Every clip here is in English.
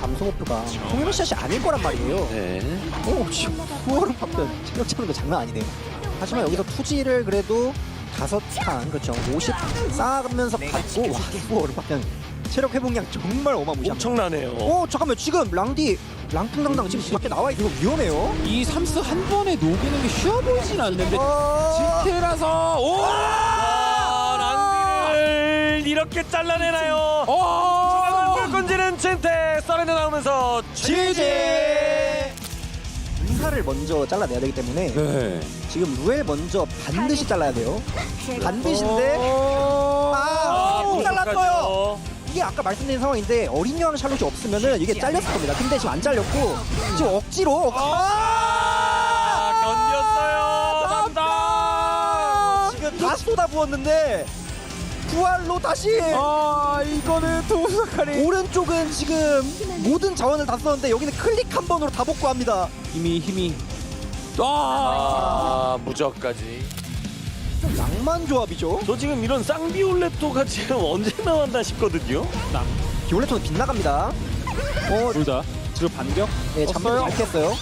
감소모프가 송일샷이 아닐 거란 말이에요. 네. 지금 후어름 파편 체력 차는거 장난 아니네요. 하지만 여기서 투지를 그래도 5칸, 그렇죠, 50 쌓으면서 받고, 와, 후어름 파편 체력 회복량 정말 어마무시합니다. 엄청나네요. 잠깐만, 지금 랑풍당당 지금 밖에 나와 있는 거 위험해요. 이 삼스 한 번에 녹이는 게 쉬워 보이진 않는데 진테라서 랑디를 이렇게 잘라내나요? 꿀끈지는 진테 썰어내 나오면서 GG! 의사를 먼저 잘라내야 되기 때문에 네. 지금 루엘 먼저 반드시 잘라야 돼요. 반드시인데 못 잘랐어요. 이게 아까 말씀드린 상황인데 어린 여왕 샬롯이 없으면은 이게 잘렸을 겁니다. 근데 지금 안 잘렸고 지금 억지로 견뎠어요. 간다. 지금 다 쏟아부었는데 부활로 다시 이거는 도사카리 오른쪽은 지금 모든 자원을 다 썼는데 여기는 클릭 한 번으로 다 복구합니다. 힘이 무적까지. 낭만 조합이죠. 저 지금 이런 쌍비올레토가 지금 언제 나왔나 싶거든요. 비올레토는 빗나갑니다. 둘 다 지금 반격? 네, 잠깐 잘 깼어요.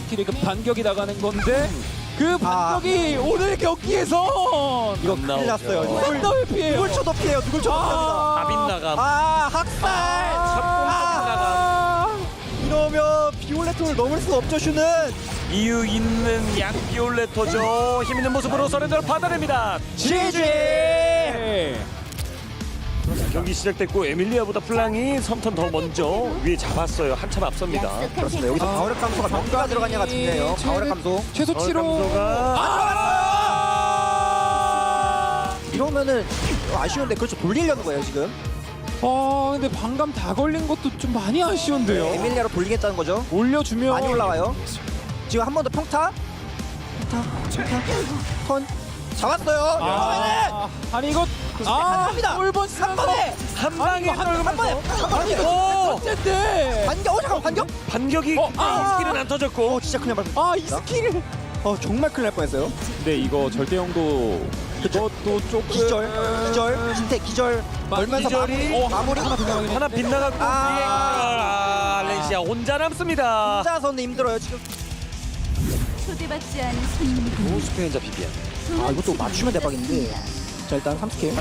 스킬이 그 반격이 나가는 건데 그 반격이 오늘 경기에서 이거 큰일 났어요. 누굴 피해요? 누굴 쳐도 피해요. 누굴 쳐도 피합니다. 다 빗나감. 학살! 빗나감. 이러면 비올레토를 넘을 수 없죠, 슈는. 이유 있는 양비올레토죠. 힘 있는 모습으로 서렌더를 받아냅니다. GG! 경기 시작됐고 에밀리아보다 플랑이 섬턴 더 먼저 위에 잡았어요. 한참 앞섭니다. 그렇습니다. 여기서 방어력 감소가 몇 개가 들어가냐가 중요해요. 방어력 감소. 최소 7호 이러면은 아쉬운데, 그렇죠, 돌리려는 거예요 지금. 근데 방금 다 걸린 것도 좀 많이 아쉬운데요. 에밀리아로 돌리겠다는 거죠. 올려주면 많이 올라와요. 지금 한 번 더 평타. 턴 잡았어요. 아니 이거 가능합니다. 골번 한 번에 한 방에 한 번에 아니 이거 첫째인데 반격. 잠깐 반격. 반격이 스킬은 안 터졌고. 진짜 큰일 날 뻔. 이 스킬을 정말 큰일 날 뻔했어요. 근데 이거 절대형도 이것도 조금 기절 진태 기절 얼면서 기절이 마무리 하나 빗나갔고 알렌시아 혼자 남습니다. 혼자서는 힘들어요 지금. 초대받지 않은 손님이 노스페인자 비비안. 이것도 맞추면 대박인데. 자, 일단 3스킬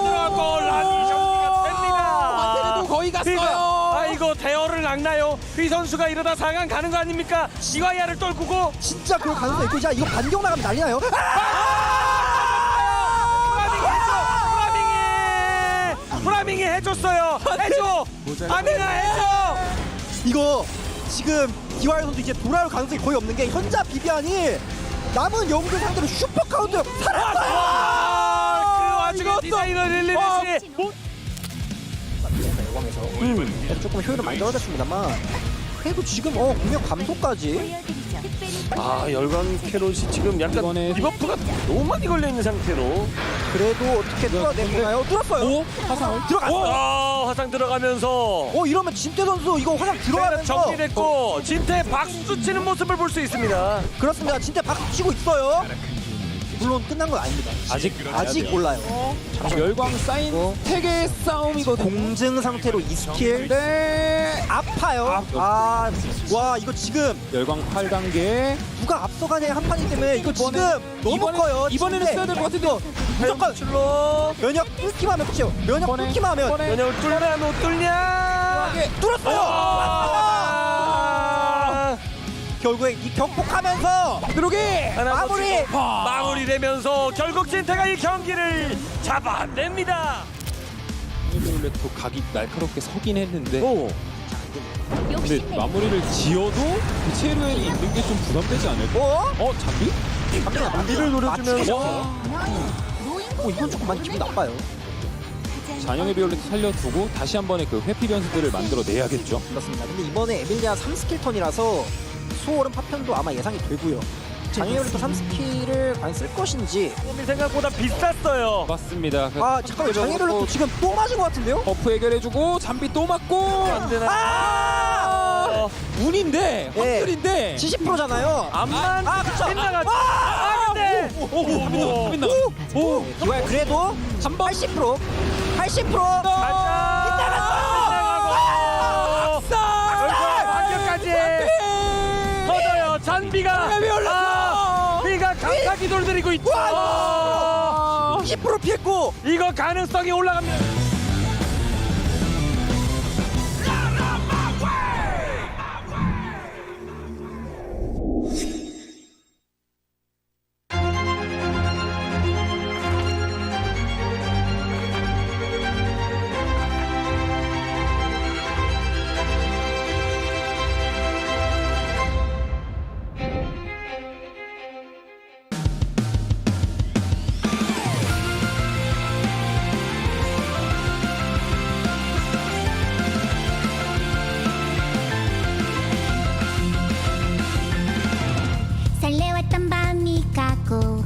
들어갔고 라니 정리가 됩니다. 환태도 거의 갔어요. 이거 대어를 낚나요? 휘 선수가 이러다 4강 가는 거 아닙니까? 이와이아를 떨구고 진짜 그럴 가능성이 있고. 자, 이거 반격 나가면 난리 나요. 프라밍이 해줬어요. 해줘. 아미가 해줘. 이거 지금 디와이 선수 이제 돌아올 가능성이 거의 없는 게 현자 비비안이 남은 영웅들 상대로 슈퍼 카운트 살았어요. 그 와중에 디자이너 릴리듯이 여왕에서 조금 효율은 많이 떨어졌습니다만 그래도 지금 공격 감소까지. 보여드리죠. 열광 캐롯이 지금 약간 이번에 디버프가 너무 많이 걸려있는 상태로 그래도 어떻게 뚫어내나요? 뚫었어요. 화상을 들어갔어. 화상 들어가면서 이러면 진태 선수 이거 화상 들어가면서 정리됐고 진태 박수 치는 모습을 볼 수 있습니다. 그렇습니다. 진짜 박수 치고 있어요. 물론 끝난 건 아닙니다. 아직 몰라요. 열광 사인 태계 싸움이거든요. 공증 상태로 이 스킬 아파요. 와 이거 지금 열광 8단계 누가 앞서가냐 한 판이기 때문에 이거 지금 너무 커요. 이번에는 진짜. 써야 될 것 같은데 무조건 출로 면역 뚫기만 하면 끝이에요. 면역 이번에, 뚫기만 하면 이번에. 면역을 뚫냐 못 뚫냐 뚫었어요. 결국에 이 격폭하면서 들어오기 마무리. 마무리되면서 결국 진태가 이 경기를 잡아냅니다. 또 각이 날카롭게 서긴 했는데 근데 욕심내. 마무리를 지어도 그 체루엘이 있는 게 좀 부담되지 않을까? 잠비? 장비를 노려주면서 이건 조금 많이 기분 나빠요. 잔영의 비올레트 살려두고 다시 한 번의 그 회피 변수들을 만들어 내야겠죠. 그렇습니다. 근데 이번에 에밀리아 3스킬 턴이라서 수호른 파편도 아마 예상이 되고요. 장애열이 또 3스킬을 과연 쓸 것인지. 생각보다 비쌌어요. 맞습니다. 잠깐만, 장애열이 또 지금 또 맞은 것 같은데요? 버프 해결해주고 잠비 또 맞고 안 되나? 운인데 확률인데 70%잖아요. 암만 그쵸. 빗나갔죠. 근데 오 이거야 그래도 80%. 80%. 빗나가고 반격까지 터져요. 잔비가 비가 강타기 돌들이고 있죠. 20% 피했고. 이거 가능성이 올라갑니다. 설레웠던 밤이 가고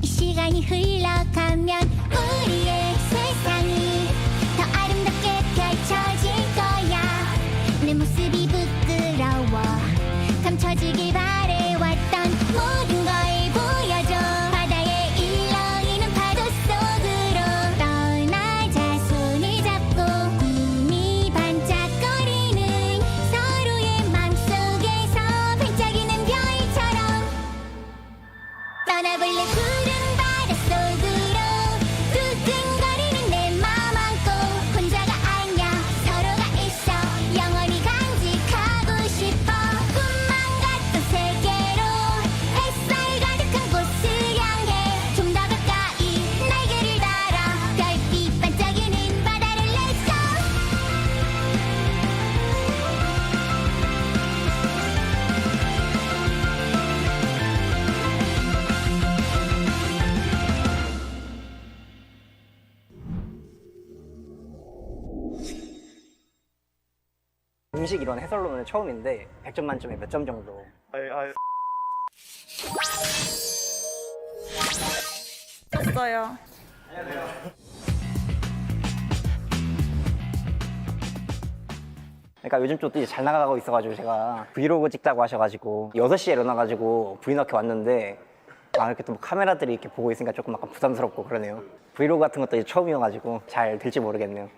이 시간이 흘러가면 우리의 세상이 더 아름답게 펼쳐질 거야. 내 모습이 부끄러워 감춰지길 바래왔던 모든 걸 보여줘. 바다에 일렁이는 파도 속으로 떠나자. 손을 잡고 꿈이 반짝거리는 서로의 맘속에서 반짝이는 별처럼 떠나볼래. 푸른 바닷속으로 두근거리는 내 맘 안고 혼자가 아니야. 서로가 있어 영원히 간직하고 싶어. 꿈만 같던 세계로 햇살 가득한 곳을 향해 좀 더 가까이 날개를 달아 별빛 반짝이는 바다를 Let's go. 음식 이런 해설로는 처음인데 100점 만점에 몇 점 정도? 졌어요. 그러니까 요즘 또 이제 잘 나가고 있어가지고 제가 브이로그 찍자고 하셔가지고 6시에 일어나가지고 브이 넣게 왔는데 이렇게 또 카메라들이 이렇게 보고 있으니까 조금 약간 부담스럽고 그러네요. 브이로그 같은 것도 이제 처음이어가지고 잘 될지 모르겠네요.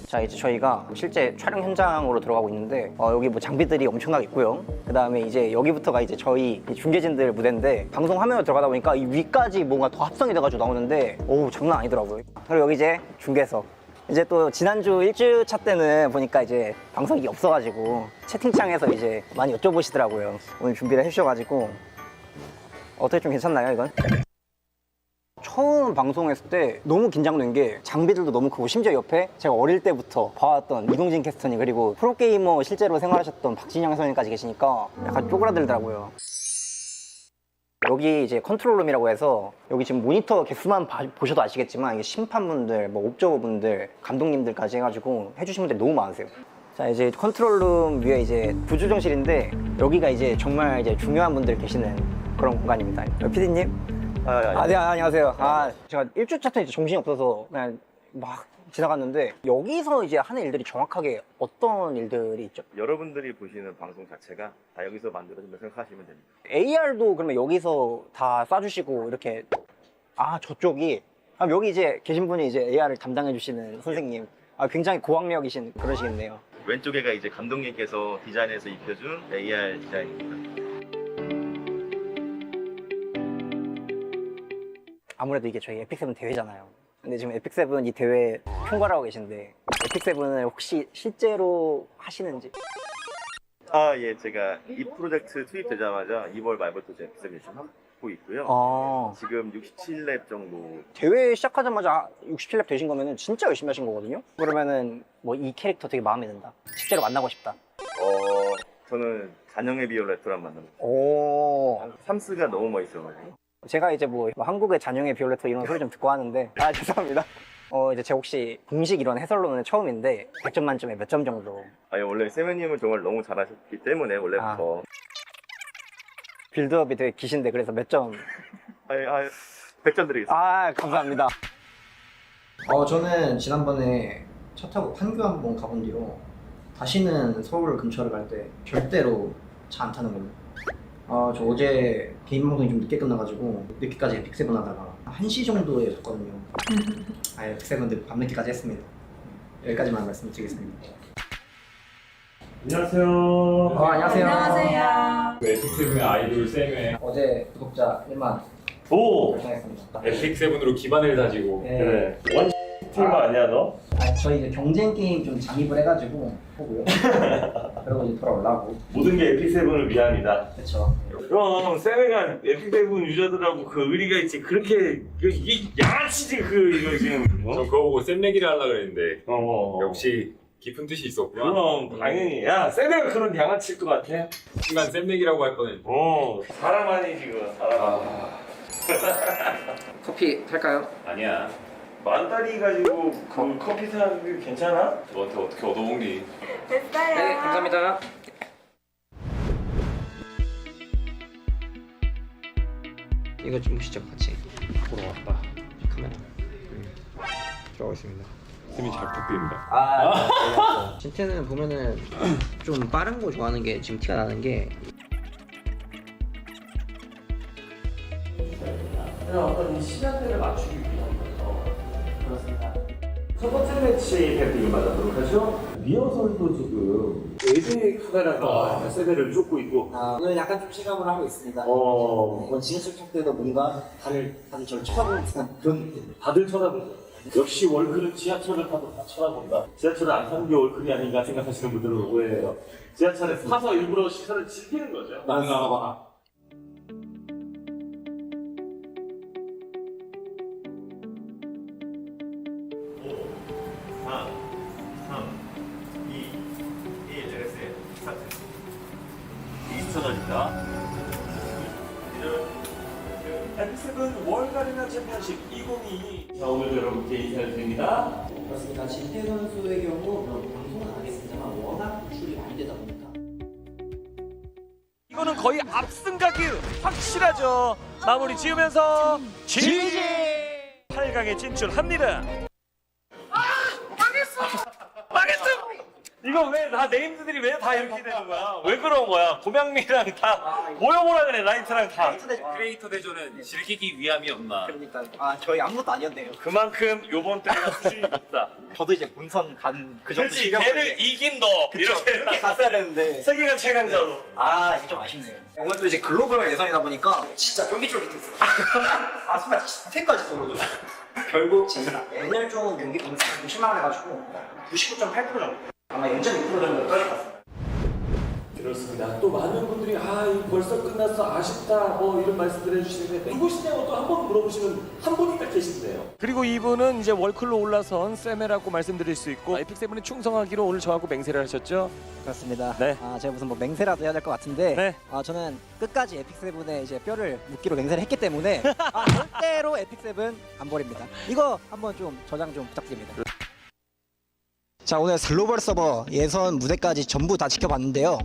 자, 이제 저희가 실제 촬영 현장으로 들어가고 있는데 여기 뭐 장비들이 엄청나게 있고요. 그 다음에 이제 여기부터가 이제 저희 중계진들 무대인데 방송 화면으로 들어가다 보니까 이 위까지 뭔가 더 합성이 돼가지고 나오는데 오 장난 아니더라고요. 그리고 여기 이제 중계석. 이제 또 지난주 1주차 때는 보니까 이제 방송이 없어가지고 채팅창에서 이제 많이 여쭤보시더라고요. 오늘 준비를 해주셔가지고 어떻게 좀 괜찮나요 이건? 처음 방송했을 때 너무 긴장된 게 장비들도 너무 크고 심지어 옆에 제가 어릴 때부터 봐왔던 이동진 캐스터님 그리고 프로게이머 실제로 생활하셨던 박진영 해설님까지 계시니까 약간 쪼그라들더라고요. 여기 이제 컨트롤룸이라고 해서 여기 지금 모니터 개수만 보셔도 아시겠지만 이게 심판분들, 뭐 옵저버분들, 감독님들까지 해가지고 해주신 분들이 너무 많으세요. 자, 이제 컨트롤룸 위에 이제 부조정실인데 여기가 이제 정말 이제 중요한 분들 계시는 그런 공간입니다. PD님. 네, 안녕하세요. 제가 1주차 때 이제 정신이 없어서 그냥 막 지나갔는데 여기서 이제 하는 일들이 정확하게 어떤 일들이 있죠? 여러분들이 보시는 방송 자체가 다 여기서 만들어진다고 생각하시면 됩니다. AR도 그러면 여기서 다 쏴주시고 이렇게 저쪽이 여기 이제 계신 분이 이제 AR을 담당해 주시는 선생님 굉장히 고학력이신 그러시겠네요. 왼쪽에가 이제 감독님께서 디자인해서 입혀준 AR 디자인입니다. 아무래도 이게 저희 에픽7 대회잖아요. 근데 지금 에픽7 이 대회 총괄하고 계신데 에픽7을 혹시 실제로 하시는지? 예, 제가 이 프로젝트 투입되자마자 2월 말부터 제 에픽7 열심히 하고 있고요. 지금 67렙 정도. 대회 시작하자마자 67렙 되신 거면은 진짜 열심히 하신 거거든요? 그러면은 뭐 이 캐릭터 되게 마음에 든다. 실제로 만나고 싶다. 저는 잔영의 비올레트란 만나고 삼스가 너무 멋있어가지고. 제가 이제 뭐 한국의 잔영의 비올레트 이런 소리 좀 듣고 하는데 죄송합니다. 이제 제가 혹시 공식 이런 해설로는 처음인데 100점 만점에 몇 점 정도? 원래 세븐님은 정말 너무 잘하셨기 때문에 원래부터 빌드업이 되게 기신데 그래서 몇 점? 100점 드리겠습니다. 감사합니다. 저는 지난번에 차 타고 판교 한번 가본 뒤로 다시는 서울 근처를 갈 때 절대로 차 안 타는 걸로. 저 어제 개인 방송이 좀 늦게 끝나가지고 늦게까지 에픽7 하다가 1시 정도에 잤거든요. 에픽7 밤늦게까지 했습니다. 여기까지만 말씀드리겠습니다. 안녕하세요. 안녕하세요. 안녕하세요. 에픽7의 아이돌 쌤의 어제 구독자 1만 오. 달성했습니다. 에픽7으로 기반을 다지고 그래. 원 팀 아니야 너? 저희 이제 경쟁 게임 좀 잠입을 해가지고 보고요. 그리고 이제 돌아오려고. 모든 게 에픽7을 위함이다. 그렇죠. 그럼 세메가 에픽7 유저들하고 그 의리가 있지. 그렇게 이게 양아치지 이거 지금. 저 그거 보고 쌤 얘기를 하려고 그랬는데 어. 역시 깊은 뜻이 있었구나. 그럼 당연히. 야 세메가 그런 양아치일 것 같아? 순간 쌤 얘기라고 할 뻔했는데. 사람만이 지금 사람. 커피 탈까요? 아니야. 만다리 가지고 그 커피 사기 괜찮아? 너한테 어떻게 얻어먹니? 됐어요. 네, 감사합니다. 이거 좀 보시죠, 같이. 보러 왔다. 카메라. 들어가겠습니다. 쌤이 잘 부탁드립니다. 진태는 보면은 좀 빠른 거 좋아하는 게 지금 티가 나는 게 어떤 시간대를 맞추기 위한 그렇습니다. 첫 번째 매치 배팅을 맞아보도록 하죠. 리허설도 지금 4대의 카메라가 세대를 쫓고 있고. 오늘 약간 좀 실감을 하고 있습니다. 이번 진술 척 때도 뭔가 다들 저를 쳐다보는 듯한 그런 느낌. 다들 쳐다본다. 역시 월클은 지하철을 타도 다 쳐다본다. 지하철을 안 타는 게 월클이 아닌가 생각하시는 분들은 오해해요. 지하철에 타서 일부러 시선을 즐기는 거죠. 나는 알아봐. Heir 월가리나 챔피언십 2022. 자, 오늘도 여러분께 인사를 드립니다. 그렇습니다. 진태 선수의 경우 방송은 안 하겠습니다만 워낙 노출이 많이 되다 보니까 이거는 거의 압승각이 확실하죠. 마무리 지으면서 GG! 8강에 진출합니다. 망했어! 이거 왜 다 네임들이 왜 다 이렇게 되는 거야? 왜 그런 거야? 고명미랑 다 모여보라 그래, 라이트랑 다. 크리에이터 대전은 즐기기 위함이 없나. 그러니까 저희 아무것도 아니었네요. 그만큼 요번 때가 수준이 높다. 저도 이제 본선 간 그 정도 그렇지, 걔를 이긴 너. 이렇게 갔어야 되는데 세계관 최강자로. 이게 좀 아쉽네요. 오늘 또 이제 글로벌 예선이다 보니까 진짜 쫄깃쫄깃했어. 정말 진태까지 떨어져. 결국 제가 옛날 좀 경기 보면서 좀 실망을 해가지고 99.8% 정도. 아마 0.2% 정도 떨어질 것 같습니다. 그렇습니다. 또 많은 분들이 벌써 끝났어 아쉽다 이런 말씀들 해주시는데 누구시냐고 또 한 번 물어보시면 한 분이 딱 계신데요. 그리고 이분은 이제 월클로 올라선 세메라고 말씀드릴 수 있고 에픽7에 충성하기로 오늘 저하고 맹세를 하셨죠? 그렇습니다. 네. 제가 무슨 맹세라도 해야 될 것 같은데 네. 저는 끝까지 에픽7에 이제 뼈를 묻기로 맹세를 했기 때문에 절대로 에픽7 안 버립니다. 이거 한번 좀 저장 좀 부탁드립니다. 자, 오늘 글로벌 서버 예선 무대까지 전부 다 지켜봤는데요.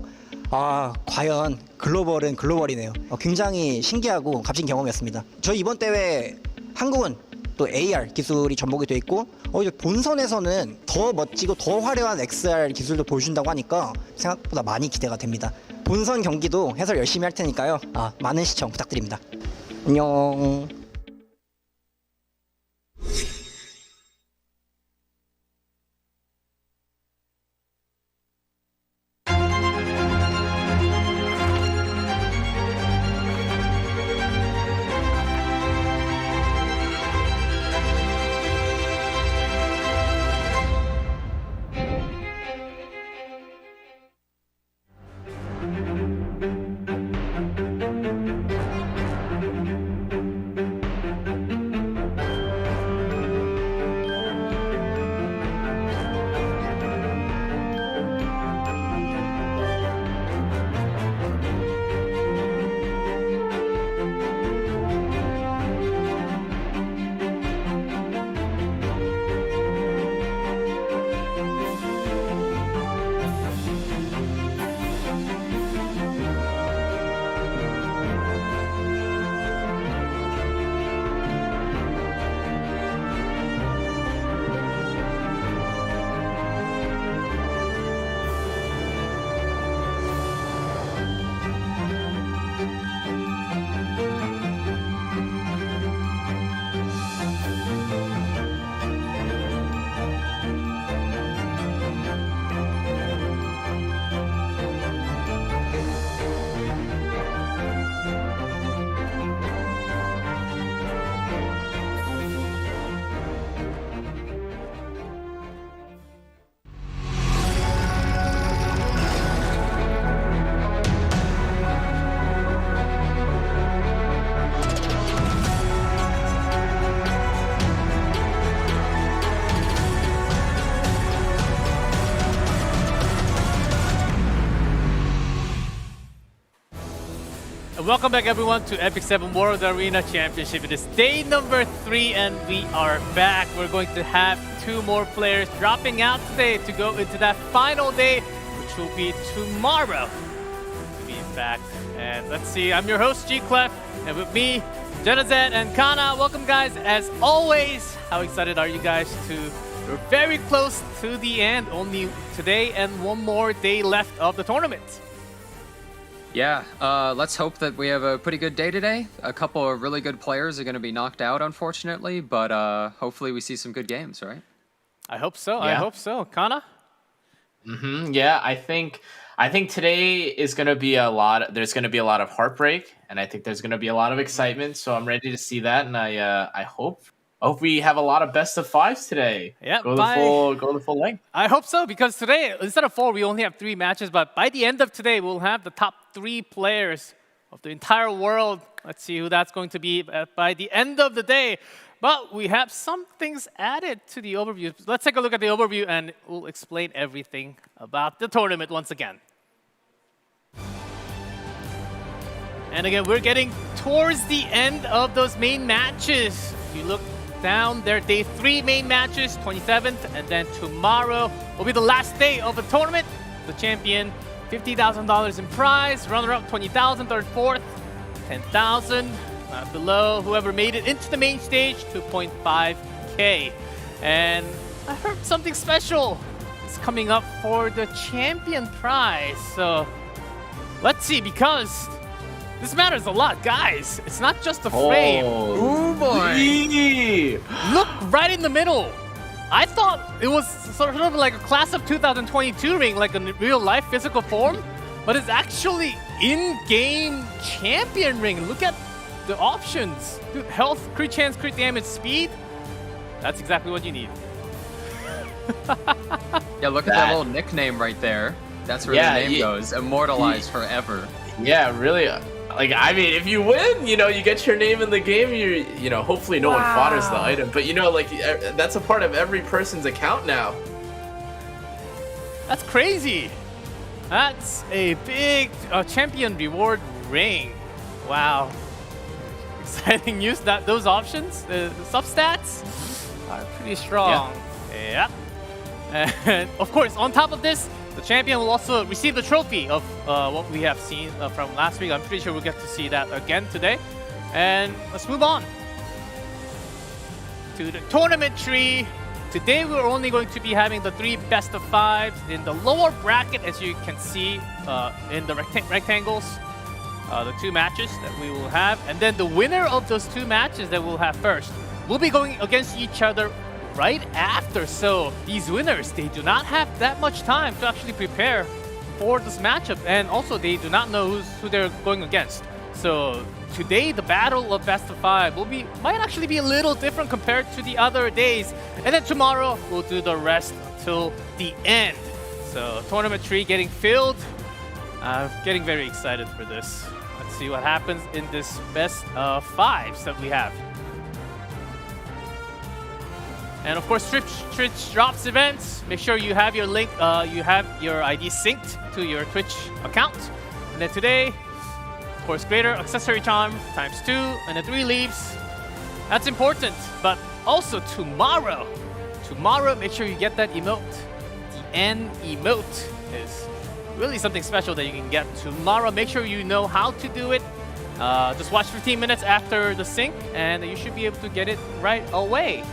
과연 글로벌은 글로벌이네요. 굉장히 신기하고 값진 경험이었습니다. 저희 이번 대회 한국은 또 AR 기술이 접목이 돼 있고 이제 본선에서는 더 멋지고 더 화려한 XR 기술도 보여준다고 하니까 생각보다 많이 기대가 됩니다. 본선 경기도 해설 열심히 할 테니까요. 많은 시청 부탁드립니다. 안녕. welcome back everyone to Epic 7 World Arena Championship. It is day number 3 and we are back. We're going to have 2 more players dropping out today to go into that final day, which will be tomorrow. To be back. And let's see, I'm your host G-Clef, and with me, Jenazet and Kana. Welcome guys, as always. How excited are you guys we're very close to the end. Only today and 1 more day left of the tournament. Yeah, let's hope that we have a pretty good day today. A couple of really good players are going to be knocked out, unfortunately, but hopefully we see some good games, right? I hope so. Yeah. I hope so. Kana? Yeah, I think today is going to be there's going to be a lot of heartbreak, and I think there's going to be a lot of excitement, so I'm ready to see that, and I hope we have a lot of best of 5s today. Yeah, go the full length. I hope so, because today, instead of 4, we only have 3 matches, but by the end of today, we'll have the top 3 players of the entire world. Let's see who that's going to be by the end of the day. But we have some things added to the overview. Let's take a look at the overview, and we'll explain everything about the tournament once again. And again, we're getting towards the end of those main matches. If you look down, their day 3 main matches, 27th, and then tomorrow will be the last day of the tournament. The champion, $50,000 in prize, runner-up, $20,000, third, fourth, $10,000. Below, whoever made it into the main stage, $2.5K. And I heard something special is coming up for the champion prize. So let's see, because this matters a lot, guys. It's not just the frame. Oh boy! Look right in the middle. I thought it was sort of like a class of 2022 ring, like a real life physical form, but it's actually in-game champion ring. Look at the options. Dude, health, crit chance, crit damage, speed. That's exactly what you need. Yeah, look at that little nickname right there. That's where the name goes. Immortalized forever. Yeah, really. Like, I mean, if you win, you get your name in the game, hopefully no one fodders the item. But, like, that's a part of every person's account now. That's crazy. That's a big champion reward ring. Wow. Exciting news. Those options, the substats, are pretty strong. Yeah. And, of course, on top of this, the champion will also receive the trophy of what we have seen from last week. I'm pretty sure we'll get to see that again today. And let's move on to the tournament tree. Today we're only going to be having the 3 best of 5s in the lower bracket, as you can see in the rectangles. The 2 matches that we will have. And then the winner of those 2 matches that we'll have first will be going against each other right after. So these winners, they do not have that much time to actually prepare for this matchup, and also they do not know who they're going against. So today the battle of best of 5 might actually be a little different compared to the other days, and then tomorrow we'll do the rest until the end. So tournament tree getting filled. Getting very excited for this. Let's see what happens in this best of 5s that we have. And of course, Twitch drops events. Make sure you have your link, you have your ID synced to your Twitch account. And then today, of course, greater accessory charm ×2, and then 3 leaves. That's important. But also tomorrow, make sure you get that emote. The N emote is really something special that you can get tomorrow. Make sure you know how to do it. Just watch 15 minutes after the sync, and you should be able to get it right away.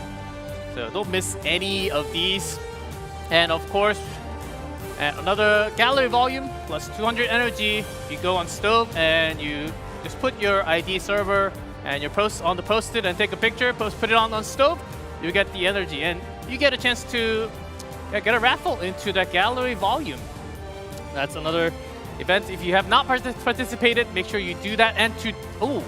So don't miss any of these. And of course, another gallery volume plus 200 energy. You go on Stove and you just put your ID server and your post on the post-it and take a picture, put it on Stove, you get the energy. And you get a chance to get a raffle into that gallery volume. That's another event. If you have not participated, make sure you do that. And oh,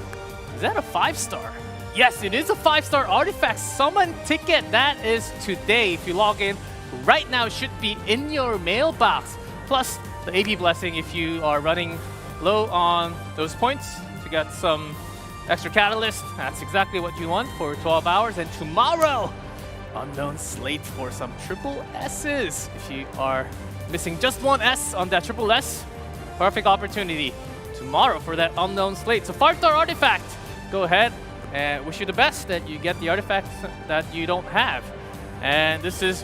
is that a 5-star? Yes, it is a 5-star artifact summon ticket. That is today. If you log in right now, it should be in your mailbox. Plus the AB blessing if you are running low on those points to get some extra catalyst. That's exactly what you want for 12 hours. And tomorrow, unknown slate for some triple S's. If you are missing just one S on that triple S, perfect opportunity tomorrow for that unknown slate. So 5-star artifact, go ahead and wish you the best that you get the artifacts that you don't have. And this is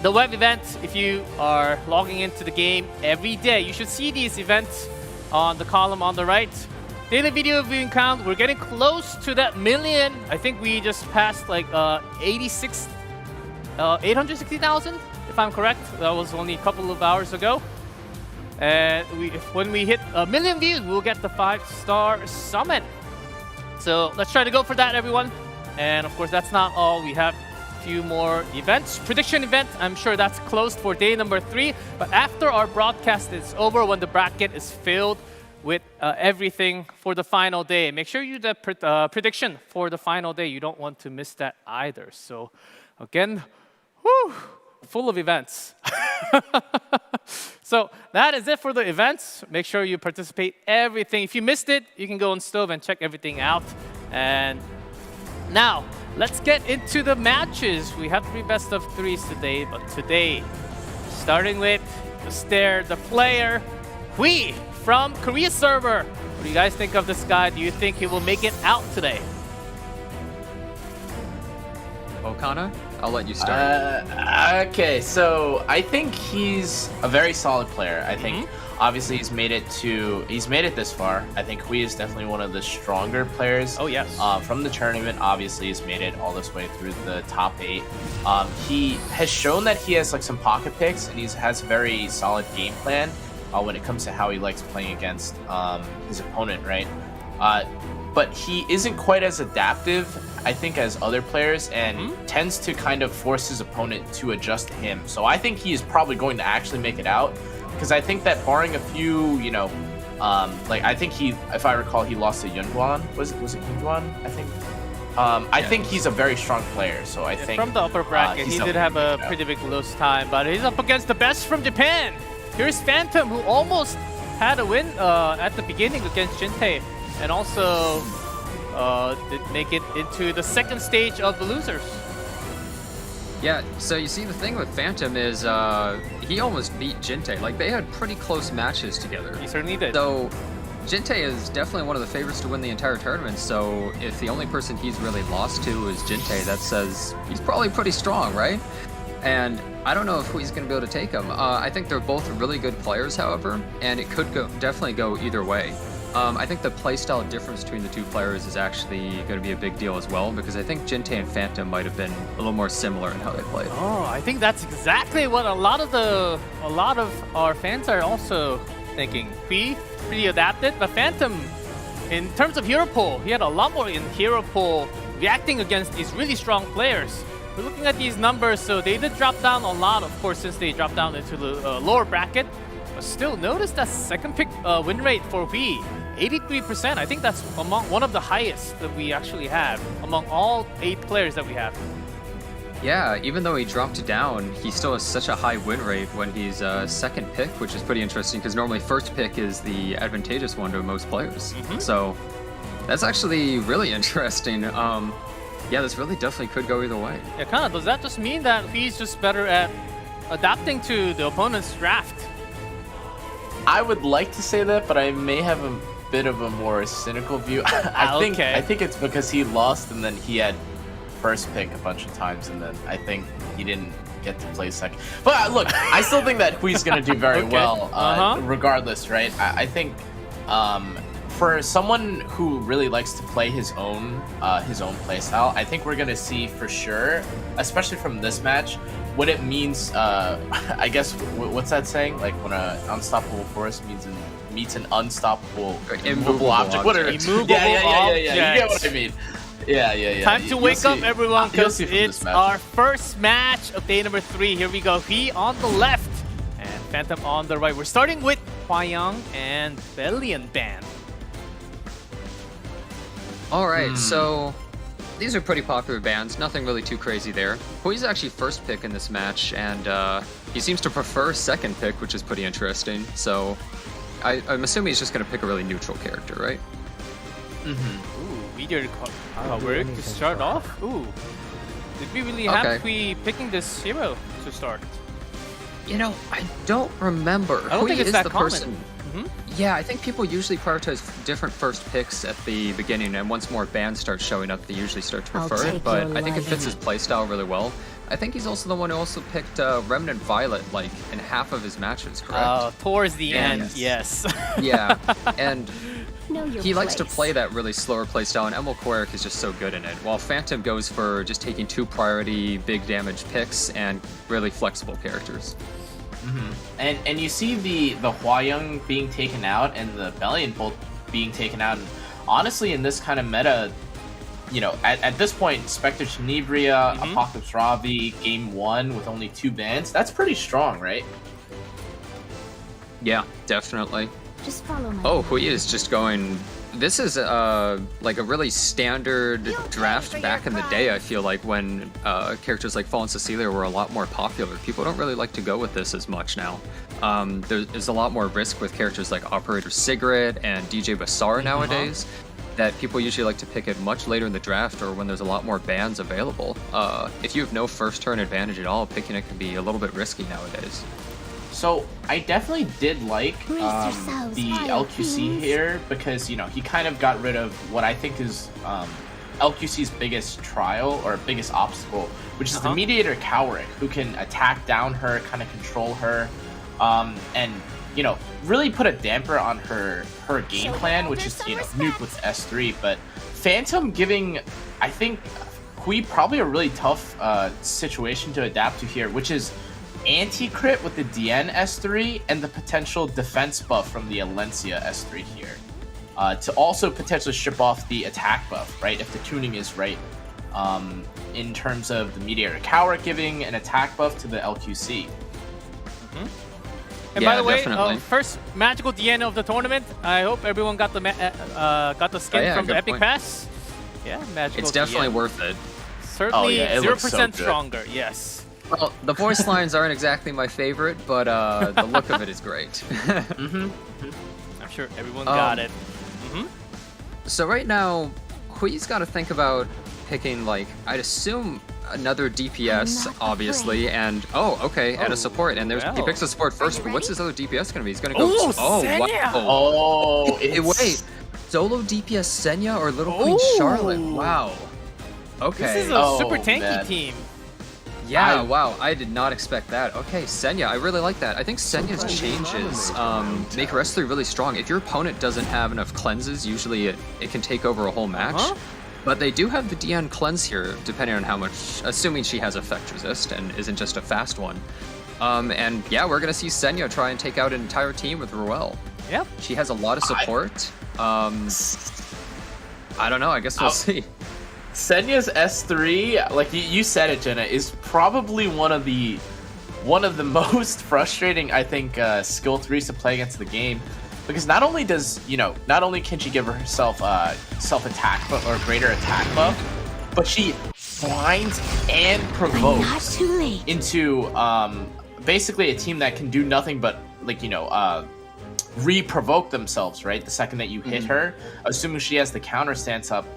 the web event. If you are logging into the game every day, you should see these events on the column on the right. Daily video viewing count, we're getting close to that million. I think we just passed like 860,000, if I'm correct. That was only a couple of hours ago. And when we hit 1 million views, we'll get the 5-star summon. So let's try to go for that, everyone. And of course, that's not all. We have a few more events. Prediction event, I'm sure that's closed for day number 3. But after our broadcast is over, when the bracket is filled with everything for the final day, make sure you do the prediction for the final day. You don't want to miss that either. So again, whew, full of events. So that is it for the events. Make sure you participate everything. If you missed it, you can go on Stove and check everything out. And now, let's get into the matches. We have 3 best-of-3s today, but today, starting with the player, Hui from Korea server. What do you guys think of this guy? Do you think he will make it out today? Okana, I'll let you start. Okay, so I think he's a very solid player. I think obviously he's made it this far. I think Hui is definitely one of the stronger players. Oh yes. From the tournament, obviously he's made it all this way through the top 8. He has shown that he has like some pocket picks, and he has a very solid game plan when it comes to how he likes playing against his opponent, right? But he isn't quite as adaptive, I think, as other players, and tends to kind of force his opponent to adjust to him. So I think he is probably going to actually make it out, because I think that barring a few, you know, like I think if I recall, he lost to Yunhuan. Was it Yunhuan? I think. I think he's a very strong player. So I think from the upper bracket, he did have a pretty big lose time, but he's up against the best from Japan. Here's Phantom, who almost had a win at the beginning against Jintei, and also did make it into the second stage of the losers. Yeah, so you see the thing with Phantom is he almost beat Jintei. Like, they had pretty close matches together. He certainly did. So Jintei is definitely one of the favorites to win the entire tournament, so if the only person he's really lost to is Jintei, that says he's probably pretty strong, right? And I don't know if Hui's going to be able to take him. I think they're both really good players, however, and it could definitely go either way. I think the playstyle difference between the two players is actually going to be a big deal as well, because I think Jintei and Phantom might have been a little more similar in how they played. Oh, I think that's exactly what a lot of our fans are also thinking. Hui, pretty adapted, but Phantom, in terms of hero pool, he had a lot more in hero pool reacting against these really strong players. We're looking at these numbers, so they did drop down a lot, of course, since they dropped down into the lower bracket. But still, notice that second pick win rate for Hui, 83%. I think that's among one of the highest that we actually have among all 8 players that we have. Yeah, even though he dropped down, he still has such a high win rate when he's second pick, which is pretty interesting because normally first pick is the advantageous one to most players. So that's actually really interesting. Yeah, this really definitely could go either way. Yeah, kind of. Does that just mean that he's just better at adapting to the opponent's draft? I would like to say that, but I may have a bit of a more cynical view. I think it's because he lost and then he had first pick a bunch of times, and then I think he didn't get to play second. But look, I still think that Hui's going to do very well, regardless, right? I think for someone who really likes to play his own playstyle, I think we're going to see for sure, especially from this match, what it means. I guess what's that saying? Like when an unstoppable force meets an unstoppable immovable object. Whatever. Yeah. You get what I mean. Yeah. Time to wake up, everyone, because it's our first match of day number 3. Here we go. Hui on the left and Phantom on the right. We're starting with Hwayang and Bellion Band. All right, so these are pretty popular bands. Nothing really too crazy there. Hui's actually first pick in this match, and he seems to prefer second pick, which is pretty interesting. So I'm assuming he's just going to pick a really neutral character, right? Ooh, meteor cover to start off. Ooh, did we really have Hui picking this hero to start? You know, I don't remember. I don't think it's that common. Yeah, I think people usually prioritize different first picks at the beginning, and once more bands start showing up, they usually start to prefer it, but I think it fits his playstyle really well. I think he's also the one who also picked Remnant Violet, like, in half of his matches, correct? Towards the end, yes. Yeah, and he likes to play that really slower playstyle, and Emil Quirk is just so good in it, while Phantom goes for just taking 2 priority, big damage picks and really flexible characters. And you see the Hwa-Young being taken out and the Bellion both being taken out. And honestly, in this kind of meta, you know, at this point, Spectre Tenebria, Apocalypse Ravi, game 1 with only 2 bans, that's pretty strong, right? Yeah, definitely. Just follow my Oh, Hui is just going... This is like a really standard draft back in the day, I feel like, when characters like Fallen Cecilia were a lot more popular. People don't really like to go with this as much now. There's a lot more risk with characters like Operator Sigrid and DJ Basar nowadays, that people usually like to pick it much later in the draft or when there's a lot more bans available. If you have no first turn advantage at all, picking it can be a little bit risky nowadays. So I definitely did like the LQC here because, you know, he kind of got rid of what I think is LQC's biggest trial or biggest obstacle, which is the Mediator Cowrick, who can attack down her, kind of control her, and, you know, really put a damper on her game plan, which is, you know, nuke with S3. But Phantom giving, I think, Hui probably a really tough situation to adapt to here, which is anti-crit with the DN S3 and the potential defense buff from the Alencia S3 here. To also potentially strip off the attack buff, right? If the tuning is right. In terms of the Mediator Cowrick giving an attack buff to the LQC. And by the way, first magical DN of the tournament. I hope everyone got the skin from the Epic Pass. Yeah, magical. It's definitely DN. worth it. Certainly 0% stronger, yes. Well, the voice lines aren't exactly my favorite, but the look of it is great. I'm sure everyone got it. So right now, Hui's got to think about picking, like, I'd assume another DPS, obviously, and and a support. And he picks a support first, but what's his other DPS gonna be? He's gonna go. Wait, solo DPS Senya or Little Queen Charlotte? Wow. Okay. This is a super tanky team. Yeah, wow, I did not expect that. Okay, Senya, I really like that. I think Senya's changes make her S3 really strong. If your opponent doesn't have enough cleanses, usually it can take over a whole match. But they do have the DN cleanse here, depending on how much, assuming she has effect resist and isn't just a fast one. And yeah, we're gonna see Senya try and take out an entire team with Ruel. Yep. She has a lot of support. I don't know, I guess we'll see. Senya's S3, like you said it, Jenna, is probably one of the most frustrating, I think, skill 3s to play against the game, because not only can she give herself self attack buff or greater attack buff, but she blinds and provokes into basically a team that can do nothing but, like, re-provoke themselves, right? The second that you hit her, assuming she has the counter stance up.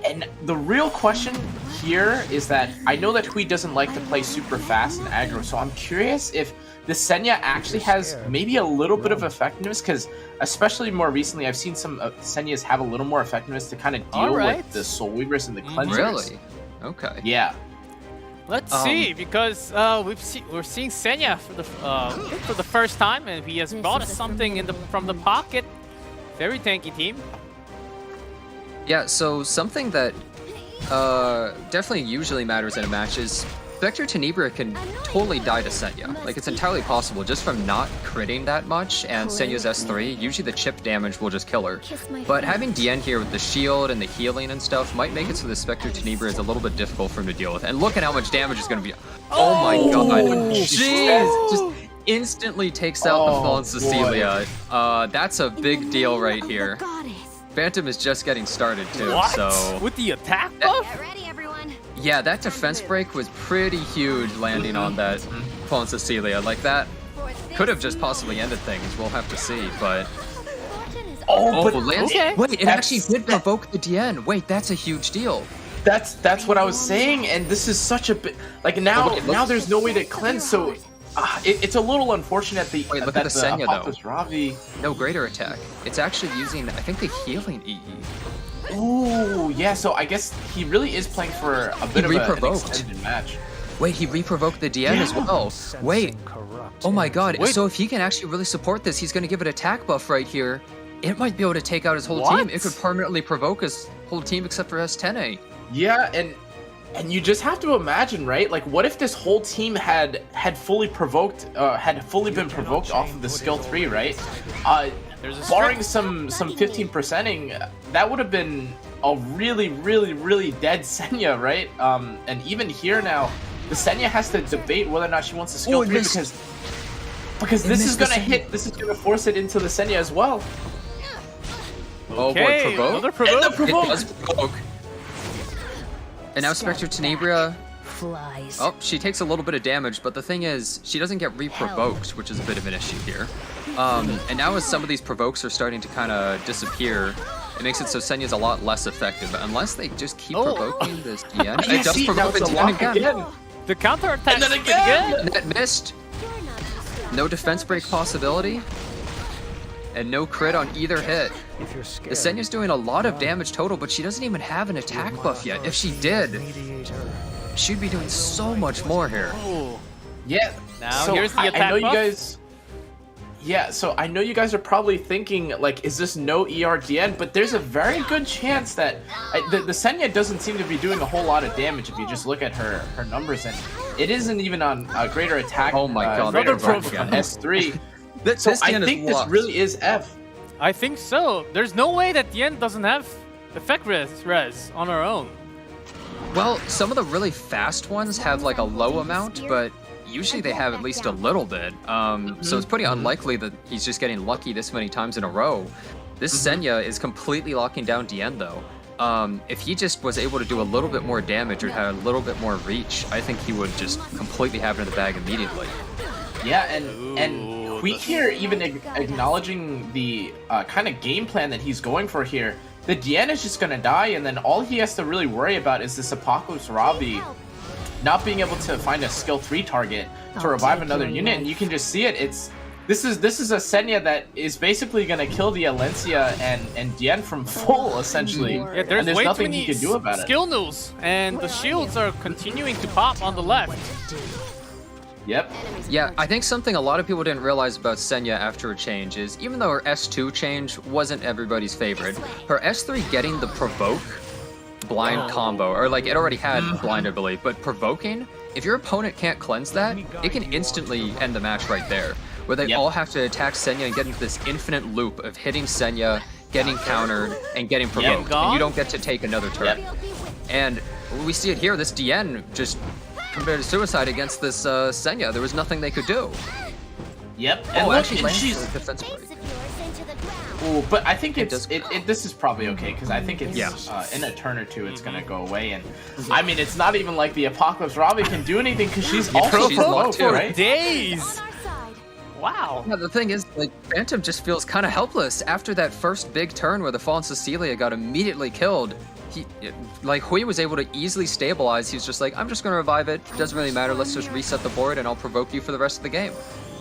And the real question here is that I know that Hui doesn't like to play super fast and aggro, so I'm curious if the Senya actually has maybe a little bit of effectiveness, because especially more recently I've seen some Senyas have a little more effectiveness to kind of deal with the Soul Weavers and the Cleansers. Really? Okay. Yeah. Let's see, because we're seeing Senya for the first time, and he has brought us something from the pocket. Very tanky team. Yeah, so something that definitely usually matters in a match is Spectre Tenebria can totally die to Senya. Like, it's entirely possible just from not critting that much, and Senya's S3, usually the chip damage will just kill her. But having DN here with the shield and the healing and stuff might make it so the Spectre Tenebria is a little bit difficult for him to deal with. And look at how much damage is going to be. Oh my god. Jeez! Just instantly takes out the Fallen Cecilia. That's a big deal right here. Phantom is just getting started too, so... With the attack buff? Get ready, everyone. Yeah, that defense break was pretty huge landing on that Fallen Cecilia. Like, that could have just possibly ended things. We'll have to see, but... Wait, it actually did provoke the DN. Wait, that's a huge deal. That's what I was saying, and this is such a bit... Like, now there's no way to cleanse, so it's a little unfortunate Wait, look that at the Senya, Apocalypse though. Ravi. No greater attack. It's actually using, I think, the healing EE. Ooh, yeah. So I guess he really is playing for a bit of an extended match. Wait, he reprovoked the DN as well. Wait. Oh my god. So if he can actually really support this, he's going to give it attack buff right here. It might be able to take out his whole team. It could permanently provoke his whole team except for S10A. Yeah, and you just have to imagine, right? Like, what if this whole team had fully been provoked off of the skill 3, right? Barring some 15%ing, that would have been a really, really, really dead Senya, right? And even here now, the Senya has to debate whether or not she wants to skill 3 because this is gonna hit. This is gonna force it into the Senya as well. Oh boy, provoke. Another provoke. And the provoke. It does provoke. And now Spectre Tenebria. Oh, she takes a little bit of damage, but the thing is, she doesn't get reprovoked, which is a bit of an issue here. And now as some of these provokes are starting to kind of disappear, it makes it so Senya's a lot less effective, unless they just keep provoking this DN. It does provoke the DN again. The counter attack. And then again. That missed. No defense break possibility. And no crit on either hit. The Senya's doing a lot of damage total, but she doesn't even have an attack buff yet. If she did, she'd be doing so much more here. Yeah. Now so here's the attack I know buff. you guys. Yeah, so I know you guys are probably thinking, like, is this no ERDN? But there's a very good chance that the Senya doesn't seem to be doing a whole lot of damage if you just look at her numbers, and it isn't even on a greater attack. Oh my god, greater another on S3. So this I DN think is this really is F. I think so. There's no way that the end doesn't have effect res on her own. Well, some of the really fast ones have like a low amount, but usually they have at least a little bit. So it's pretty unlikely that he's just getting lucky this many times in a row. This Senya is completely locking down DN though. If he just was able to do a little bit more damage or had a little bit more reach, I think he would just completely have it in the bag immediately. Yeah, and Queek here even acknowledging the kind of game plan that he's going for here. The DN is just gonna die, and then all he has to really worry about is this Apocalypse Ravi not being able to find a skill 3 target to revive another unit, and you can just see it. This is a Senya that is basically gonna kill the Alencia and DN from full, essentially. Yeah, and there's way nothing too he many can do about it. skill news, and the shields are continuing to pop on the left. Yep. Yeah, I think something a lot of people didn't realize about Senya after her change is, even though her S2 change wasn't everybody's favorite, her S3 getting the provoke blind combo, or like it already had blind, I believe, but provoking, if your opponent can't cleanse that, it can instantly end the match right there, where they all have to attack Senya and get into this infinite loop of hitting Senya, getting countered, and getting provoked, and you don't get to take another turn. And we see it here, this DN just committed suicide against this Senya. There was nothing they could do. Yep. And look, actually, she's defense break. Ooh, but I think this is probably okay, because I think it's in a turn or two it's gonna go away, and I mean it's not even like the Apocalypse Ravi can do anything because she's also provoked, right? Days. Wow. Yeah, the thing is, like, Phantom just feels kind of helpless after that first big turn where the Fallen Cecilia got immediately killed. Hui was able to easily stabilize. He's just like, I'm just gonna revive it. Doesn't really matter. Let's just reset the board and I'll provoke you for the rest of the game.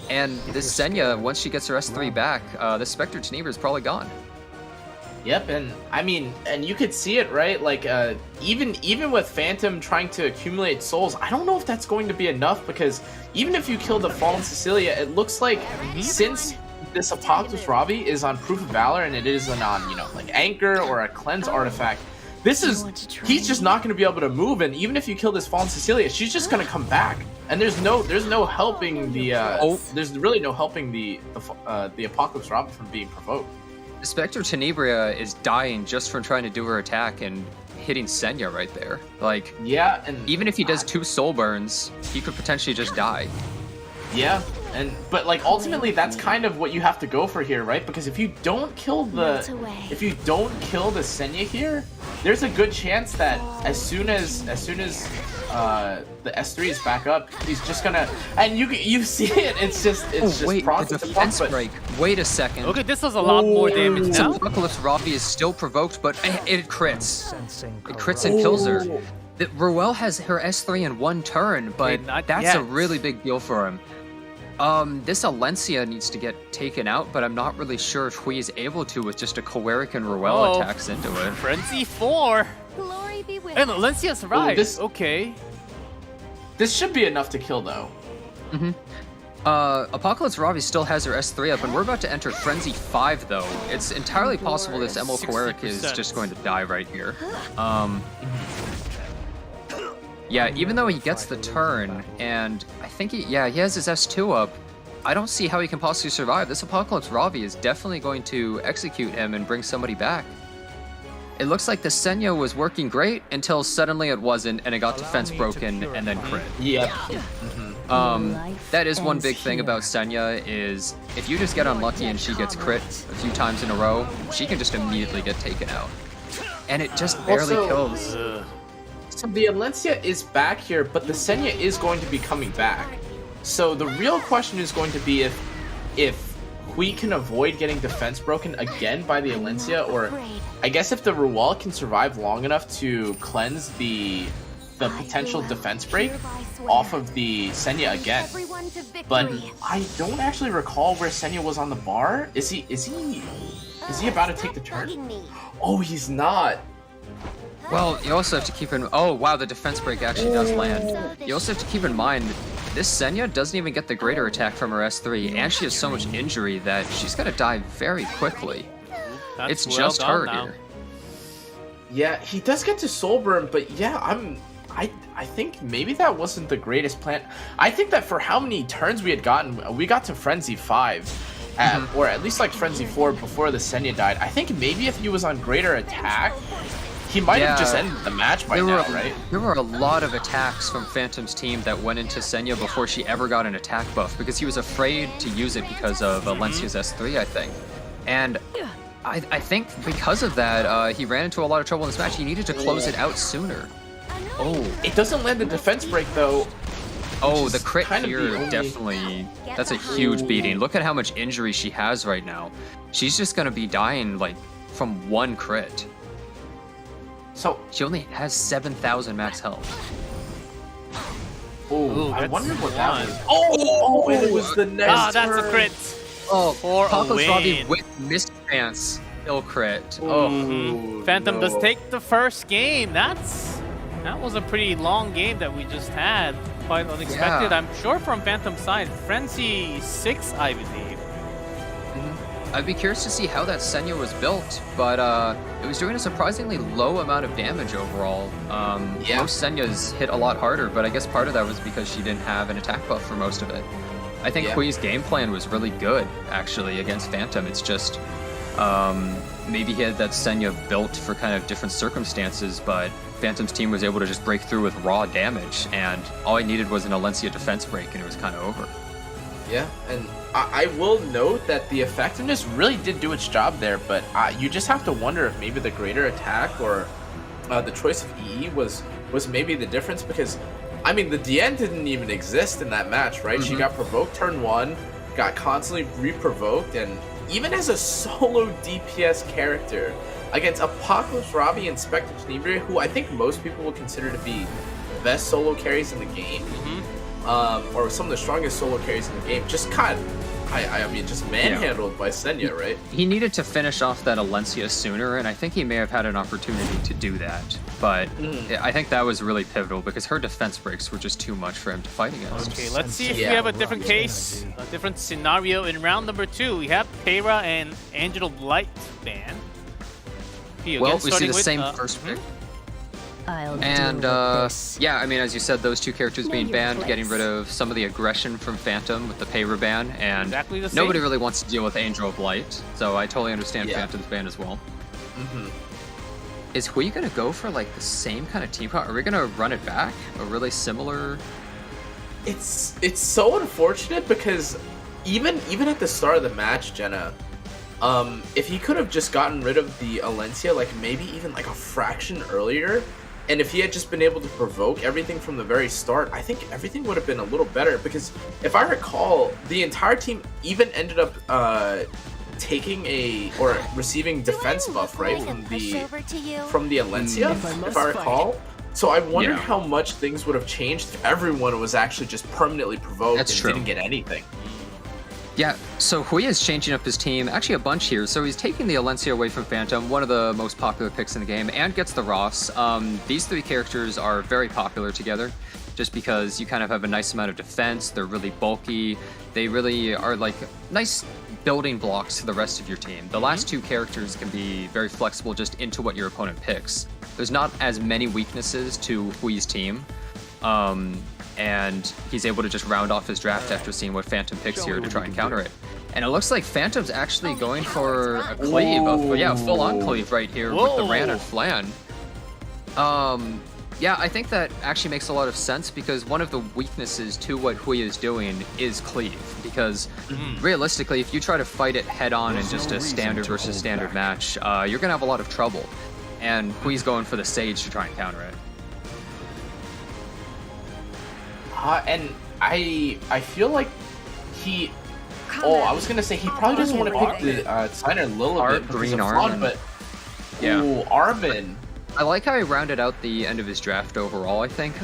And this Senya, once she gets her S3 back, the Spectre Tenebria is probably gone. Yep, and I mean, and you could see it, right? Like, even with Phantom trying to accumulate souls, I don't know if that's going to be enough, because even if you kill the Fallen Cecilia, it looks like since this Apocalypse Ravi is on Proof of Valor and it isn't on, you know, like Anchor or a Cleanse artifact, he's just not going to be able to move, and even if you kill this Fallen Cecilia, she's just going to come back, and there's no helping the there's really no helping the Apocalypse Ravi from being provoked. The Spectre Tenebria is dying just from trying to do her attack and hitting Senya right there. Like, yeah, and even if he does 2 soul burns, he could potentially just die. Yeah, but like ultimately that's kind of what you have to go for here, right? Because if you don't kill the Senya here, there's a good chance that as soon as the S3 is back up, he's just gonna, and you see it. It's just wait, the defense break. Wait a second. Okay, this does a lot more damage now. Apocalypse Ravi is still provoked, but it crits. It crits and kills her. Ruel has her S3 in 1 turn, but that's a really big deal for him. This Alencia needs to get taken out, but I'm not really sure if Hui is able to with just a Coeric and Ruel attacks into it. Frenzy 4. Glory be with And us. Valencia survives. this- Okay. This should be enough to kill though. Apocalypse Ravi still has her S3 up, and we're about to enter Frenzy 5, though. It's entirely possible this Emil Coeric is 60%. just going to die right here. Yeah, even though he gets the turn, and I think he has his S2 up, I don't see how he can possibly survive. This Apocalypse Ravi is definitely going to execute him and bring somebody back. It looks like the Senya was working great until suddenly it wasn't, and it got defense broken and then crit. Yeah. That is one big thing about Senya is if you just get unlucky and she gets crit a few times in a row, she can just immediately get taken out. And it just barely Also- kills. So the Alencia is back here, but the Senya is going to be coming back. So the real question is going to be if Hui can avoid getting defense broken again by the Alencia, or I guess if the Ruel can survive long enough to cleanse the potential defense break off of the Senya again. But I don't actually recall where Senya was on the bar. Is he about to take the turn? Oh, he's not. Well, you also have to keep in... Oh, wow, the defense break actually does land. You also have to keep in mind, this Senya doesn't even get the greater attack from her S3, and she has so much injury that she's going to die very quickly. That's It's well just done her now. here. Yeah, he does get to soul burn, but yeah, I think maybe that wasn't the greatest plan. I think that for how many turns we had gotten, we got to Frenzy 5, or at least like Frenzy 4 before the Senya died. I think maybe if he was on greater attack, he might have just ended the match by now, right? There were a lot of attacks from Phantom's team that went into Senya before she ever got an attack buff, because he was afraid to use it because of Alencia's S3, I think. And I think because of that, he ran into a lot of trouble in this match. He needed to close it out sooner. Oh, it doesn't land the defense break though. Oh, the crit kind of the here only- definitely... That's a huge beating. Look at how much injury she has right now. She's just gonna be dying, like, from one crit. So, She only has 7,000 max health. oh, I that's wonder what one. that was. Oh, and it was the next Ah, that's a turn. crit. Oh, For a Apocalypse Ravi win. with mischance. Ill crit. Oh, Phantom does no. take the first game. That was a pretty long game that we just had. Quite unexpected, Yeah. I'm sure, from Phantom's side. Frenzy 6, I believe. I'd be curious to see how that Senya was built, but it was doing a surprisingly low amount of damage overall. Yeah. Most Senyas hit a lot harder, but I guess part of that was because she didn't have an attack buff for most of it. I think Yeah. Hui's game plan was really good, actually, against Phantom. It's just maybe he had that Senya built for kind of different circumstances, but Phantom's team was able to just break through with raw damage, and all he needed was an Alencia defense break, and it was kind of over. Yeah, and I will note that the effectiveness really did do its job there, but you just have to wonder if maybe the greater attack or the choice of EE was maybe the difference, because, I mean, the DN didn't even exist in that match, right? She got provoked turn 1, got constantly re-provoked, and even as a solo DPS character, against Apocalypse Ravi and Spectre Tenebria, who I think most people would consider to be the best solo carries in the game, or some of the strongest solo carries in the game, just kind of, I mean, just manhandled by Senya, right? He needed to finish off that Alencia sooner, and I think he may have had an opportunity to do that. But I think that was really pivotal because her defense breaks were just too much for him to fight against. Okay, let's see if we Yeah. have a different case, a different scenario in round number 2. We have Peira and Angel Blight ban. Okay, Well, again, we see starting the with, same first pick. I'll And deal with this. yeah, I mean, as you said, those two characters being banned, getting rid of some of the aggression from Phantom with the Peira ban, and Exactly the same. nobody really wants to deal with Angel of Light, so I totally understand Yeah. Phantom's ban as well. Is Hui gonna go for like the same kind of team comp? Are we gonna run it back? A really similar? It's so unfortunate because even at the start of the match, Jenna, if he could have just gotten rid of the Alencia, like maybe even like a fraction earlier, and if he had just been able to provoke everything from the very start, I think everything would have been a little better. Because if I recall, the entire team even ended up taking or receiving defense buff, right, from the Alencia, if I recall. So I wonder Yeah. how much things would have changed if everyone was actually just permanently provoked That's and true. didn't get anything. Yeah, so Hui is changing up his team, actually a bunch here. So he's taking the Alencia away from Phantom, one of the most popular picks in the game, and gets the Ross. These three characters are very popular together, just because you kind of have a nice amount of defense, they're really bulky, they really are like nice building blocks to the rest of your team. The last two characters can be very flexible just into what your opponent picks. There's not as many weaknesses to Hui's team. And he's able to just round off his draft after seeing what Phantom picks here to try and counter it. And it looks like Phantom's actually going for a cleave, full-on cleave right here with the Ran and Flan. Yeah, I think that actually makes a lot of sense because one of the weaknesses to what Hui is doing is cleave. Because realistically, if you try to fight it head-on in just a standard versus standard match, you're going to have a lot of trouble. And Hui's going for the Sage to try and counter it. And I feel like he. Oh, I was gonna say he probably doesn't want to pick the Signer a little bit because of Flan, but yeah, ooh, Armin. I like how he rounded out the end of his draft overall. I think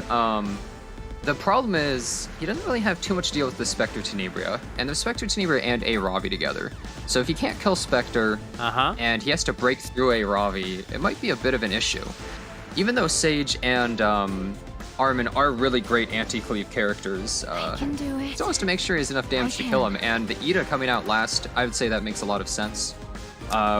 the problem is he doesn't really have too much to deal with the Spectre Tenebria, and the Spectre Tenebria and a Ravi together. So if he can't kill Spectre, and he has to break through a Ravi, it might be a bit of an issue. Even though Sage and Armin are really great anti-cleave characters. He still has to make sure he has enough damage to kill him, and the Ida coming out last, I would say that makes a lot of sense.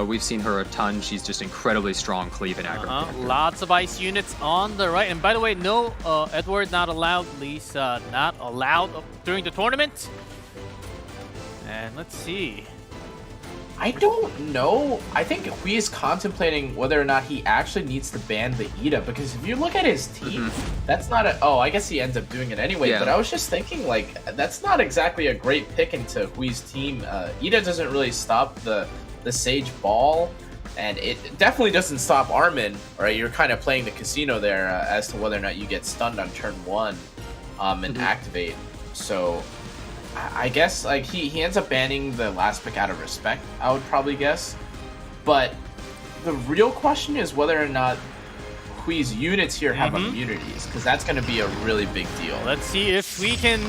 We've seen her a ton. She's just incredibly strong cleave and aggro. Lots of ice units on the right. And by the way, no Edward not allowed, Lisa not allowed during the tournament. And let's see. I don't know. I think Hui is contemplating whether or not he actually needs to ban the Ida, because if you look at his team, that's not a... Oh, I guess he ends up doing it anyway, but I was just thinking, like, that's not exactly a great pick into Hui's team. Ida doesn't really stop the Sage Ball, and it definitely doesn't stop Armin, right? You're kind of playing the casino there as to whether or not you get stunned on turn 1 and activate. So... I guess like he ends up banning the last pick out of respect, I would probably guess. But the real question is whether or not Hui's units here have immunities, because that's going to be a really big deal. Let's see if we can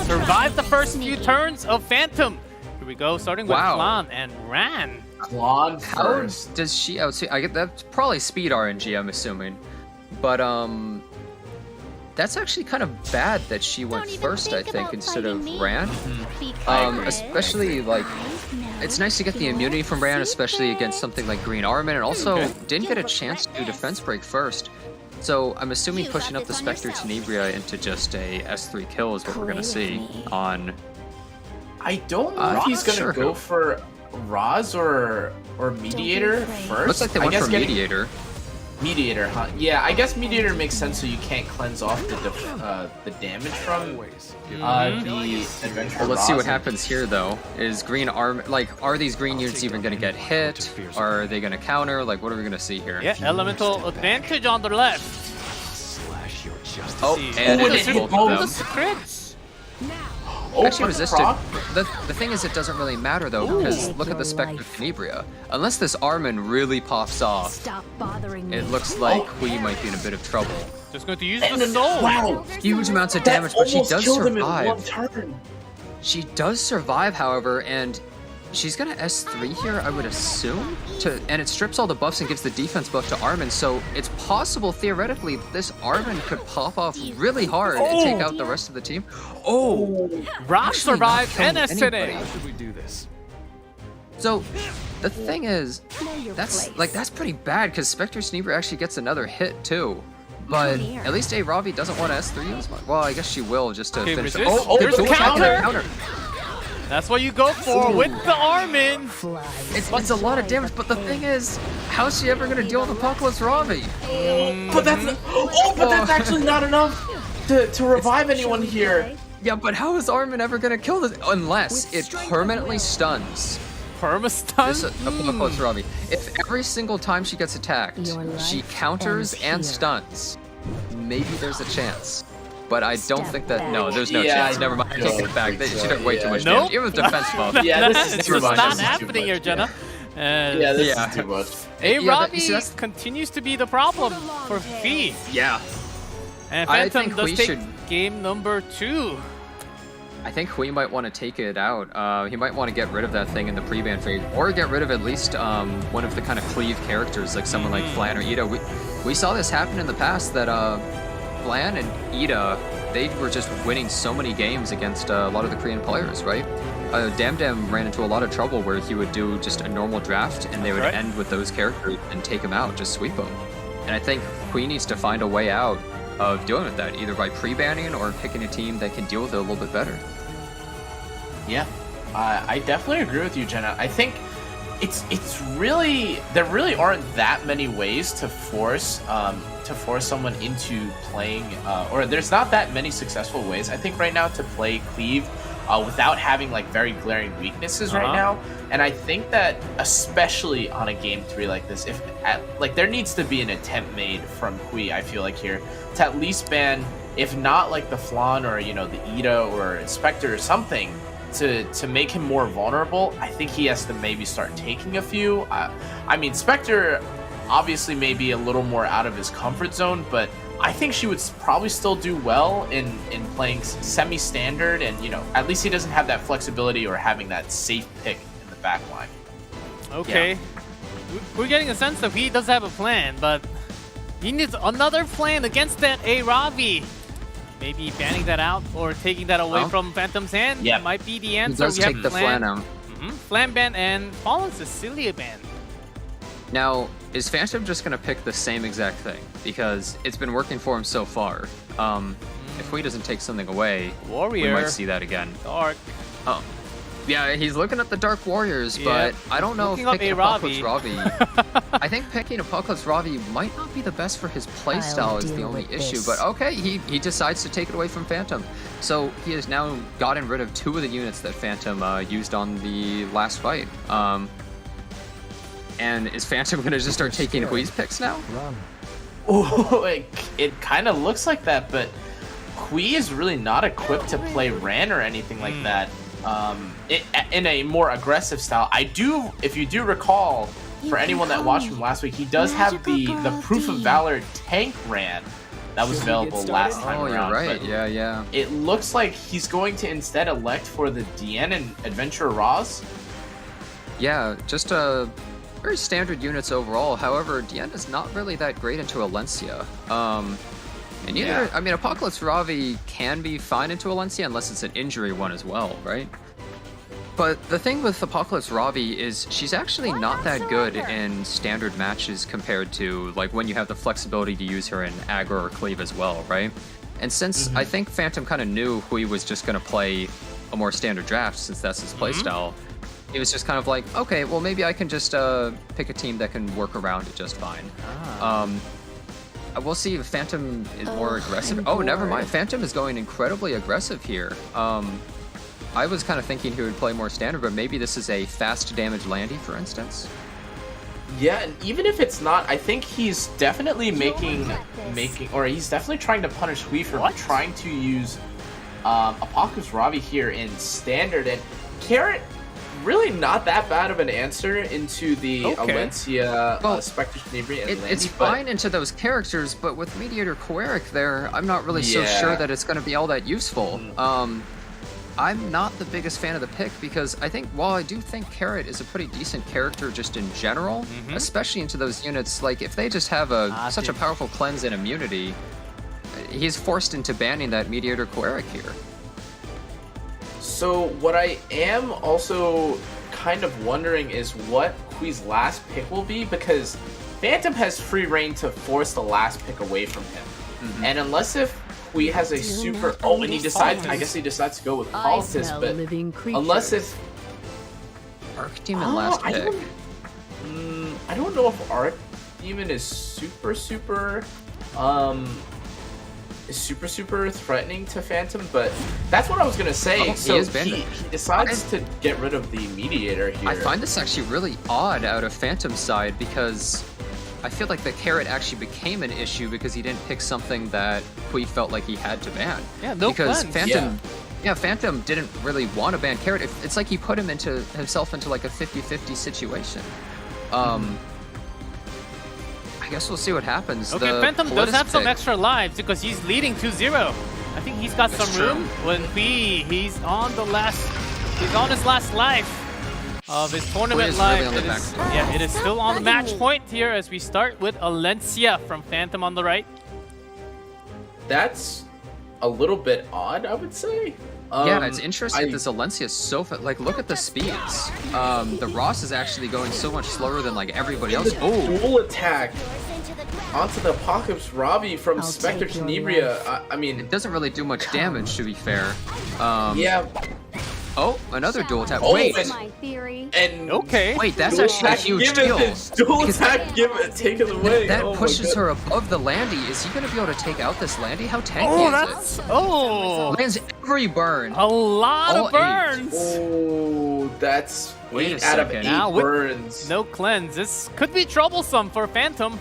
survive the first few turns of Phantom. Here we go, starting with Flan and Ran. Flan first. How does she outspeed? I get that's probably speed RNG, I'm assuming. But that's actually kind of bad that she went first, I think, instead of Ran. Especially, like, it's nice to get the immunity from Ran, especially against something like Green Armin, and also didn't get a chance to do defense break first. So I'm assuming pushing up the Spectre Tenebria into just a S3 kill is what we're going to see on... I don't know if he's going to go for Raz or Mediator first. Looks like they went for Mediator. Mediator, huh? Yeah, I guess Mediator makes sense so you can't cleanse off the damage from the adventure. Well, let's see what happens here, though. Is Green Arm are these green units even going to get hit? Are they going to counter? Like, what are we going to see here? Yeah, elemental advantage on the left. Oh, and it hit both of them. Crits. Actually resisted. The thing is, it doesn't really matter though, because look at the Spectre Tenebria. Unless this Armin really pops off, it looks like Hui might be in a bit of trouble. Just going to use the soul. Wow, huge amounts of damage, but she does survive. She does survive, however, and she's gonna S3 here, I would assume, and it strips all the buffs and gives the defense buff to Armin, so it's possible, theoretically, this Armin could pop off really hard and take out the rest of the team. Oh! Rock survived and S3. How should we do this? So, the thing is, that's pretty bad, because Spectre Tenebria actually gets another hit, too. But at least a Ravi doesn't want to S3 as much. Well, I guess she will, just to finish it. Oh, there's a counter! That's what you go for with the Armin. It's a lot of damage, but the thing is, how's she ever gonna deal with Apocalypse Ravi? But that's actually not enough to revive anyone here. Yeah, but how is Armin ever gonna kill this? Unless it permanently stuns. Perma-stun? Apocalypse Ravi. If every single time she gets attacked, she counters and stuns, maybe there's a chance. But I don't think that. No, there's no chance. Never mind. Take it back. She took way too much damage. Even with defense buff. Yeah, this is too much. Not happening here, Jenna. Yeah, this is too much. Ravi continues to be the problem for V. Yeah. And Phantom does take game number 2. I think Hui might want to take it out. He might want to get rid of that thing in the pre-ban phase, or get rid of at least one of the kind of cleave characters, like someone like Flan or Ida. We saw this happen in the past, that Flan and Ida, they were just winning so many games against a lot of the Korean players, right? DamDam ran into a lot of trouble where he would do just a normal draft and they would end with those characters and take him out, just sweep him. And I think Hui needs to find a way out of dealing with that, either by pre-banning or picking a team that can deal with it a little bit better. Yeah, I definitely agree with you, Jenna. I think it's really, there really aren't that many ways to force someone into playing, or there's not that many successful ways, I think, right now to play Cleave without having like very glaring weaknesses right now. And I think that especially on a game 3 like this, like there needs to be an attempt made from Hui, I feel like, here to at least ban, if not like the Flan or, you know, the Ida or Inspector or something, to make him more vulnerable. I think he has to maybe start taking a few. I mean, Spectre obviously may be a little more out of his comfort zone, but I think she would probably still do well in playing semi-standard, and, you know, at least he doesn't have that flexibility or having that safe pick in the back line. Okay. Yeah. We're getting a sense that he does have a plan, but he needs another plan against that A-Ravi. Maybe banning that out or taking that away from Phantom's hand might be the answer. He does take the Flan out. Flan ban and Fallen Cecilia ban. Now, is Phantom just going to pick the same exact thing? Because it's been working for him so far. If Hui doesn't take something away, we might see that again. Dark. Oh. Yeah, he's looking at the Dark Warriors, but I don't know if picking Apocalypse Ravi... I think picking Apocalypse Ravi might not be the best for his playstyle is the only issue. But okay, he decides to take it away from Phantom. So he has now gotten rid of 2 of the units that Phantom used on the last fight. And is Phantom going to just start taking Hui's picks now? Oh, it kind of looks like that, but Hui is really not equipped to play Ran or anything like that. In a more aggressive style. If you do recall, for anyone that watched him last week, he does have the Proof of Valor tank Ran that was available last time around. You're right. Yeah. It looks like he's going to instead elect for the DN and Adventure Raws. Yeah, just very standard units overall. However, DN is not really that great into Alencia. And neither, I mean, Apocalypse Ravi can be fine into Alencia unless it's an injury one as well, right? But the thing with Apocalypse Ravi is she's actually not that good in standard matches compared to like when you have the flexibility to use her in aggro or cleave as well, right? And since I think Phantom kind of knew Hui was just going to play a more standard draft since that's his playstyle, it was just kind of like, okay, well maybe I can just pick a team that can work around it just fine. We'll see if Phantom is more aggressive. Oh, never mind. Phantom is going incredibly aggressive here. I was kind of thinking he would play more standard, but maybe this is a fast damage Landy, for instance. Yeah, and even if it's not, I think he's definitely he's definitely trying to punish Hui for trying to use Apocalypse Ravi here in standard. And Carrot, really not that bad of an answer into the Alencia, Spectre Tenebri, and Landy, it's fine into those characters, but with Mediator Koeric there, I'm not really so sure that it's going to be all that useful. I'm not the biggest fan of the pick because I think, while I do think Carrot is a pretty decent character just in general, especially into those units, like if they just have such a powerful cleanse and immunity, he's forced into banning that Mediator Koeric here. So what I am also kind of wondering is what Hui's last pick will be, because Phantom has free reign to force the last pick away from him. And unless if Hui has a super... Oh, and he decides... I guess he decides to go with Politics, but unless if... Archdemon last pick. I don't know if Archdemon is super threatening to Phantom, but that's what I was gonna say. So he decides to get rid of the Mediator here. I find this actually really odd out of Phantom's side because I feel like the Carrot actually became an issue because he didn't pick something that Hui felt like he had to ban. Yeah, no because plans. Phantom didn't really want to ban Carrot. It's like he put himself into like a 50-50 situation. I guess we'll see what happens. Okay, Phantom does have some extra lives because he's leading 2-0. I think he's got some room. When he's on his last life of his tournament life. It is still on the match point here as we start with Alencia from Phantom on the right. That's a little bit odd, I would say. Yeah, it's interesting. This Alencia is so like, look at the speeds. The Ross is actually going so much slower than like everybody else. Oh, dual attack onto the Apocalypse Robbie from Spectre Tenebria. I mean, it doesn't really do much damage, to be fair. Yeah. Oh, another dual attack. Oh, wait. And okay. Wait, that's actually a huge deal. Dual attack, take it away. That pushes her above the Landy. Is he going to be able to take out this Landy? How tanky is it? Lands every burn. A lot of burns. Oh, that's 8 out of 8 burns. No cleanse. This could be troublesome for Phantom.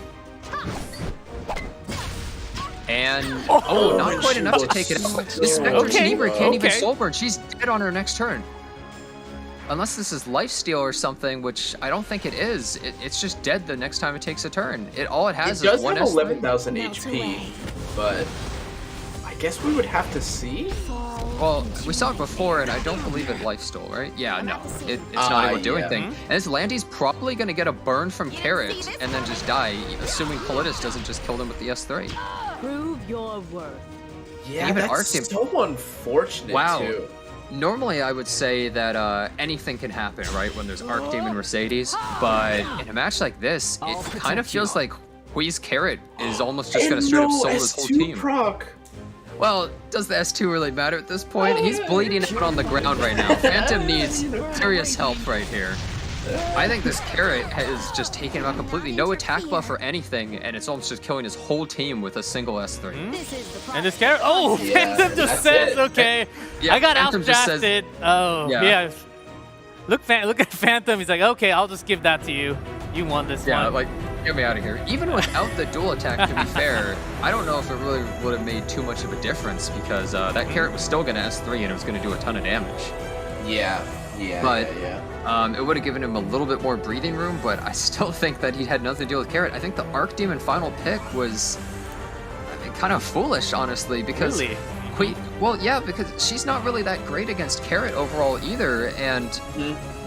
And not quite enough to take it out. This Spectre Tenebria can't even soul burn. She's dead on her next turn. Unless this is lifesteal or something, which I don't think it is. It's just dead the next time it takes a turn. All it has is one S3. It does have 11,000 HP, but I guess we would have to see. Well, we saw it before, and I don't believe it lifesteal, right? Yeah, no, it's not able to do anything. And this Landy's probably going to get a burn from Carrot and then just die, assuming Politis doesn't just kill them with the S3. Prove your worth. Yeah, even that's so unfortunate too. Normally I would say that anything can happen, right, when there's Archdemon Mercedes, but in a match like this, it kind of feels like Hui's Carrot is almost just going to straight up soul his whole team. Proc. Well, does the S2 really matter at this point? He's bleeding out on the ground right now. Phantom needs serious help right here. I think this Carrot has just taken him out completely. No attack buff or anything, and it's almost just killing his whole team with a single S3. And this Carrot, Phantom just says, okay, I got outdrafted. Yeah. Look at Phantom, he's like, okay, I'll just give that to you. You won this one. Yeah, like, get me out of here. Even without the dual attack, to be fair, I don't know if it really would have made too much of a difference because that Carrot was still going to S3 and it was going to do a ton of damage. But it would have given him a little bit more breathing room, but I still think that he had nothing to do with Carrot. I think the Archdemon final pick was kind of foolish, honestly, because because she's not really that great against Carrot overall either, and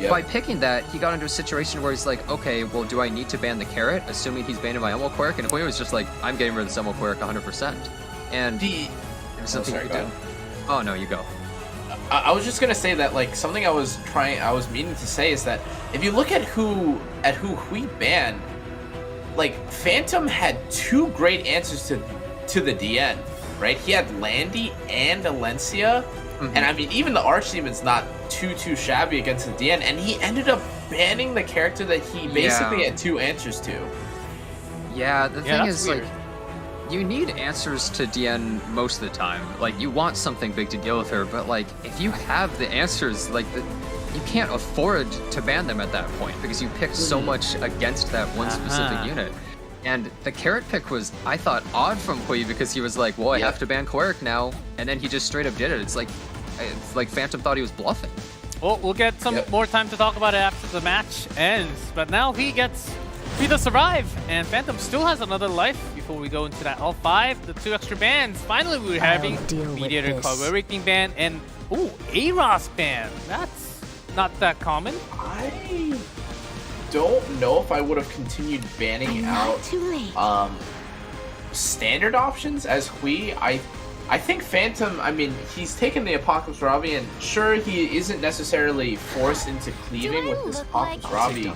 by picking that, he got into a situation where he's like, okay, well, do I need to ban the Carrot, assuming he's banning my Elmo Quirk? And Hui was just like, I'm getting rid of this Elmo Quirk 100%. And there's something you could do. Oh, no, you go. I was just gonna say that, like, something I was meaning to say is that if you look at who Hui banned, like, Phantom had 2 great answers to the DN, right? He had Landy and Alencia, and I mean, even the Archdemon's not too shabby against the DN, and he ended up banning the character that he basically had 2 answers to. Yeah, the thing is, weird. Like, you need answers to DN most of the time. Like, you want something big to deal with her, but like, if you have the answers, like, you can't afford to ban them at that point because you picked so much against that one specific unit. And the Carrot pick was, I thought, odd from Hui because he was like, well, I have to ban Quirk now, and then he just straight up did it. It's like Phantom thought he was bluffing. Well, we'll get some more time to talk about it after the match ends, but now he gets to survive, and Phantom still has another life before we go into that L5, the 2 extra bans. Finally, we're having Mediator Caloric being banned, and Aros banned. That's not that common. I don't know if I would have continued banning out standard options as Hui. I think Phantom, I mean, he's taken the Apocalypse Robbie, and sure, he isn't necessarily forced into cleaving with this Apocalypse Robbie,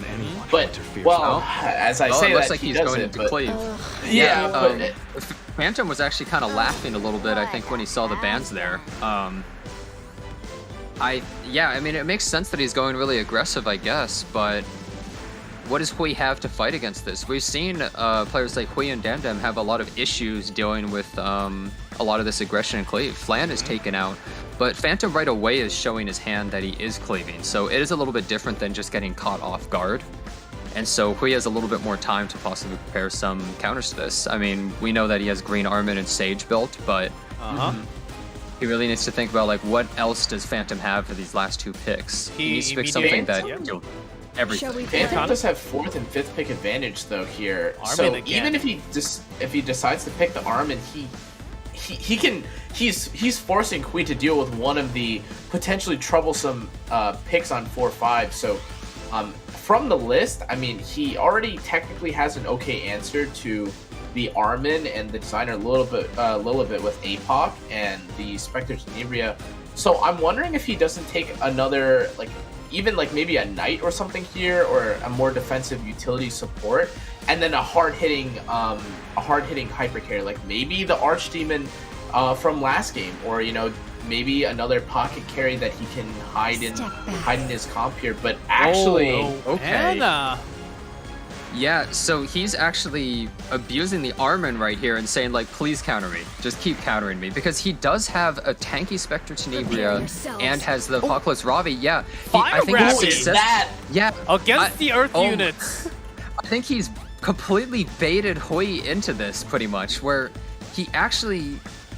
but, well, as I say, it looks that like he's going into cleave. But Phantom was actually kind of laughing a little bit, I think, when he saw the bans there. I mean, it makes sense that he's going really aggressive, I guess, but what does Hui have to fight against this? We've seen players like Hui and DamDam have a lot of issues dealing with a lot of this aggression and cleave. Flan is taken out, but Phantom right away is showing his hand that he is cleaving, so it is a little bit different than just getting caught off guard. And so Hui has a little bit more time to possibly prepare some counters to this. I mean, we know that he has Green Armin and Sage built, but he really needs to think about, like, what else does Phantom have for these last 2 picks? He needs to pick something that will everything. Phantom does have 4th and 5th pick advantage though here. Armin so again. Even if he decides to pick the Armin, he's forcing Hui to deal with one of the potentially troublesome picks on 4-5. So from the list, I mean, he already technically has an okay answer to the Armin and the designer Lilibit with APOC and the Spectre Tenebria. So I'm wondering if he doesn't take another, like, even like maybe a Knight or something here, or a more defensive utility support, and then a hard-hitting hyper carry, like maybe the Archdemon from last game, or you know, maybe another pocket carry that he can hide in his comp here. But actually, Anna. Yeah, so he's actually abusing the Armin right here and saying, like, please counter me. Just keep countering me. Because he does have a tanky Spectre Tenebria and has the Apocalypse Ravi. Yeah. Fire Ravi! Yeah. Against the Earth units. I think he's completely baited Hui into this, pretty much, where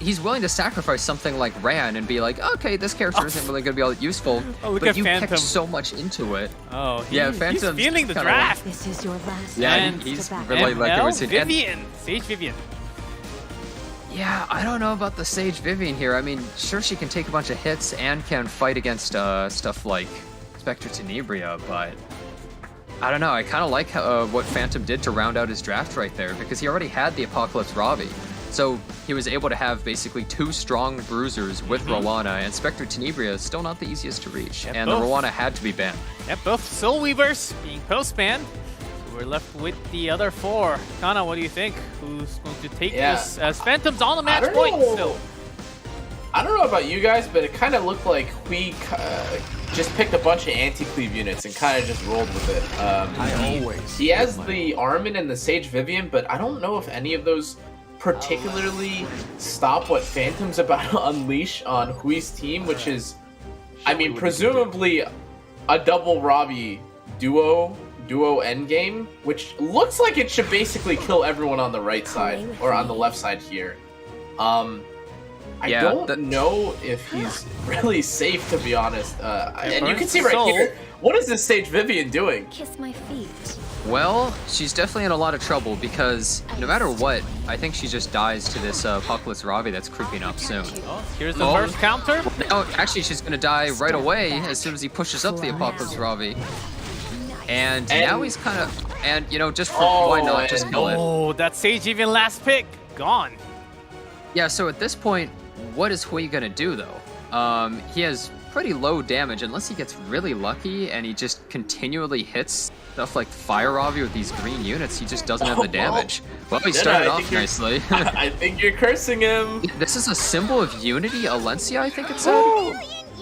he's willing to sacrifice something like Ran and be like, okay, this character isn't really going to be all that useful, but you Phantom. picked so much into it. Oh, Phantom's he's feeling the kinda draft. This is your last. Yeah, And he's really like it was Vivian, Sage Vivian. Yeah, I don't know about the Sage Vivian here. I mean, sure, she can take a bunch of hits and can fight against stuff like Spectre Tenebria, but I don't know. I kind of like what Phantom did to round out his draft right there, because he already had the Apocalypse Ravi. So he was able to have basically two strong bruisers with Rowana, and Spectre Tenebria is still not the easiest to reach, and the Rowana had to be banned. Yep, both Soul Weavers being post-banned. So we're left with the other four. Kana, what do you think? Who's going to take this? As Phantom's on the match point still. I don't know about you guys, but it kind of looked like we just picked a bunch of anti-cleave units and kind of just rolled with it. He has the Armin and the Sage Vivian, but I don't know if any of those particularly stop what Phantom's about to unleash on Hui's team, which is, I mean, presumably a double Ravi duo endgame, which looks like it should basically kill everyone on the right side or on the left side here. I don't know if he's really safe, to be honest. And you can see right here, what is this Sage Vivian doing? Kiss my feet. Well, she's definitely in a lot of trouble, because no matter what, I think she just dies to this Apocalypse Ravi that's creeping up soon. Here's the first counter. No, actually, she's going to die right away as soon as he pushes up the Apocalypse Ravi. And now he's kind of, and you know, just for why not just kill it? Oh, that Sage even last pick gone. Yeah, so at this point, what is Hui gonna do though? He has pretty low damage unless he gets really lucky and he just continually hits stuff like Fire Ravi with these green units. He just doesn't have the damage. Well, he started off nicely. I think you're cursing him. This is a symbol of unity, Alencia, I think it said.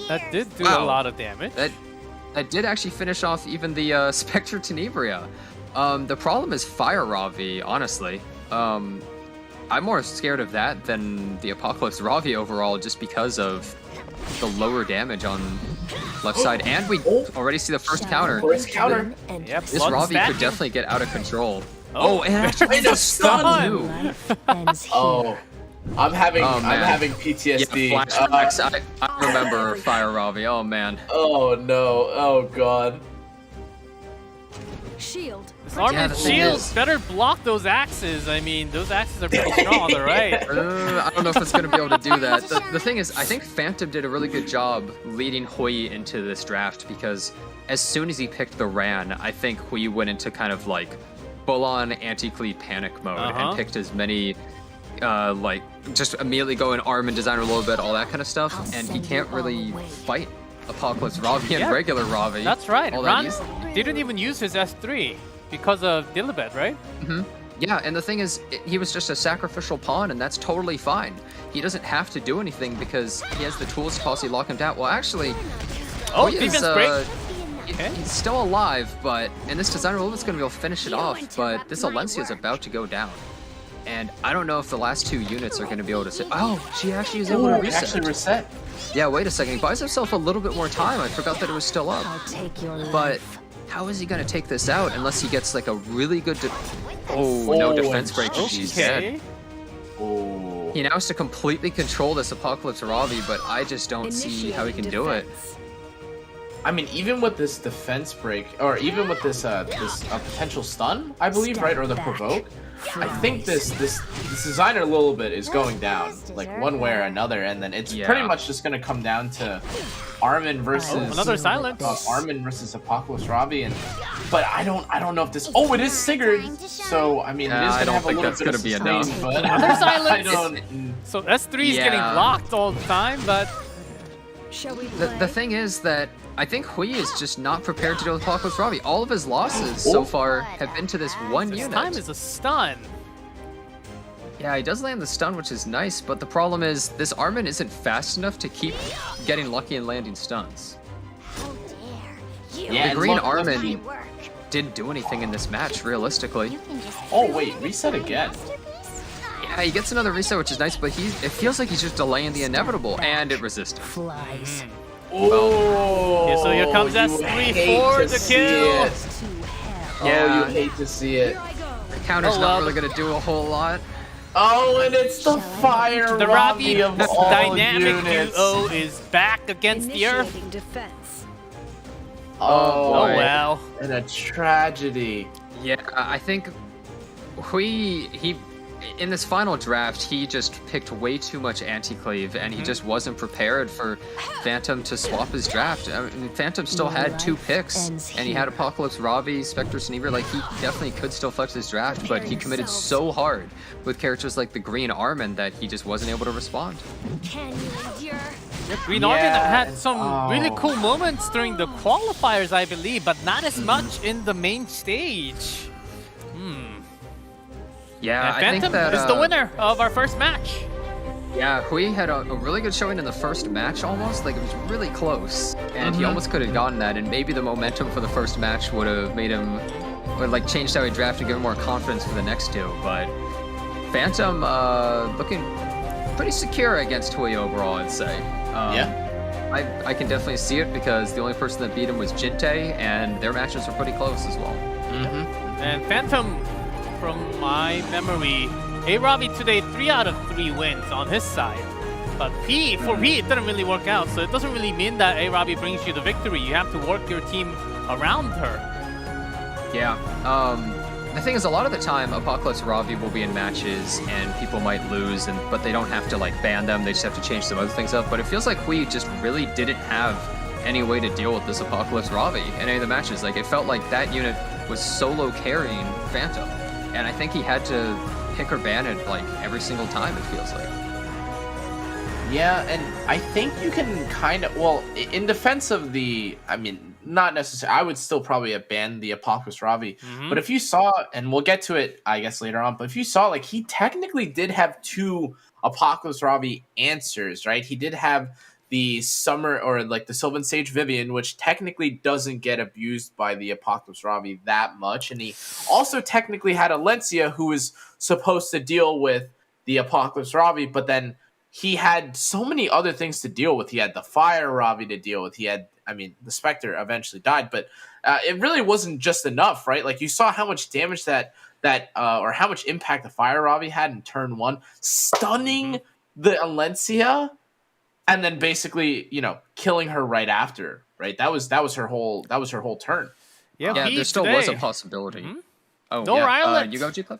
That did do a lot of damage. That did actually finish off even the Spectre Tenebria. The problem is Fire Ravi, honestly. I'm more scared of that than the Apocalypse Ravi overall, just because of the lower damage on left side. And we already see the first counter. First counter. Yep, This Ravi could definitely get out of control. Oh, and actually the stun too. Oh, I'm having PTSD. Yeah, flashbacks. I remember Fire Ravi. Oh man. Oh no. Oh god. Shield. This armored shield better block those axes. I mean, those axes are pretty strong on the right. I don't know if it's going to be able to do that. The thing is, I think Phantom did a really good job leading Hui into this draft, because as soon as he picked the Ran, I think Hui went into kind of like full-on anti-cleave panic mode and picked as many, like, just immediately go in Armin, Designer a little bit, all that kind of stuff, and he can't really fight Apocalypse Ravi and regular Ravi. That's right. Ran didn't even use his S3 because of Dilibet, right? Yeah, and the thing is, he was just a sacrificial pawn, and that's totally fine. He doesn't have to do anything because he has the tools to possibly lock him down. Well, actually, defense break. He's still alive, but and this Designer Lilibet's going to be able to finish it off, but this Alencia is about to go down. And I don't know if the last two units are going to be able to sit. Oh, she actually is able to reset. Actually reset. Yeah, wait a second. He buys himself a little bit more time. I forgot that it was still up. I'll take your life. But how is he going to take this out unless he gets like a really good... no defense break. She's dead. Oh. He now has to completely control this Apocalypse Ravi, but I just don't see how he can do it. I mean, even with this defense break, or even with this potential stun, I believe, right, or the provoke, I think this designer a little bit is going down, like one way or another, and then it's pretty much just gonna come down to Armin versus another silence. Armin versus Apocalypse Robbie, but I don't know if this. Oh, it is Sigurd. So I mean, it is I gonna don't have a think little that's bit gonna of be sustain, enough. but Another silence. I don't. So S3 is getting Yeah. blocked all the time, but Shall we The play? thing is that I think Hui is just not prepared to deal with Apocalypse Robbie. All of his losses so far have been to this one this unit. time is a stun. Yeah, he does land the stun, which is nice, but the problem is this Armin isn't fast enough to keep getting lucky and landing stuns. Yeah, The and green look- Armin didn't do anything in this match, realistically. Oh wait, reset again. Yeah, he gets another reset, which is nice, but it feels like he's just delaying the inevitable, and it resisted. Flies. Oh, Yeah, so here comes you S3 hate for to the see kill. it. To hell. Yeah. Oh, you hate to see it. The counter's Oh, not well. really going to do a whole lot. Oh, and it's the fire The Robbie Robbie of all dynamic units. duo is back against the Earth. Initiating defense. Oh, Oh boy. well. and a tragedy. Yeah, I think Hui, in this final draft, he just picked way too much anti-cleave, and he just wasn't prepared for Phantom to swap his draft. I mean, Phantom still had 2 picks, and he had Apocalypse Robbie, Spectre Sneaver. Like, he definitely could still flex his draft, but he committed so hard with characters like the Green Armin that he just wasn't able to respond. Can you endure? Green Yeah, Armin had and- some really oh. cool moments during the qualifiers, I believe, but not as much in the main stage. Yeah, And I Phantom think that is the winner of our first match. Yeah, Hui had a really good showing in the first match almost. Like, it was really close. And he almost could have gotten that, and maybe the momentum for the first match would have made him, would like changed how he drafted, give him more confidence for the next 2. But Phantom looking pretty secure against Hui overall, I'd say. I can definitely see it because the only person that beat him was Jinte, and their matches were pretty close as well. And Phantom, from my memory, A-Robbie today 3 out of 3 wins on his side. But for P, it didn't really work out, so it doesn't really mean that A-Robbie brings you the victory. You have to work your team around her. Yeah. The thing is, a lot of the time, Apocalypse Robbie will be in matches, and people might lose, but they don't have to like ban them. They just have to change some other things up. But it feels like Hui just really didn't have any way to deal with this Apocalypse Robbie in any of the matches. Like, it felt like that unit was solo carrying Phantom, and I think he had to pick or ban it like every single time. It feels like. Yeah, and I think you can kind of, well, in defense of the, I mean, not necessarily, I would still probably have banned the Apocalypse Robbie, but if you saw, and we'll get to it, I guess, later on, but if you saw, like, he technically did have 2 Apocalypse Robbie answers, right? He did have the Summer, or like the Sylvan Sage Vivian, which technically doesn't get abused by the Apocalypse Robbie that much, and he also technically had Alencia, who was supposed to deal with the Apocalypse Robbie, but then he had so many other things to deal with. He had the Fire Robbie to deal with. He had, I mean, the Spectre eventually died, but it really wasn't just enough, right? Like, you saw how much damage or how much impact the Fire Robbie had in turn 1, stunning the Alencia, and then basically, you know, killing her right after, right? That was her whole turn. Yeah, Yeah, P there still today. was a possibility. Oh, No yeah. Rylet. You go, G-Club?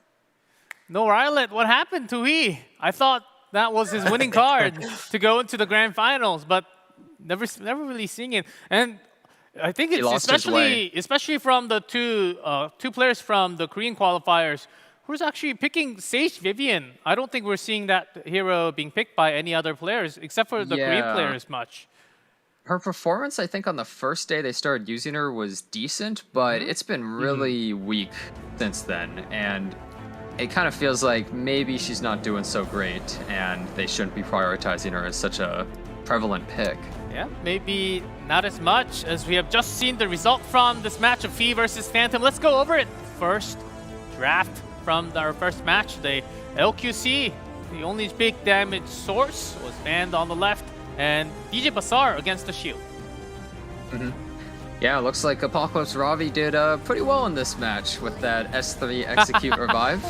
No Rylet, what happened to he? I thought that was his winning card to go into the grand finals, but never really seeing it. And I think it's lost his way. especially from the two players from the Korean qualifiers who's actually picking Sage Vivian. I don't think we're seeing that hero being picked by any other players except for the Korean Yeah. players much. Her performance, I think, on the first day they started using her was decent, but it's been really weak since then. And it kind of feels like maybe she's not doing so great, and they shouldn't be prioritizing her as such a prevalent pick. Yeah, maybe not as much as we have just seen the result from this match of Fee versus Phantom. Let's go over it. First draft from our first match, the LQC, the only big damage source, was banned on the left, and DJ Basar against the shield. Yeah, looks like Apocalypse Robbie did pretty well in this match with that S3 Execute Revive.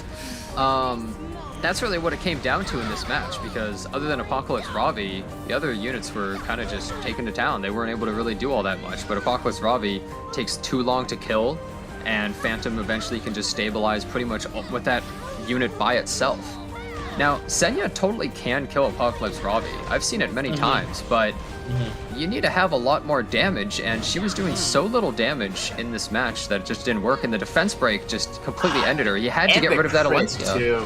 That's really what it came down to in this match, because other than Apocalypse Robbie, the other units were kind of just taken to town. They weren't able to really do all that much, but Apocalypse Robbie takes too long to kill, and Phantom eventually can just stabilize pretty much with that unit by itself. Now, Senya totally can kill Apocalypse Robbie. I've seen it many times, but you need to have a lot more damage, and she was doing so little damage in this match that it just didn't work, and the defense break just completely ended her. You had to get rid of that Alencia. Too.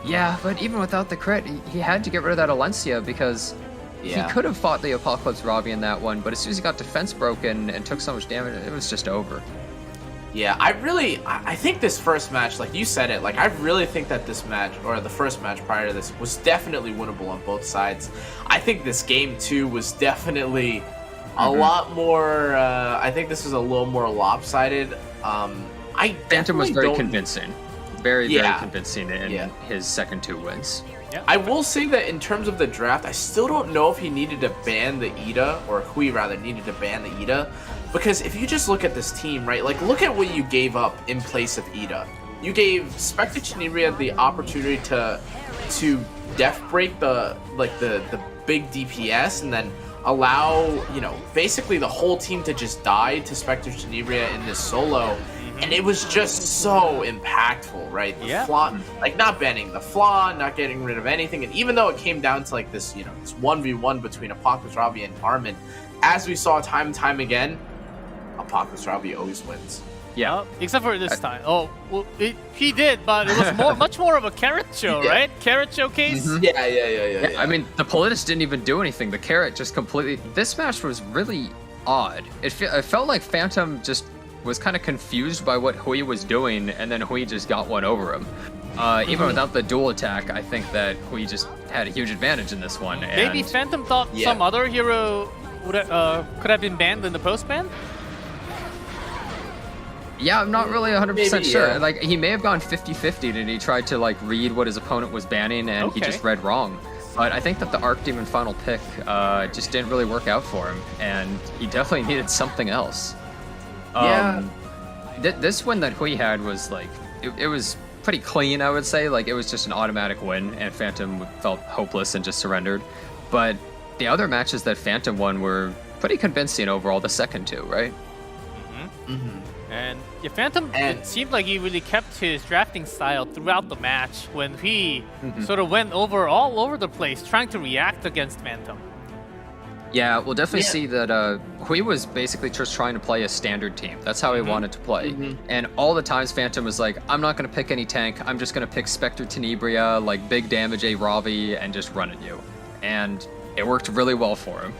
Yeah, but even without the crit, he had to get rid of that Alencia because he could have fought the Apocalypse Robbie in that one, but as soon as he got defense broken and took so much damage, it was just over. Yeah, I think this first match, like you said it, like I really think that this match, or the first match prior to this, was definitely winnable on both sides. I think this game too was definitely a lot more, I think this was a little more lopsided. Phantom was very convincing. Very convincing in his second 2 wins. Yeah. I will say that in terms of the draft, I still don't know if he needed to ban the Ida, or Hui rather needed to ban the Ida. Because if you just look at this team, right, like look at what you gave up in place of Ida. You gave Spectre Tenebria the opportunity to def break the big DPS and then allow, you know, basically the whole team to just die to Spectre Tenebria in this solo. And it was just so impactful, right? The flaw, like not banning the flaw, not getting rid of anything. And even though it came down to like this, you know, this 1v1 between Apocalypse Robbie and Armin, as we saw time and time again, Apocalypse Robbie always wins. Yeah, except for this time. Oh, well, he did, but it was much more of a carrot show, right? Carrot showcase. Yeah. I mean, the Politis didn't even do anything. The carrot just completely. This match was really odd. It felt like Phantom just was kind of confused by what Hui was doing, and then Hui just got one over him. Even without the dual attack, I think that Hui just had a huge advantage in this one. Maybe Phantom thought some other hero would could have been banned in the post ban. Yeah, I'm not really 100% sure. Yeah. Like, he may have gone 50-50 and he tried to, like, read what his opponent was banning and he just read wrong. But I think that the Archdemon final pick just didn't really work out for him, and he definitely needed something else. This win that Hui had was, like, it was pretty clean, I would say. Like, it was just an automatic win, and Phantom felt hopeless and just surrendered. But the other matches that Phantom won were pretty convincing overall, the second 2, right? And Phantom, it seemed like he really kept his drafting style throughout the match when he sort of went all over the place trying to react against Phantom. Yeah, we'll definitely see that Hui was basically just trying to play a standard team. That's how he wanted to play. And all the times Phantom was like, I'm not going to pick any tank. I'm just going to pick Spectre Tenebria, like big damage A Ravi, and just run at you. And it worked really well for him.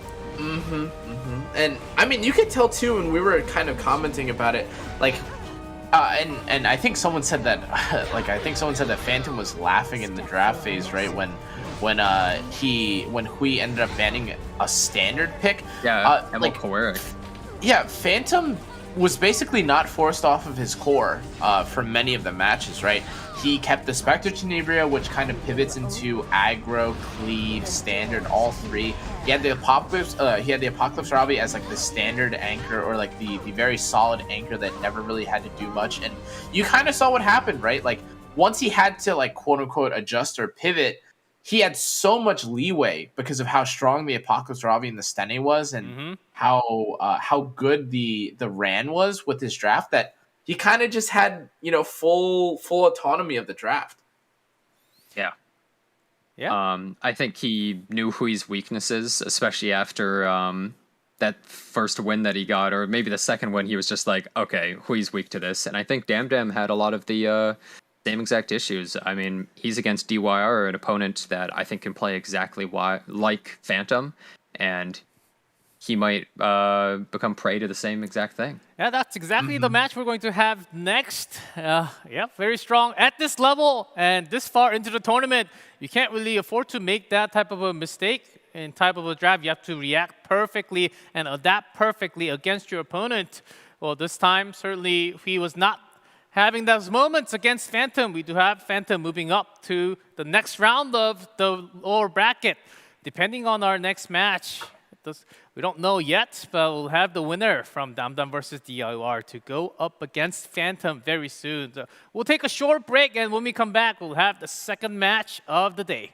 And I mean, you could tell too, when we were kind of commenting about it, like, and I think someone said that, like, I think someone said that Phantom was laughing in the draft phase, right? When Hui ended up banning a standard pick. Yeah, like Koeric. Yeah, Phantom was basically not forced off of his core for many of the matches, right? He kept the Spectre Tenebria, which kind of pivots into aggro, cleave, standard, all 3. He had the Apocalypse Robbie as like the standard anchor, or like the very solid anchor that never really had to do much. And you kind of saw what happened, right? Like once he had to like quote unquote adjust or pivot, he had so much leeway because of how strong the Apocalypse Robbie and the Stene was, and how good the Ran was with his draft, that he kind of just had, you know, full autonomy of the draft. Yeah. I think he knew Hui's weaknesses, especially after that first win that he got, or maybe the second win. He was just like, okay, Hui's weak to this. And I think DamDam had a lot of the same exact issues. I mean, he's against DYR, an opponent that I think can play exactly like Phantom, and he might become prey to the same exact thing. Yeah, that's exactly the match we're going to have next. Very strong at this level and this far into the tournament. You can't really afford to make that type of a mistake in type of a draft. You have to react perfectly and adapt perfectly against your opponent. Well, this time, certainly, he was not having those moments against Phantom. We do have Phantom moving up to the next round of the lower bracket. Depending on our next match, we don't know yet, but we'll have the winner from DamDam versus DIR to go up against Phantom very soon. So we'll take a short break, and when we come back, we'll have the second match of the day.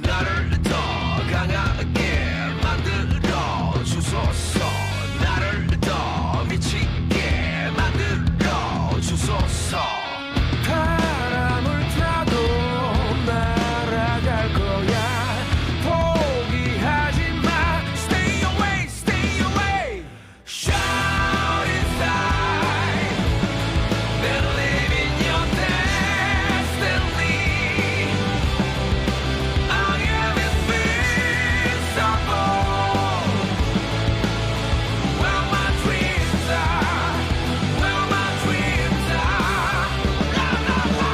나를 더 강하게 만들어 주소서 나를 더 미치게 만들어 주소서 바람을 타도 날아갈 거야 포기하지 마 Stay away, stay away Shout inside Believe in your destiny I am invincible Where my dreams are Where my dreams are La la la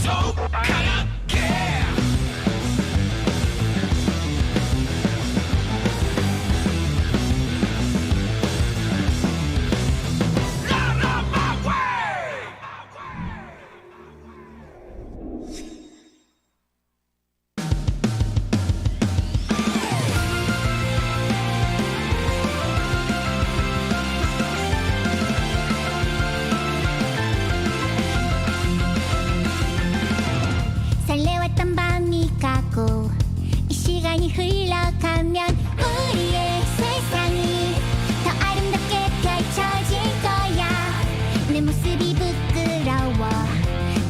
So 강하게 Not on my way 설레왔던 밤이 가고 이 시간이 흘러가면 우리의 세상이 더 아름답게 펼쳐질 거야 내 모습이 부끄러워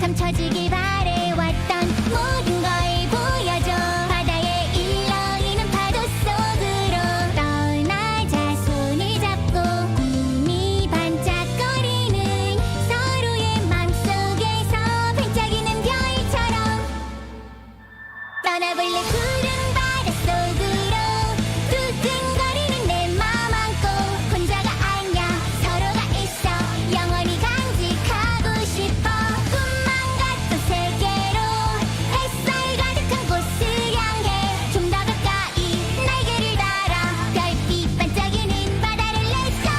감춰지길 바래왔던 모든 걸 보여줘 바다에 일렁이는 파도 속으로 떠나자 손을 잡고 꿈이 반짝거리는 서로의 맘속에서 반짝이는 별처럼 떠나볼래 푸른 바닷속으로 두근거리는 내 맘 안고 혼자가 아니야 서로가 있어 영원히 간직하고 싶어 꿈만 같던 세계로 햇살 가득한 곳을 향해 좀 더 가까이 날개를 달아 별빛 반짝이는 바다를 Let's go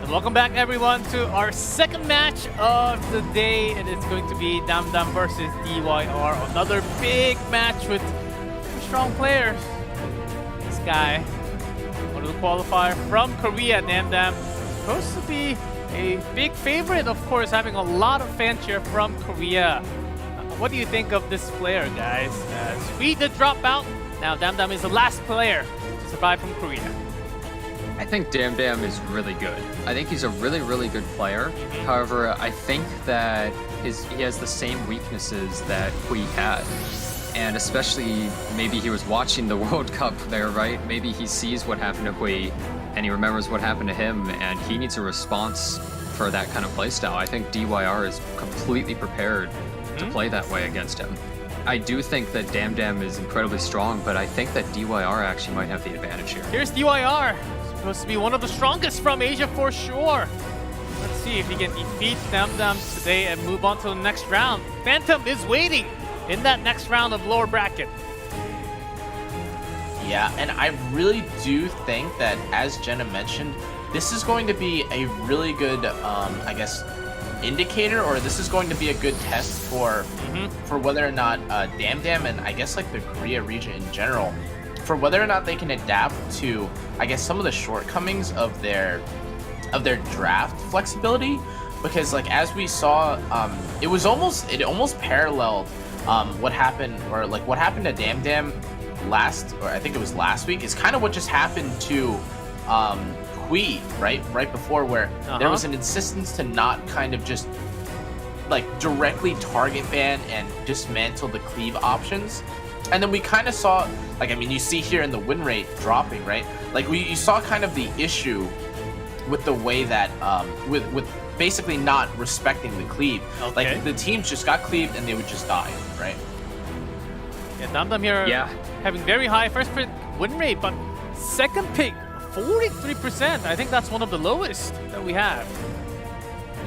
Welcome back, everyone, to our second match of the day, and it's going to be DamDam versus DYR. Another big match with two strong players. This guy, one of the qualifier from Korea, DamDam, supposed to be a big favorite, of course, having a lot of fan cheer from Korea. what do you think of this player, guys? Sweet the dropout. Now DamDam is the last player to survive from Korea. I think DamDam is really good. I think he's a really, really good player. However, I think that he has the same weaknesses that Hui had. And especially, maybe he was watching the World Cup there, right? Maybe he sees what happened to Hui, and he remembers what happened to him, and he needs a response for that kind of playstyle. I think DYR is completely prepared to play that way against him. I do think that DamDam is incredibly strong, but I think that DYR actually might have the advantage here. Here's DYR. Supposed to be one of the strongest from Asia for sure. Let's see if he can defeat DamDam today and move on to the next round. Phantom is waiting in that next round of lower bracket. Yeah, and I really do think that, as Jenna mentioned, this is going to be a really good, I guess, indicator, or this is going to be a good test for whether or not DamDam and I guess like the Korea region in general, for whether or not they can adapt to, I guess, some of the shortcomings of their draft flexibility. Because like as we saw, it almost paralleled what happened to DamDam I think it was last week, is kind of what just happened to Hui right before, where there was an insistence to not kind of just like directly target ban and dismantle the cleave options. And then we kind of saw, like, I mean, you see here in the win rate dropping, right? Like you saw kind of the issue with the way that with basically not respecting the cleave. Okay. Like the teams just got cleaved and they would just die, right? Yeah, DamDam here having very high first pick win rate, but second pick 43%. I think that's one of the lowest that we have.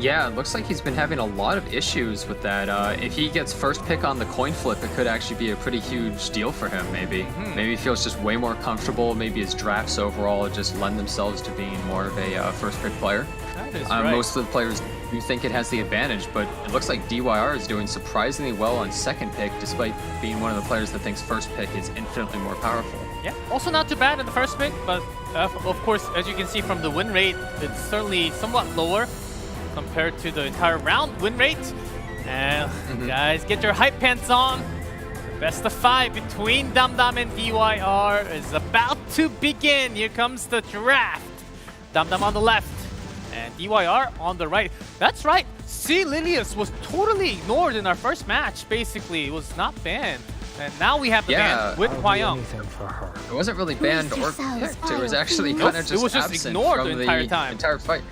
Yeah, it looks like he's been having a lot of issues with that. If he gets first pick on the coin flip, it could actually be a pretty huge deal for him, maybe. Maybe he feels just way more comfortable. Maybe his drafts overall just lend themselves to being more of a first pick player. That is right. Most of the players do think it has the advantage, but it looks like DYR is doing surprisingly well on second pick, despite being one of the players that thinks first pick is infinitely more powerful. Yeah, also not too bad in the first pick, but of course, as you can see from the win rate, it's certainly somewhat lower compared to the entire round win rate. And guys, get your hype pants on. The best of 5 between DamDam and DYR is about to begin. Here comes the draft. DamDam on the left and DYR on the right. That's right, C. Lilius was totally ignored in our first match, basically. It was not banned. And now we have the ban with Hwayoung. It wasn't really banned or picked. It was actually kind of just absent ignored from the entire time. Entire fight.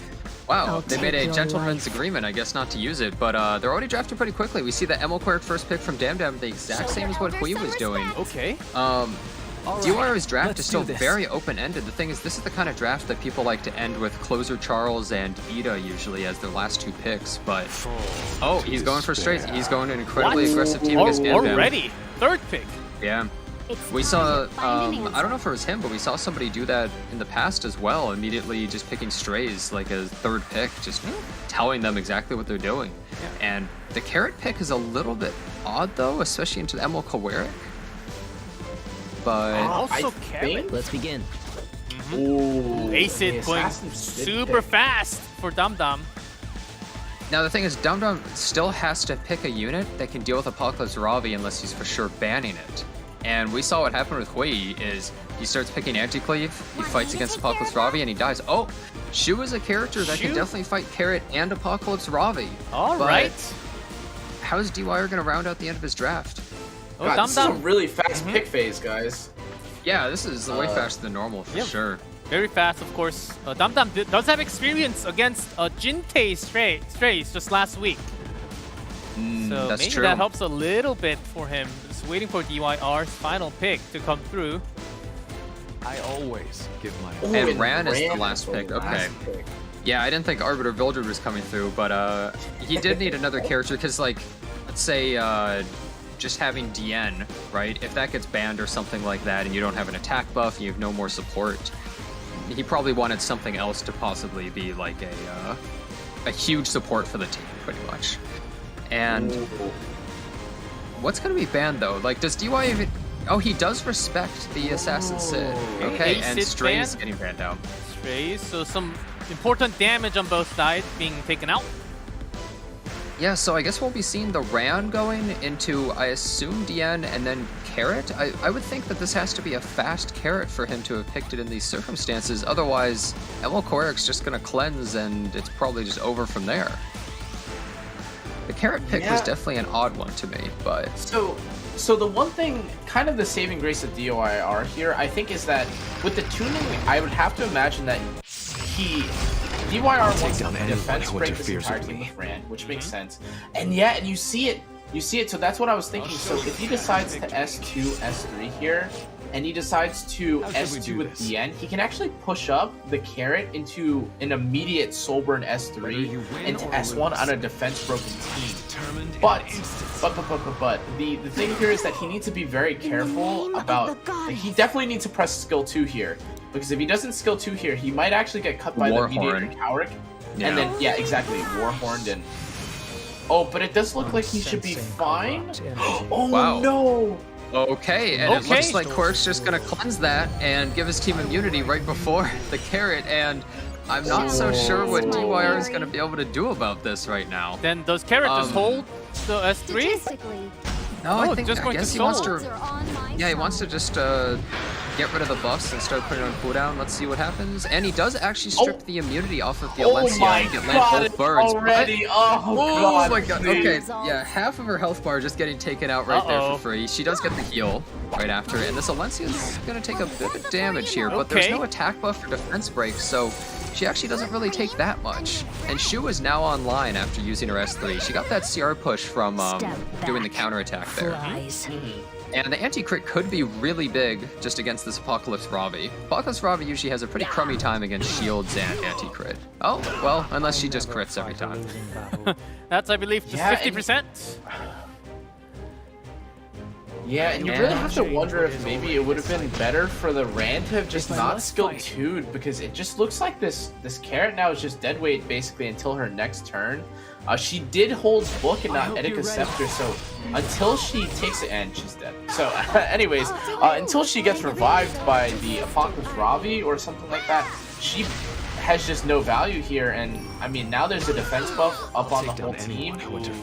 Wow, they made a gentleman's agreement, I guess, not to use it, but they're already drafted pretty quickly. We see the Emilquart first pick from DamDam, the exact same as what Hui was doing. Okay. DYR's draft is still very open-ended. The thing is, this is the kind of draft that people like to end with Closer Charles and Ida usually as their last 2 picks, but... Oh, he's going for straight. He's going an incredibly aggressive team against DamDam. Already? Third pick? Yeah. We saw, I don't know if it was him, but we saw somebody do that in the past as well, immediately just picking strays like a third pick, just telling them exactly what they're doing. Yeah. And the carrot pick is a little bit odd though, especially into the Emilquart. But also carrot. Let's begin. Acid going super fast for DamDam. Now the thing is, DamDam still has to pick a unit that can deal with Apocalypse Ravi unless he's for sure banning it. And we saw what happened with Hui is he starts picking anti-cleave, he fights against Apocalypse Ravi, and he dies. Oh, Shu is a character that can definitely fight Carrot and Apocalypse Ravi. All right. How is DYR going to round out the end of his draft? Oh, God, this is a really fast pick phase, guys. Yeah, this is way faster than normal for sure. Very fast, of course. DamDam does have experience against Jinte Strays just last week. So that's maybe true. that helps a little bit for him. Just waiting for DYR's final pick to come through. I always give my... And Ran is the last pick. Okay. Yeah, I didn't think Arbiter Vildred was coming through, but he did need another character because, like, let's say just having DN, right? If that gets banned or something like that and you don't have an attack buff, you have no more support, he probably wanted something else to possibly be like a huge support for the team, pretty much. And what's going to be banned though? Like, does DY even... Oh, he does respect the Assassin Sid. Okay, and Strays getting banned out. Strays, so some important damage on both sides being taken out. Yeah, so I guess we'll be seeing the Ran going into, I assume, DN and then Carrot. I would think that this has to be a fast Carrot for him to have picked it in these circumstances. Otherwise, ML Koerik's just going to cleanse and it's probably just over from there. The Carrot pick was definitely an odd one to me, but... So the one thing, kind of the saving grace of DYR here, I think, is that with the tuning, I would have to imagine that DYR wants to defense break this entire team with Ran, which makes sense. And yeah, and you see it, so that's what I was thinking. So if he decides to S2, S3 here, and he decides to S2 with DN, he can actually push up the Carrot into an immediate Soulburn S3 into S1 on a defense broken team. But the thing here is that he needs to be very careful about, like, he definitely needs to press skill 2 here. Because if he doesn't skill 2 here, he might actually get cut by the Mediator Cowrick. And then, yeah, exactly, Warhorned and... Oh, but it does look like he should be fine. Oh, wow. No! Okay, and it looks like Quirk's just gonna cleanse that and give his team immunity right before the Carrot, and I'm not so sure what DYR is gonna be able to do about this right now. Then does Carrot just hold the S3? Statistically, No, I guess he wants to... are on my Yeah, he wants to just get rid of the buffs and start putting it on cooldown. Let's see what happens. And he does actually strip the immunity off of the Alencia and get land both birds. Already! Oh my god. Okay, yeah, half of her health bar just getting taken out right there for free. She does get the heal right after, and this Alencia is going to take a bit of damage here, but there's no attack buff or defense break, so she actually doesn't really take that much. And Shu is now online after using her S3. She got that CR push from doing the counterattack there. And the anti-crit could be really big just against this Apocalypse Ravi. Apocalypse Ravi usually has a pretty crummy time against shields and anti-crit. Oh, well, unless she just crits every time. That's, I believe, just 50%. Yeah, and you really have to wonder if maybe it would have been better for the Ran to have just not skill 2'd, because it just looks like this Carrot now is just dead weight basically until her next turn. She did hold Book and not Etika Scepter, so until she takes it, and she's dead. So anyways, until she gets revived by the Apocalypse Ravi or something like that, she has just no value here. And I mean, now there's a defense buff up on the whole team.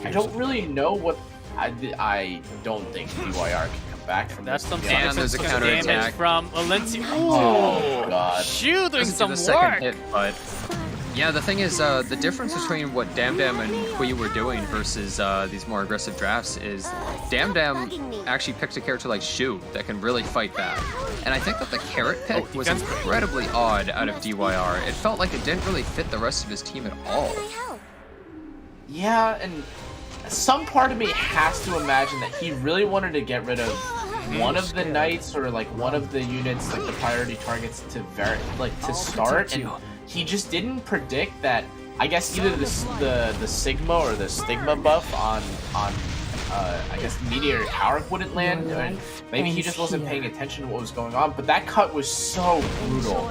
I don't really know what... I don't think DYR can come back from That's this. some there's a damage counterattack from Alencia. Oh god. Shu doing some the work. second hit, but yeah, the thing is, the difference between what DamDam and Kui were doing versus these more aggressive drafts is DamDam actually picked a character like Shu that can really fight back. And I think that the Carrot pick was incredibly odd out of DYR. It felt like it didn't really fit the rest of his team at all. Yeah, and some part of me has to imagine that he really wanted to get rid of one of the knights or like one of the units, like the priority targets to start, and he just didn't predict that. I guess either the Sigma or the Stigma buff on I guess Meteor Tower wouldn't land, and maybe he just wasn't paying attention to what was going on. But that cut was so brutal,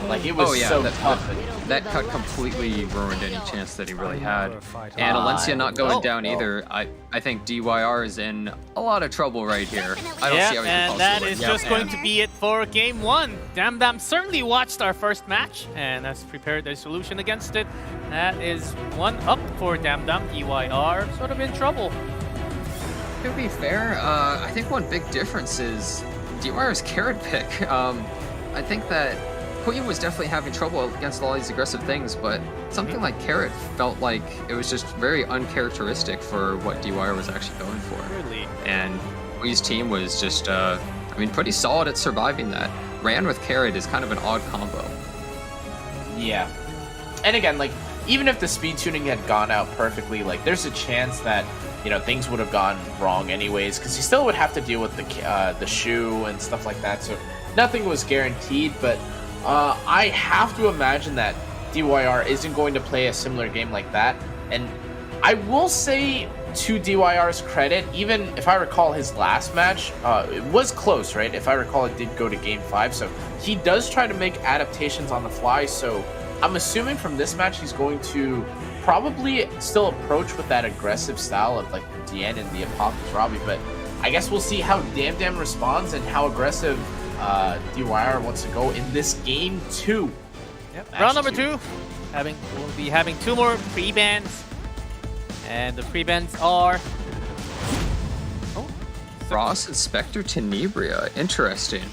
like it was so tough. That cut completely ruined any chance that he really had. And Alencia not going down either. I think DYR is in a lot of trouble right here. I don't see how he can and that is just going to be it for Game 1. DamDam certainly watched our first match and has prepared a solution against it. That is 1 up for DamDam. DYR sort of in trouble. To be fair, I think one big difference is DYR's Carrot pick. I think that Kui was definitely having trouble against all these aggressive things, but something like Carrot felt like it was just very uncharacteristic for what DYR was actually going for. Really? And Kui's team was just, I mean, pretty solid at surviving that. Ran with Carrot is kind of an odd combo. Yeah. And again, like, even if the speed tuning had gone out perfectly, like, there's a chance that, you know, things would have gone wrong anyways, because he still would have to deal with the Shu and stuff like that, so nothing was guaranteed. But I have to imagine that DYR isn't going to play a similar game like that. And I will say, to DYR's credit, even if I recall his last match, it was close, right? If I recall, it did go to Game 5, so he does try to make adaptations on the fly, so I'm assuming from this match he's going to probably still approach with that aggressive style of like the DN and the Apocalypse Ravi, but I guess we'll see how DamDam responds and how aggressive DYR wants to go in this Game 2. Yep. Round number 2. We'll be having 2 more pre-bans. And the prevents are... Ross and Spectre Tenebria. Interesting.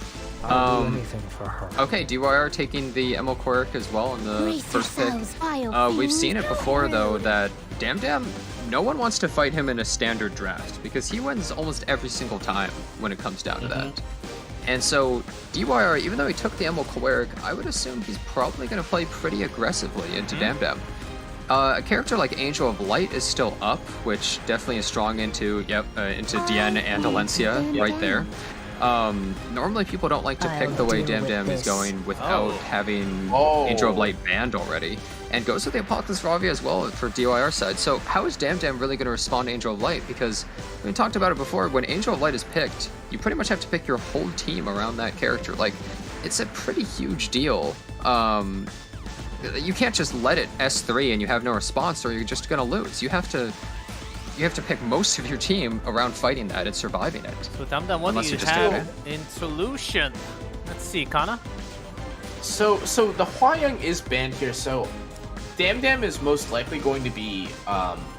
I'll do anything for her. Okay, DYR taking the Emil Quirk as well in the first pick. We've seen it before, though, that DamDam, no one wants to fight him in a standard draft because he wins almost every single time when it comes down to that. And so DYR, even though he took the Emil Quirk, I would assume he's probably going to play pretty aggressively into DamDam. A character like Angel of Light is still up, which definitely is strong into Diane and Alencia right there. Normally people don't like to pick the way DamDam is going without having Angel of Light banned already. And goes with the Apocalypse Ravia as well for DYR side. So how is DamDam really going to respond to Angel of Light? Because we talked about it before, when Angel of Light is picked, you pretty much have to pick your whole team around that character. Like, it's a pretty huge deal. You can't just let it S3 and you have no response or you're just going to lose. You have to pick most of your team around fighting that and surviving it. So DamDam, what do you have in solution? Let's see, Kana? So the Hwayoung is banned here, so DamDam is most likely going to be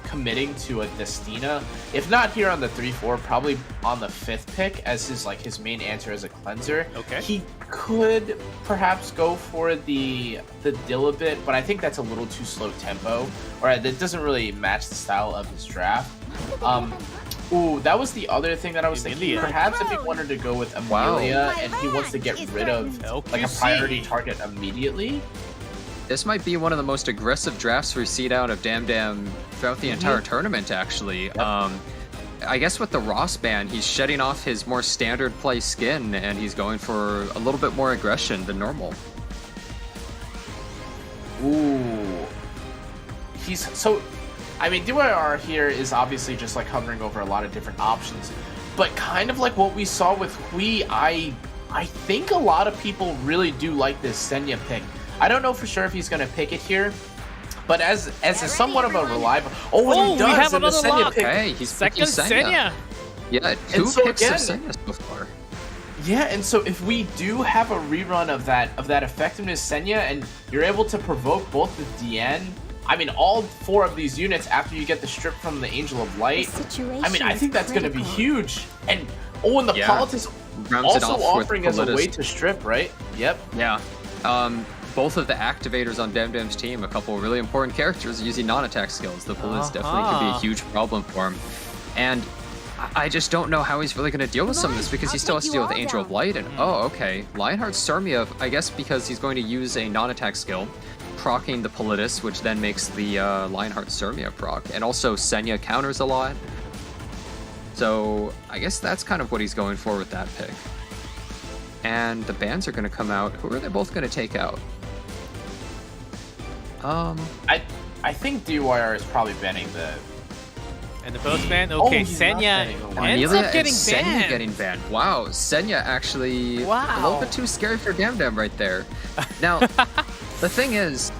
committing to a Destina, if not here on the 3-4, probably on the 5th pick as his main answer as a cleanser. Okay. He could perhaps go for the Dilibit, but I think that's a little too slow tempo, or that doesn't really match the style of his draft. Ooh, that was the other thing that I was thinking. Perhaps if he wanted to go with Amelia and he wants to get rid of like a priority target immediately. This might be one of the most aggressive drafts we've seen out of DamDam throughout the entire tournament, actually. Yep. I guess with the Ross ban, he's shedding off his more standard play skin, and he's going for a little bit more aggression than normal. Ooh. I mean, DYR here is obviously just like hovering over a lot of different options, but kind of like what we saw with Hui, I think a lot of people really do like this Senya pick. I don't know for sure if he's going to pick it here, but as a somewhat of a reliable... Oh, he does! We have another Senya lock! Pick. Hey, he's second Senya. Yeah, two picks of Senya so far. Yeah, and so if we do have a rerun of that effectiveness Senya, and you're able to provoke both the DN, I mean, all 4 of these units after you get the strip from the Angel of Light, I mean, I think that's going to be huge. And, and the Politics also offering as a way to strip, right? Yep. Yeah. Both of the activators on DamDam's team, a couple of really important characters using non-attack skills. The Blitz definitely could be a huge problem for him. And I just don't know how he's really going to deal with some of this because he still has to deal with Angel of Light. And okay. Lionheart Surmia, I guess because he's going to use a non-attack skill, proccing the Politis, which then makes the Lionheart Surmia proc. And also Senya counters a lot. So I guess that's kind of what he's going for with that pick. And the bans are going to come out. Who are they both going to take out? I think DYR is probably banning the... And the post ban? Okay, Senya ends up getting banned. Senya getting banned. Wow, Senya actually a little bit too scary for DamDam right there. Now, the thing is,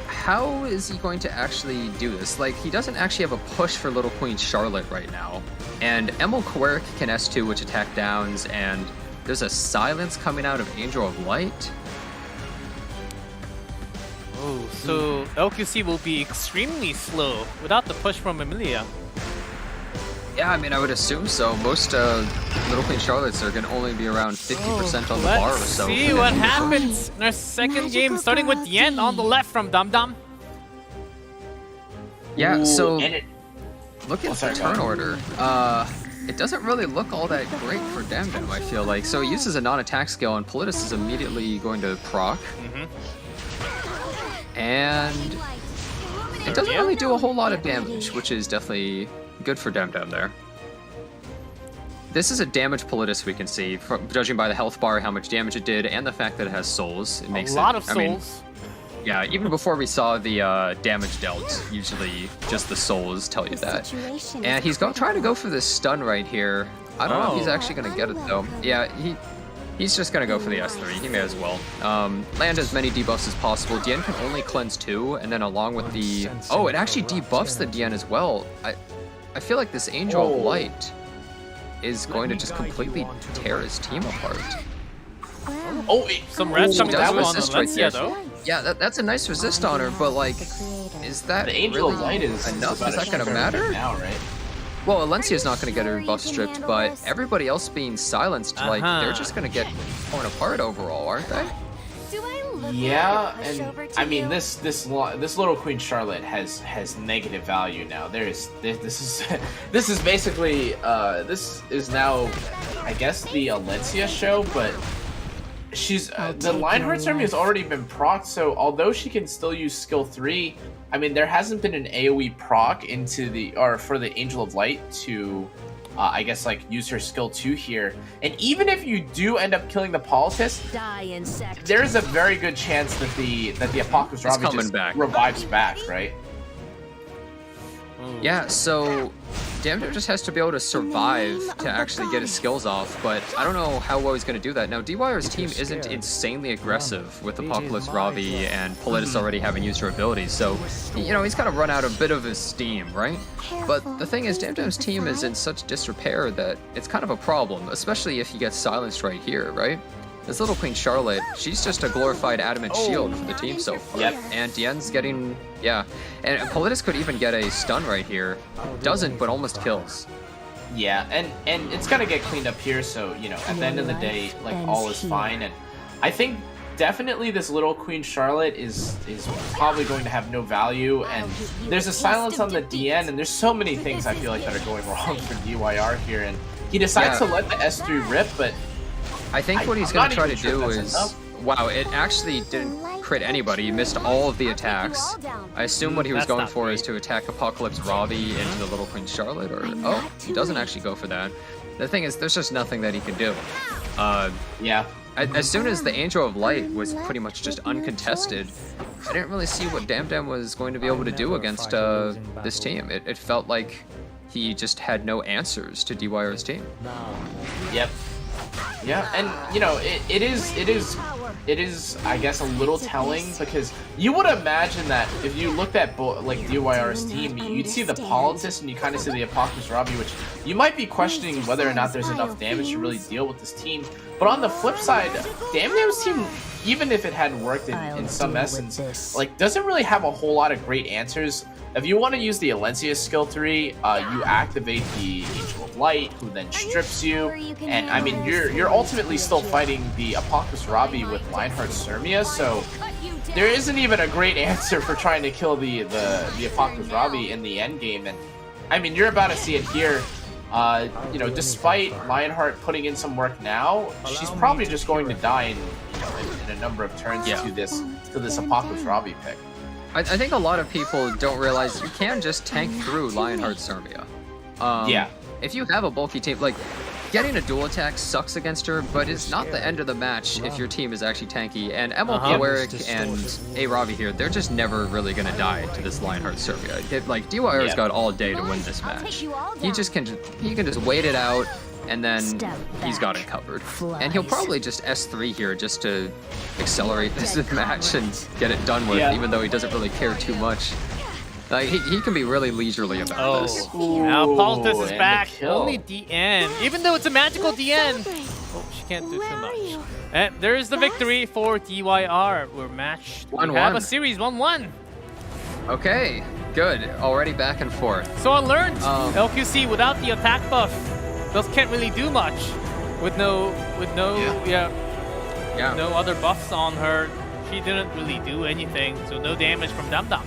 how is he going to actually do this? Like, he doesn't actually have a push for Little Queen Charlotte right now. And Emil Quirk can S2, which attack downs, and there's a silence coming out of Angel of Light. Oh, so LQC will be extremely slow without the push from Amelia. Yeah, I mean, I would assume so. Most Little Queen Charlottes are going to only be around 50% on the bar or so. Let's see what happens in our second game, starting with Yen on the left from DamDam. Yeah, so look at the turn order. It doesn't really look all that great for DamDam, I feel like. So he uses a non-attack skill, and Politis is immediately going to proc. And it doesn't really do a whole lot of damage, which is definitely good for DamDam there. This is a damage Politis, we can see, judging by the health bar, how much damage it did, and the fact that it has souls. It makes a lot of souls. Yeah, even before we saw the damage dealt, usually just the souls tell you that. And he's trying to go for this stun right here. I don't know if he's actually going to get it, though. Yeah, he's just going to go for the S3. He may as well. Land as many debuffs as possible. DN can only cleanse 2, and then along with the... Oh, it actually debuffs the DN as well. I feel like this Angel of Light is going to just completely tear his team apart. Oh, some res coming down on Alencia, though. Yeah, that's a nice resist on her, but like, is that The Angel really of Light is enough? about Is that a going to turn matter? now, right? Well, Alencia's not going to get her buff stripped, but everybody else being silenced, like, they're just going to get torn apart overall, aren't they? Do I look Yeah, like a and pushover to I mean you? this little Queen Charlotte has negative value now. This is basically this is now, I guess, the Alencia show, but she's the Lionheart's army has already been procced. So although she can still use skill 3, I mean there hasn't been an AOE proc into for the Angel of Light to. I guess like use her skill 2 here, and even if you do end up killing the Politis, there's a very good chance that the Apocalypse Robbie just revives back, right? Yeah, so DamDam just has to be able to survive to actually get his skills off, but I don't know how well he's going to do that. Now, DYR's team isn't insanely aggressive with Apocalypse Robbie and Politis already having used her abilities, so, you know, he's kind of run out a bit of his steam, right? But the thing is, DamDam's team is in such disrepair that it's kind of a problem, especially if he gets silenced right here, right? This little Queen Charlotte, she's just a glorified adamant shield for the team so far. Yep. And Dian's getting, yeah. And Politis could even get a stun right here. Doesn't, but almost kills. Yeah, and it's gonna get cleaned up here, so you know, at the end of the day, like all is fine. And I think definitely this little Queen Charlotte is probably going to have no value, and there's a silence on the DN, and there's so many things I feel like that are going wrong for DYR here, and he decides to let the S3 rip, but I think what he's going to try to do is... Wow, it actually didn't crit anybody. He missed all of the attacks. I assume what he was going for is to attack Apocalypse Robbie into the little Queen Charlotte, or... Oh, he doesn't actually go for that. The thing is, there's just nothing that he can do. Yeah. As soon as the Angel of Light was pretty much just uncontested, I didn't really see what DamDam was going to be able to do against this team. It felt like he just had no answers to DYR's team. Yep. Yeah, and you know, it is I guess a little telling, because you would imagine that if you looked at like DYR's team, you'd see the Politis and you kind of see the Apocalypse Robbie, which you might be questioning whether or not there's enough damage to really deal with this team. But on the flip side, DamDam's team, even if it had worked in some essence, like doesn't really have a whole lot of great answers. If you want to use the Alencia skill 3, you activate the Angel of Light, who then strips you, and I mean you're ultimately still fighting the Apocalypse Robbie with Lionheart Sirmia, so there isn't even a great answer for trying to kill the Apocalypse Robbie in the end game. And I mean, you're about to see it here. You know, despite Lionheart putting in some work now, she's probably just going to die in a number of turns to this Apocalypse Robbie pick. I think a lot of people don't realize you can just tank through Lionheart Sirmia. If you have a bulky team, like, getting a dual attack sucks against her, but it's not the end of the match if your team is actually tanky. And Emil Poeric and A. Robbie here, they're just never really going to die to this Lionheart Sirmia. Like, DYR's got all day to win this match. He can just wait it out, and then he's got it covered. And he'll probably just S3 here just to accelerate this match and get it done with, even though he doesn't really care too much. Like, he can be really leisurely about this. Now Politis is back. Only DN. Even though it's a magical DN. Oh, she can't do too much. And there's the victory for DYR. We're matched. We have a series 1-1. Okay, good. Already back and forth. So I learned LQC without the attack buff, those can't really do much. With no other buffs on her, she didn't really do anything. So no damage from DamDam.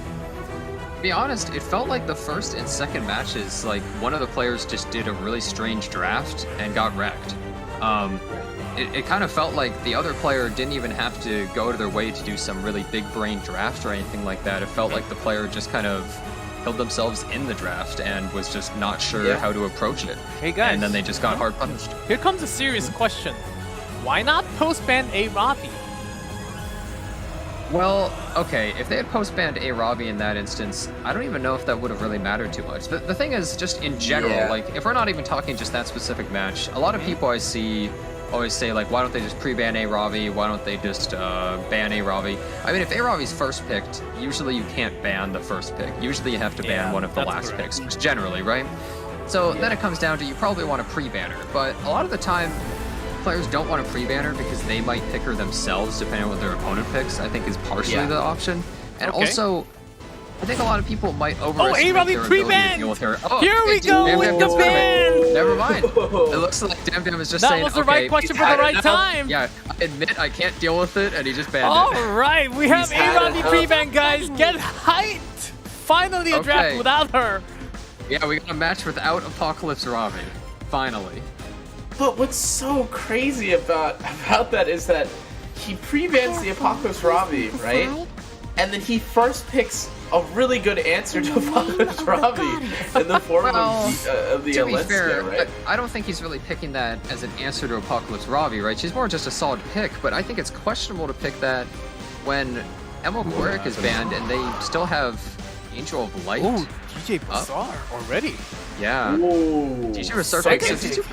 To be honest, it felt like the first and second matches, like one of the players just did a really strange draft and got wrecked. It kind of felt like the other player didn't even have to go to their way to do some really big brain draft or anything like that. It felt like the player just kind of killed themselves in the draft and was just not sure how to approach it. Hey guys. And then they just got hard punished. Here comes a serious question. Why not post-ban A. Robbie? Well, okay, if they had post-banned A. Robbie in that instance, I don't even know if that would have really mattered too much. The thing is, just in general, like, if we're not even talking just that specific match, a lot of people I see always say, like, why don't they just pre-ban A. Robbie? Why don't they just ban A. Robbie? I mean, if A. Robbie's first picked, usually you can't ban the first pick. Usually you have to ban one of the last picks, generally, right? So then it comes down to you probably want to pre-ban her, but a lot of the time, players don't want to pre-ban her because they might pick her themselves depending on what their opponent picks, I think is partially the option. And also, I think a lot of people might overestimate A-Ravi their ability to pre-ban! deal with her. Oh, Here we okay, go DamDam with the gets rid of it. ban! Never mind. It looks like DamDam is just That saying, was the okay, right question he's for the had right enough. time. Yeah, I admit I can't deal with it, and he just banned All it. right, we have He's had A-Ravi enough. pre-ban, guys. Get hyped! Finally a draft Okay. without her. Yeah, we got a match without Apocalypse Ravi. Finally. But what's so crazy about that is that he pre-bans the Apocalypse Ravi, right? And then he first picks a really good answer to Apocalypse Ravi in the form of the to be Alencia, fair, right? I don't think he's really picking that as an answer to Apocalypse Ravi, right? She's more just a solid pick, but I think it's questionable to pick that when Emo Quirk is banned and they still have Angel of Light. Ooh, DJ Bazaar already. Yeah. Ooh, DJ Bazaar second picks pick.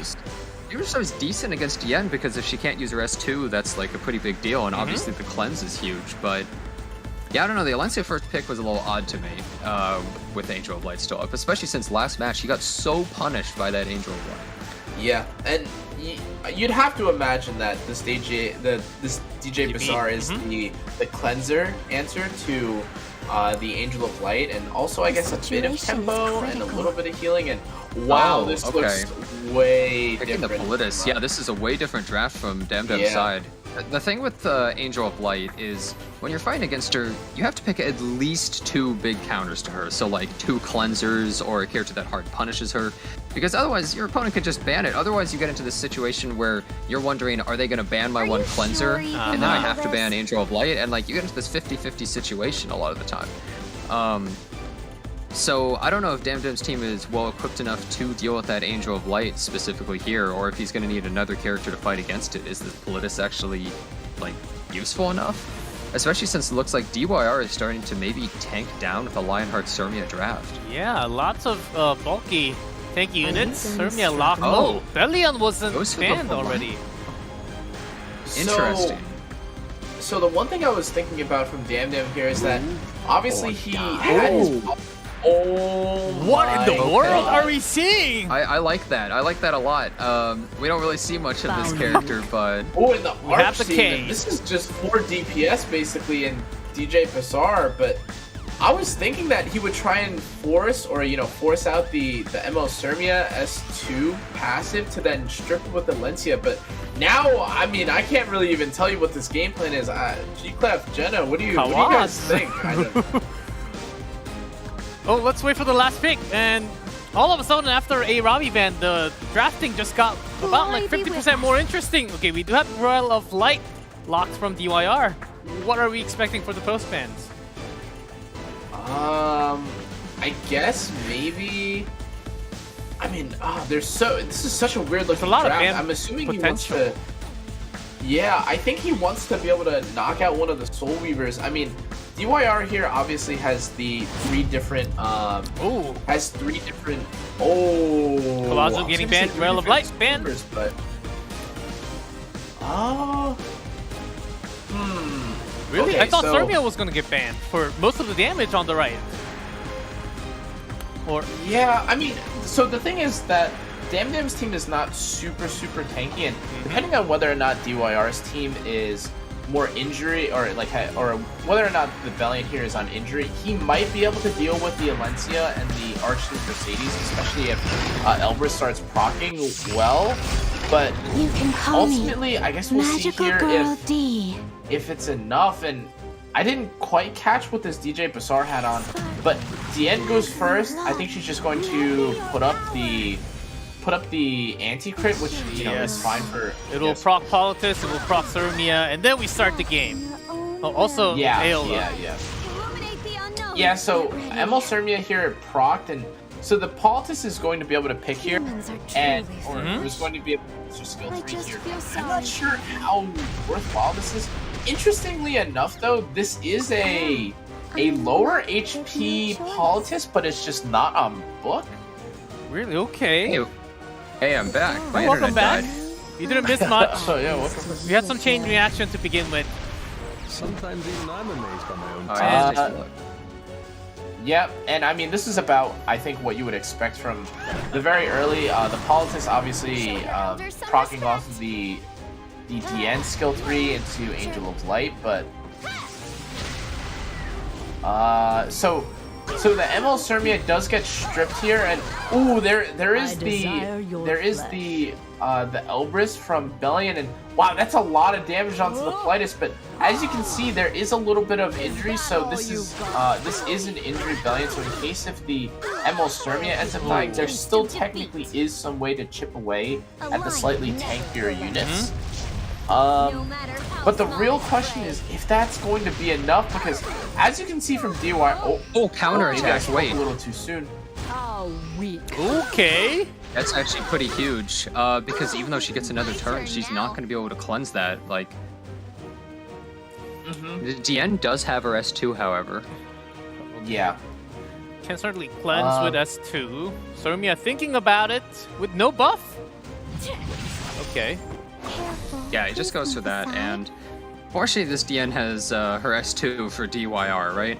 DJ Bazaar's decent against Yen because if she can't use her S2, that's like a pretty big deal, and obviously the cleanse is huge, but yeah, I don't know, the Alencia first pick was a little odd to me, with Angel of Light still up, especially since last match he got so punished by that Angel of Light. Yeah, and you'd have to imagine that this DJ Bazaar is the cleanser answer to the Angel of Light, and also I guess a bit of tempo and a little bit of healing. And wow, this looks way Picking different. the Politis, yeah, this is a way different draft from DamDam's side. The thing with Angel of Light is when you're fighting against her, you have to pick at least 2 big counters to her. So like 2 cleansers or a character that hard punishes her, because otherwise your opponent could just ban it. Otherwise you get into this situation where you're wondering, are they going to ban my one cleanser? And then I have to ban Angel of Light, and like you get into this 50-50 situation a lot of the time. So I don't know if DamDam's team is well equipped enough to deal with that Angel of Light specifically here, or if he's going to need another character to fight against it. Is the Politis actually like useful enough? Especially since it looks like DYR is starting to maybe tank down with the Lionheart Sermia draft. Yeah, lots of bulky tank units. Sermia locked. Oh, Belian wasn't banned already. Interesting. So the one thing I was thinking about from DamDam here is that obviously he had his... What in the world are we seeing? I like that. I like that a lot. We don't really see much of this character, but... Oh, in the have Arch the scene, K. this is just 4 DPS basically in DJ Bazaar, but I was thinking that he would try and force, or force out the MO Sermia S2 passive to then strip it with the Alencia, but now, I mean, I can't really even tell you what this game plan is. G-Clef, Jenna, what do you guys think? Oh, let's wait for the last pick. And all of a sudden, after a Ravi ban, the drafting just got about like 50% more interesting. Okay, we do have Royal of Light locked from DYR. What are we expecting for the post bans? I guess maybe. I mean, this is such a weird looking lot of draft. ban I'm assuming potential. he wants to. Yeah, I think he wants to be able to knock out one of the Soul Weavers. I mean, DYR here obviously has the 3 different. Has 3 different. Palazzo getting banned. Royal of Light banned. But. Really? Okay, I thought so- Sermia was going to get banned for most of the damage on the right. Or Yeah, I mean, so the thing is that DamDam's team is not super tanky, and depending on whether or not DYR's team is more injury or whether or not the Valiant here is on injury, he might be able to deal with the Alencia and the Archduke Mercedes, especially if Elbrus starts proccing well. But You can call ultimately, I guess we'll see Magical here Girl D. if it's enough. And I didn't quite catch what this DJ Bazaar had on, but Diane goes first. I think she's just going to put up the anti-crit, which is fine for. it'll proc Politis, it will proc Sermia, and then we start the game. Oh, also Aola. Yeah, so ML Sermia here procced, and so the Politis is going to be able to pick here, and is going to be able to use skill 3 here. I'm not sure how worthwhile this is. Interestingly enough, though, this is a lower HP Politis, but it's just not on book. Really? Okay. Hey, I'm back. My Welcome internet back. died. You didn't miss much. Oh yeah, welcome. We had some chain reaction to begin with. Sometimes even I'm amazed by my own Alright, taste. Yep, and I mean, this is about, I think, what you would expect from the very early. The Politis obviously proccing off of the DN skill 3 into Angel of Light, but so So the ML Sirmia does get stripped here, and ooh, there is the Elbrus from Bellion, and wow, that's a lot of damage onto the Politis. But as you can see, there is a little bit of injury, so this is an injury Bellion. So in case if the ML Sirmia ends up dying, there still technically is some way to chip away at the slightly tankier units. But the real question is if that's going to be enough, because as you can see from DY, counterattack, wait. A little too soon. Okay. That's actually pretty huge, because even though she gets another turn, she's not going to be able to cleanse that. Like, Diane does have her S2, however. Yeah. Can certainly cleanse with S2. Sirmia thinking about it with no buff. Okay. Yeah, it just goes for that, and fortunately this DN has her S2 for DYR, right?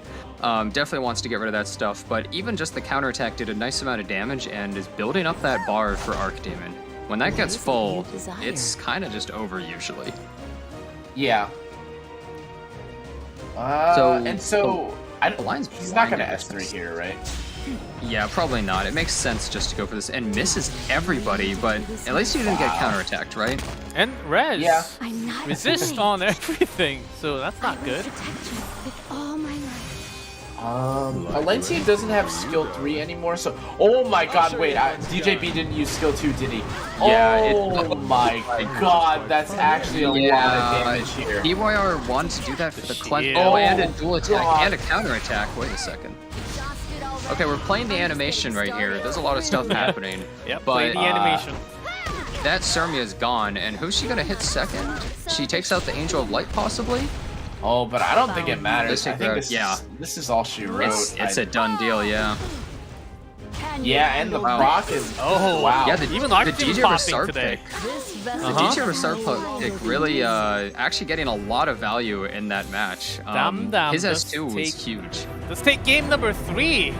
Definitely wants to get rid of that stuff, but even just the counterattack did a nice amount of damage and is building up that bar for Archdemon. When that gets full, it's kind of just over usually. Yeah. He's not going to S3 here, right? Yeah, probably not. It makes sense just to go for this, and misses everybody, but at least you didn't get counterattacked, right? And Rez. Yeah. Resist on everything, so that's not good. Valencia doesn't have skill 3 anymore, so oh my god, wait, DJB didn't use skill 2, did he? Yeah, oh my god, that's actually a lot of damage here. DYR wanted to do that for the cleanse. Oh, and a dual attack and a counterattack. Wait a second. Okay, we're playing the animation right here. There's a lot of stuff happening. Yep, but play the animation. That Sirmia is gone, and who's she gonna hit second? She takes out the Angel of Light, possibly? Oh, but I don't think it matters. I think this is all she wrote. It's a done deal, yeah. Yeah, and the proc is... Oh, wow. Yeah, the DJ Ressart today. pick. The DJ Ressart pick really actually getting a lot of value in that match. DamDam his S2 was huge. Let's take game number 3.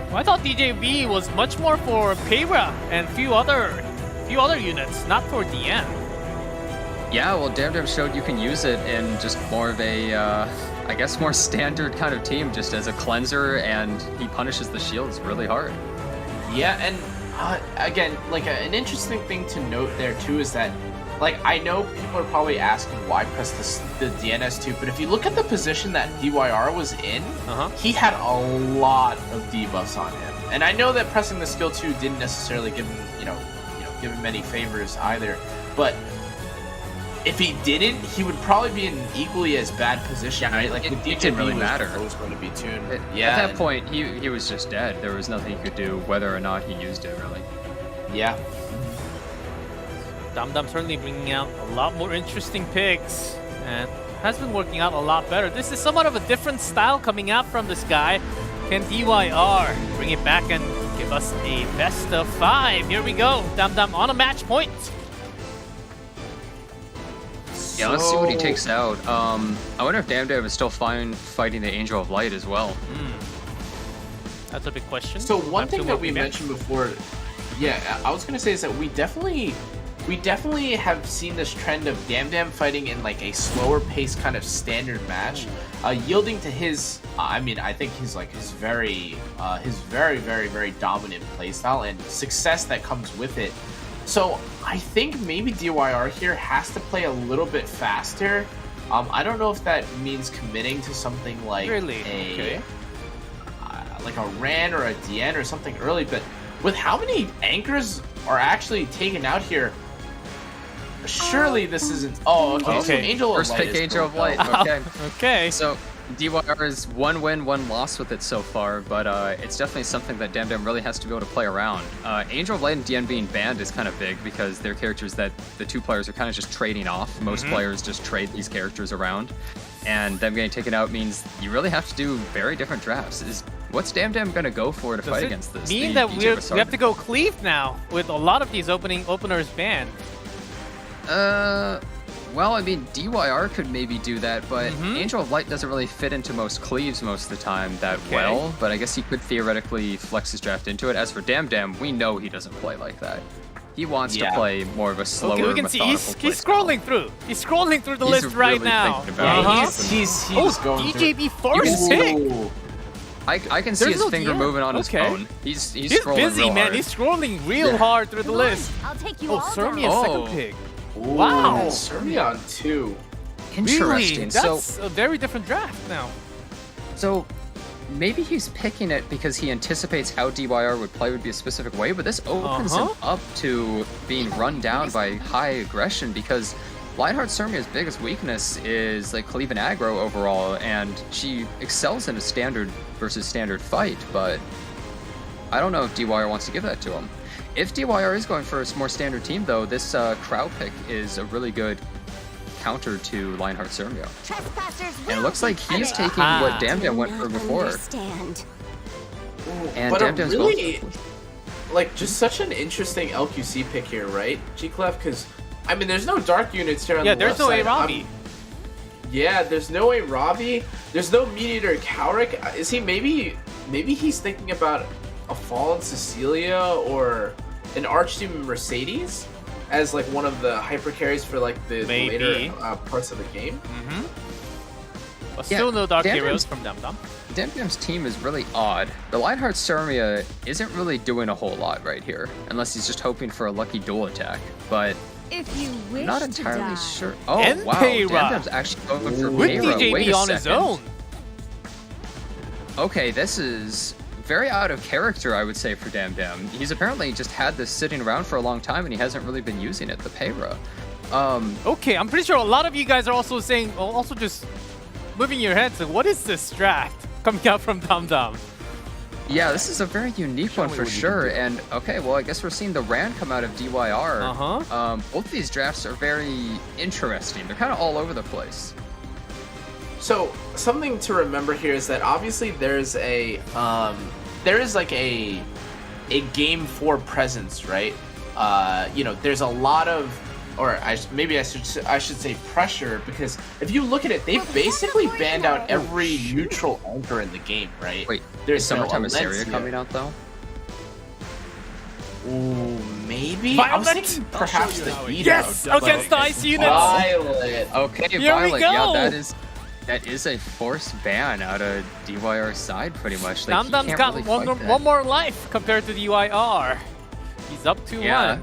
Well, I thought DJB was much more for Peira and few other units, not for DN. Yeah, well, DamDam showed you can use it in just more of a, I guess, more standard kind of team, just as a cleanser, and he punishes the shields really hard. Yeah, and again, like an interesting thing to note there too is that, like, I know people are probably asking why press the DNS2, but if you look at the position that DYR was in, he had a lot of debuffs on him. And I know that pressing the skill 2 didn't necessarily give him, give him any favors either, but if he didn't, he would probably be in an equally as bad position, right? Like, it didn't really matter. Was going to be tuned. At that point, he was just dead. There was nothing he could do, whether or not he used it, really. Yeah. DamDam certainly bringing out a lot more interesting picks, and has been working out a lot better. This is somewhat of a different style coming out from this guy. Can DYR bring it back and give us a best of 5? Here we go. DamDam on a match point. Yeah, let's see what he takes out. I wonder if DamDam is still fine fighting the Angel of Light as well. That's a big question. So one thing that we mentioned before, I was gonna say is that we definitely have seen this trend of DamDam fighting in like a slower pace kind of standard match, yielding to his, I think his very, very dominant playstyle and success that comes with it. So I think maybe DYR here has to play a little bit faster. I don't know if that means committing to something like like a Ran or a DN or something early, but with how many anchors are actually taken out here, surely this isn't... Oh, okay. So Angel of Light. First pick Angel of Light. Okay. Okay. So DYR is 1 win, 1 loss with it so far, but it's definitely something that DamDam really has to be able to play around. Angel of Light and DN being banned is kind of big because they're characters that the two players are kind of just trading off. Most players just trade these characters around, and them getting taken out means you really have to do very different drafts. What's DamDam going to go for to fight against this? Mean that we have to go Cleave now with a lot of these openers banned? Well, I mean, DYR could maybe do that, but Angel of Light doesn't really fit into most cleaves most of the time that well, but I guess he could theoretically flex his draft into it. As for DamDam, we know he doesn't play like that. He wants to play more of a slower, we can see he's scrolling through. He's scrolling through the list right now. He's going DJB first pick. I can see his finger moving on his phone. He's scrolling busy, real man. hard. He's scrolling real hard through the list. I'll take you Oh, all Sermia's down. second pick. Ooh, Wow. Sermia on 2. Interesting. Really? So That's a very different draft now. So maybe he's picking it because he anticipates how DYR would play would be a specific way, but this opens him up to being run down by high aggression because Lionheart Sermia's biggest weakness is like cleave and aggro overall, and she excels in a standard versus standard fight, but I don't know if DYR wants to give that to him. If DYR is going for a more standard team though, this Crow pick is a really good counter to Lionheart Sermia. And it looks like he's taking what DamDam went for before. And But DamDam's really, like, just such an interesting LQC pick here, right, G-Clef? Because, I mean, there's no dark units here on the there's left no side. Arabi. Yeah, there's no Arabi. There's no Mediator Cowrick. Is he maybe he's thinking about a Fallen Cecilia or an Archdemon Mercedes as like one of the hyper carries for like the later parts of the game? But still no Dark DamDam's- Heroes from DamDam. DamDam's team is really odd. The Lionheart Sermia isn't really doing a whole lot right here, unless he's just hoping for a lucky dual attack. But If you wish I'm not to entirely die. sure. Oh And wow, Peira. DamDam's actually going for With Peira. Wait DJB a on his second. own. Okay, this is very out of character, I would say, for DamDam. He's apparently just had this sitting around for a long time, and he hasn't really been using it, the Peira. Okay, I'm pretty sure a lot of you guys are also saying, also just moving your heads. What is this draft coming out from DamDam? Yeah, this is a very unique one for sure. And okay, well, I guess we're seeing the Rand come out of DYR. Both these drafts are very interesting. They're kind of all over the place. So something to remember here is that obviously there is like a game 4 presence, right? You know, there's a lot of, or I should say pressure, because if you look at it, they've basically banned out every neutral anchor in the game, right? Wait, there's is Summertime no Hysteria Alencia. coming out though? Ooh, maybe. Violet? I was thinking perhaps the beat Yes, against the ice units. Violet. Okay, Here we Violet. go. Yeah, that is a forced ban out of DYR's side, pretty much. Like, he DamDam's can't got really one fight that. more life compared to DYR. He's up 2-1. Yeah.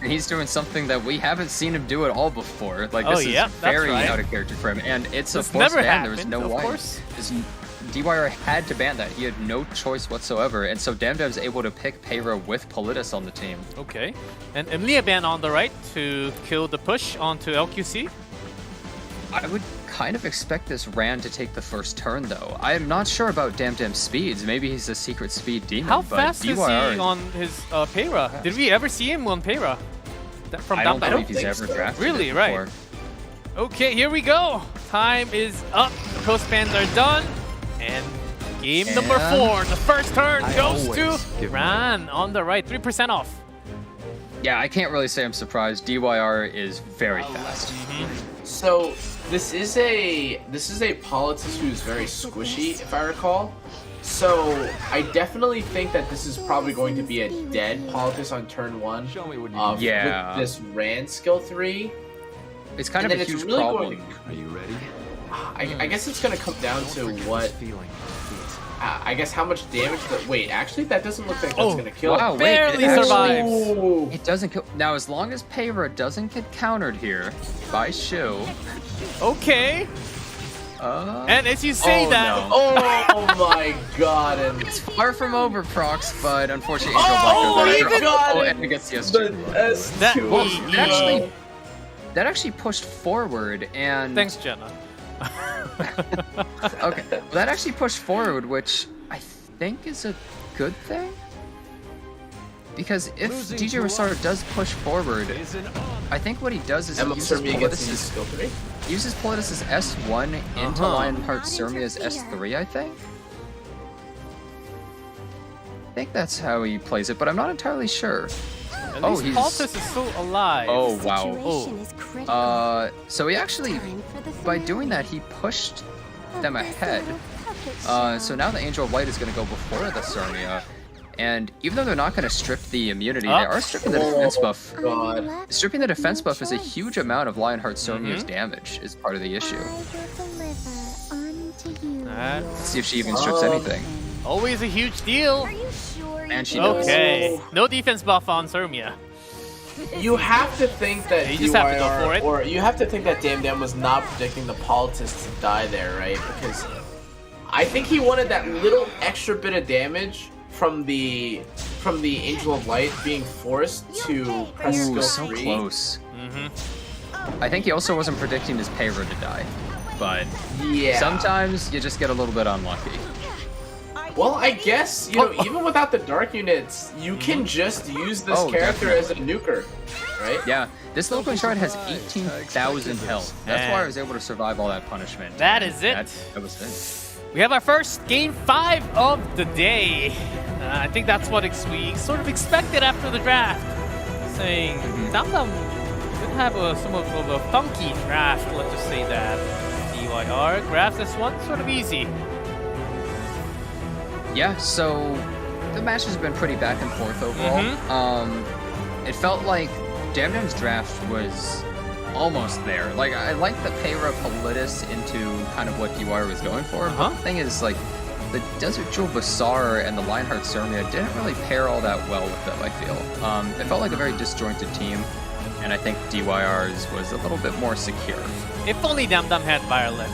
And he's doing something that we haven't seen him do at all before. Like, Oh, this yep, is that's very right. out of character for him. And it's a This forced never ban. There was happened, no of way. course. DYR had to ban that. He had no choice whatsoever. And so DamDam's able to pick Peira with Politis on the team. Okay. And Emilia Ban on the right to kill the push onto LQC. I would kind of expect this Rand to take the first turn, though. I am not sure about DamDam's speeds. Maybe he's a secret speed demon. How but fast is DYR he on his Peira? Did we ever see him on Peira? From I don't DamDam? believe he's think ever so. drafted Really, it right. before. Okay, here we go. Time is up. The post bans are done. And game number 4. The first turn goes to Ran on the right. 3% off. Yeah, I can't really say I'm surprised. DYR is very fast. So this is a Politis who's very squishy, if I recall. So I definitely think that this is probably going to be a dead Politis on turn 1. Show me what you Yeah. With this Rand skill 3. It's kind And of then a it's huge really problem. Are you ready? I guess it's going to come down to what. Feeling. I guess how much damage that. Wait, actually, that doesn't look like that's Oh, going to kill. wow, wait, Barely it actually- survives. Ooh. It doesn't kill. Now, as long as Peira doesn't get countered here by Shu, Okay. And as you say Oh, that, no. Oh my god! And it's far from over, Prox, but unfortunately, Oh, Angel he Black got it! and it gets the the S2. That- S2. well, that actually pushed forward, and thanks, Jenna. okay, well, that actually pushed forward, which I think is a good thing. Because if Losing DJ to Rosara does push forward, Is an I think what he does is he Emma uses Sermia gets his Politis' skill 3. uses Politis' S1 into Lionheart Sermia's S3, I think. I think that's how he plays it, but I'm not entirely sure. At Oh, least he's- Paltus is still alive. Oh, wow. Situation is critical. So he actually, Time for the by doing that, he pushed them ahead. So now the Angel of Light is going to go before the Sermia. And even though they're not going to strip the immunity, they are stripping the defense buff. God. Stripping the defense buff is a huge amount of Lionheart Sermia's damage, is part of the issue. I will deliver unto you. That- Let's see if she even strips anything. Always a huge deal. Are you sure? And she does. Okay. No defense buff on Sermia. You have to think that You just have to go for it. or you have to think that DamDam was not predicting the politics to die there, right? Because I think he wanted that little extra bit of damage from the Angel of Light being forced to press Ooh, skill so 3. close. I think he also wasn't predicting his payroll to die, but Yeah. sometimes you just get a little bit unlucky. Well, I guess, you know, even without the dark units, you can just use this Oh, character as a nuker, right? Yeah, this little Queen Shard has 18,000 health. That's why I was able to survive all that punishment. That is it. That was it. We have our first game 5 of the day. I think that's what we sort of expected after the draft. Saying DamDam did have somewhat of a funky draft, let's just say that. DYR grabs this one sort of easy. Yeah, so the match has been pretty back and forth overall. It felt like DamDam's draft was almost there. Like, I like the Peyra Politis into kind of what DYR was going for. But the thing is, like, the Desert Jewel Bassar and the Lionheart Sermia didn't really pair all that well with them, I feel. It felt like a very disjointed team, and I think DYR's was a little bit more secure. If only DamDam had Violet.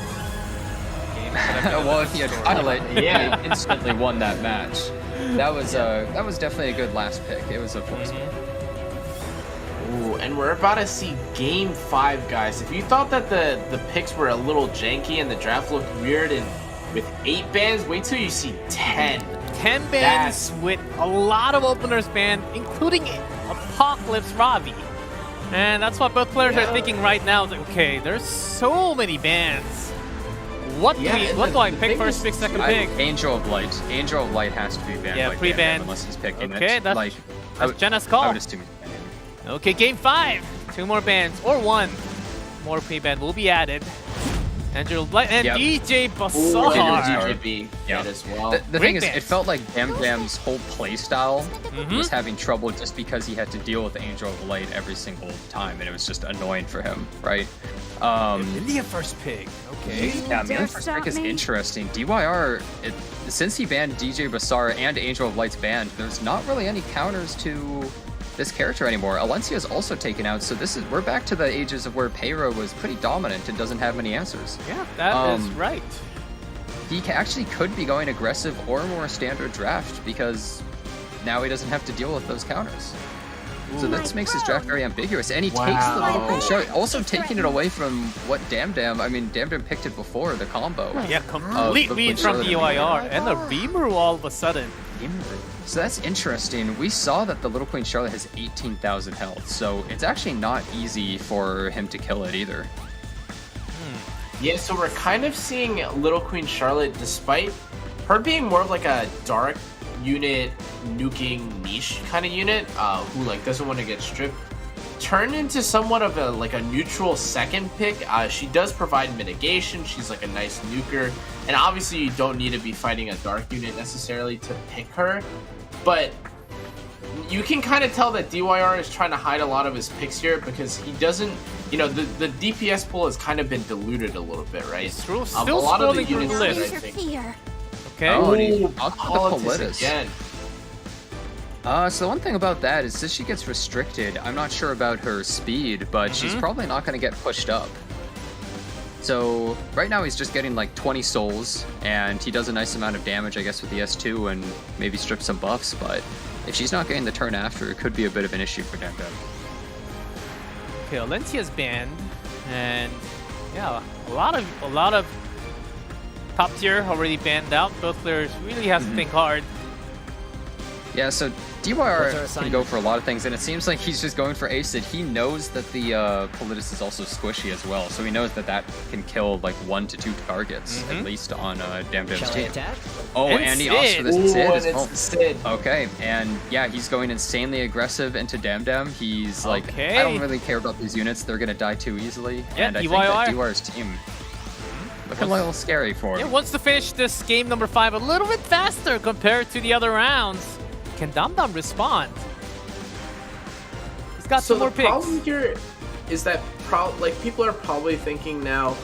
Well, if he had Violet, he instantly won that match. That was definitely a good last pick. It was a force pick. Ooh, and we're about to see Game 5, guys. If you thought that the picks were a little janky and the draft looked weird, and with 8 bans, wait till you see 10. 10 bans with a lot of openers banned, including Apocalypse Ravi. And that's what both players are thinking right now. It's like, okay, there's so many bans. What do I pick first, pick second pick? Angel of Light. Angel of Light has to be banned. Yeah, like pre-banned. unless he's picking Okay, it. that's, Like, that's Jenna's call. I would assume. Okay, game 5. 2 more bans, or 1 more pre-ban will be added. Angel of Light and DJ Bassar. Yeah, as well. The thing is, it felt like DamDam's whole playstyle was having trouble just because he had to deal with Angel of Light every single time, and it was just annoying for him, right? Amelia first pick. Okay. Yeah, Amelia's first pick is interesting. DYR, since he banned DJ Bassar and Angel of Light's banned, there's not really any counters to this character anymore. Alencia is also taken out, so we're back to the ages of where Peyra was pretty dominant and doesn't have many answers. Yeah, that is right. He actually could be going aggressive or more standard draft because now he doesn't have to deal with those counters. So this makes his draft very ambiguous, and he takes the little Queen Charlotte, also taking it away from what DamDam. I mean, DamDam picked it before the combo. Yeah, complete lead from DYR and a Beamer all of a sudden. So that's interesting. We saw that the Little Queen Charlotte has 18,000 health, so it's actually not easy for him to kill it either. Yeah, so we're kind of seeing Little Queen Charlotte, despite her being more of like a dark unit nuking niche kind of unit, who like doesn't want to get stripped, turn into somewhat of a neutral second pick. She does provide mitigation. She's like a nice nuker, and obviously you don't need to be fighting a dark unit necessarily to pick her, but you can kind of tell that DYR is trying to hide a lot of his picks here because he doesn't, you know, the DPS pool has kind of been diluted a little bit, right? Still a lot of the scrolling through units the that list. I think. Okay. Oh, and he knocked the Politics Politis. again. So the one thing about that is that she gets restricted. I'm not sure about her speed, but she's probably not going to get pushed up. So right now he's just getting like 20 souls, and he does a nice amount of damage, I guess, with the S2 and maybe strip some buffs, but if she's not getting the turn after, it could be a bit of an issue for DamDam. Okay, Alencia's banned, and yeah, a lot of top tier already banned out. Both players really have to think hard. Yeah, so DYR can go for a lot of things, and it seems like he's just going for Acid. He knows that the Politis is also squishy as well, so he knows that can kill like 1 to 2 targets, at least on DamDam's team. Oh, and he opts for this Sid as well. Sid. Okay, and yeah, he's going insanely aggressive into DamDam. He's like, I don't really care about these units, they're gonna die too easily. Yeah, and I think that DYR's team looking a little scary for him. Yeah, wants to finish this game number 5 a little bit faster compared to the other rounds. Can DamDam respond? He's got some more picks. The problem here is that people are probably thinking now,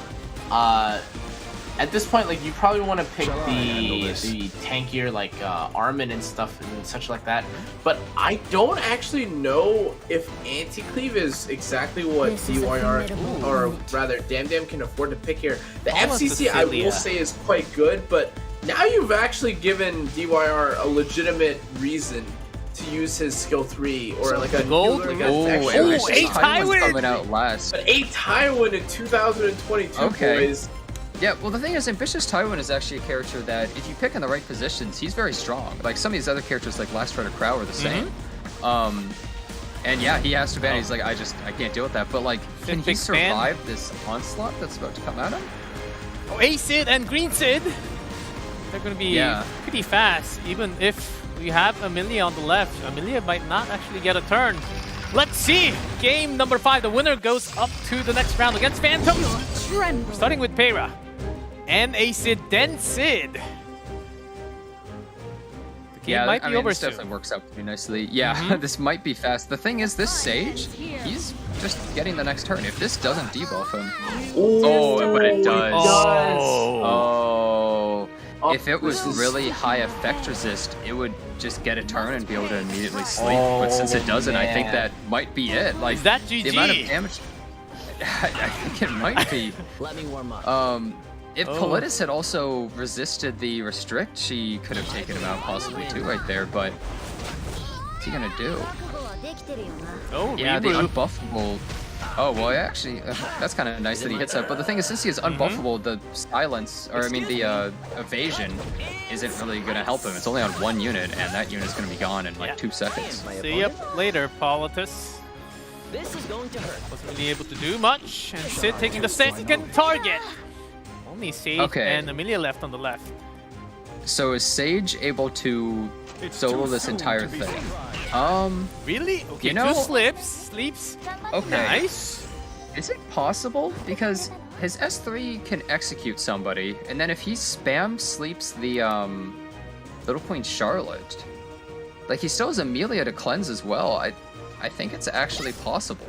at this point, like you probably want to pick handle this? the tankier like Armin and stuff and such like that. But I don't actually know if anti-cleave is exactly what This is a DYR, formidable or moment. rather DamDam can afford to pick here. The Almost FCC, I Cecilia. will say, is quite good, but now you've actually given DYR a legitimate reason to use his skill 3 or like a gold? healer Oh, against it was actually- just Tywin! Tywin's coming out last. But 8 Tywin in 2022, Okay. boys. Yeah, well, the thing is, Ambitious Tywin is actually a character that, if you pick in the right positions, he's very strong. Like, some of these other characters, like Last Rider Crow, are the same. And yeah, he has to ban. He's like, I can't deal with that. But, like, can he Big fan. survive this onslaught that's about to come at him? Oh, A Sid and Green Sid. They're going to be Yeah. pretty fast, even if we have Amelia on the left. Amelia might not actually get a turn. Let's see. Game number 5. The winner goes up to the next round against Phantom. Tremble. Starting with Peyra. And A Sid, then Sid. The game Yeah, might I be mean, over this soon. definitely works out pretty nicely. Yeah, this might be fast. The thing is, this Sage, he's just getting the next turn. If this doesn't debuff him... Oh, but it does. Oh. If it was really high effect resist, it would just get a turn and be able to immediately sleep. But since it doesn't, I think that might be it. Like, Is that the amount of GG? damage... I think it might be. Let me warm up. If Politis had also resisted the restrict, she could have taken him out possibly too right there, but what's he gonna do? Oh, Yeah, the Reboot. unbuffable... Oh, well, actually, that's kind of nice that he hits that, but the thing is, since he is unbuffable, the silence, or I mean the evasion, isn't really gonna help him. It's only on 1 unit, and that unit's gonna be gone in like 2 seconds. See you later, Politis. This is going to hurt. Wasn't really able to do much. And Sid taking the second target. Only Sage Okay. and Amelia left on the left. So is Sage able to solo this entire thing? Really? Okay, You know- 2 sleeps. Okay. Nice. Is it possible? Because his S3 can execute somebody, and then if he spam sleeps the Little Queen Charlotte, like he still has Amelia to cleanse as well. I think it's actually possible.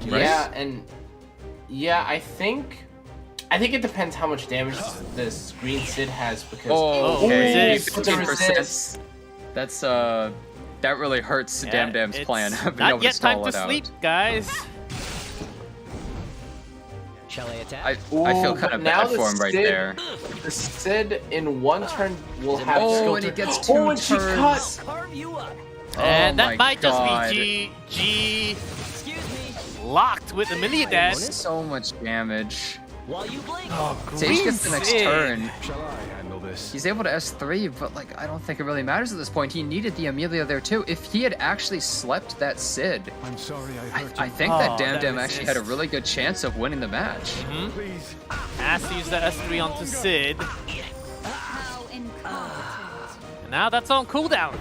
yeah, and yeah, I think it depends how much damage this Green Sid has because okay. resist. 15%. That's that really hurts DamDam's it's plan. Being able Not to yet time stall to it out. sleep, guys. Shall I attack? I feel kind of bad for him right there. The Sid in 1 turn will have Oh, skill and he turn. gets 2 and she turns. cuts. Carve you up. And Oh that my might God. just be GG. Excuse me. Locked with Amelia Dash. So much damage. While you blink. Sage gets the next Sid. turn. Shall I handle this? He's able to S3, but like I don't think it really matters at this point. He needed the Amelia there too. If he had actually slept that Sid, I'm sorry I hurt I you. think that Oh, that DamDam actually had a resist. really good chance of winning the match. Please. Has to use the S3 onto Sid. And now that's on cooldown.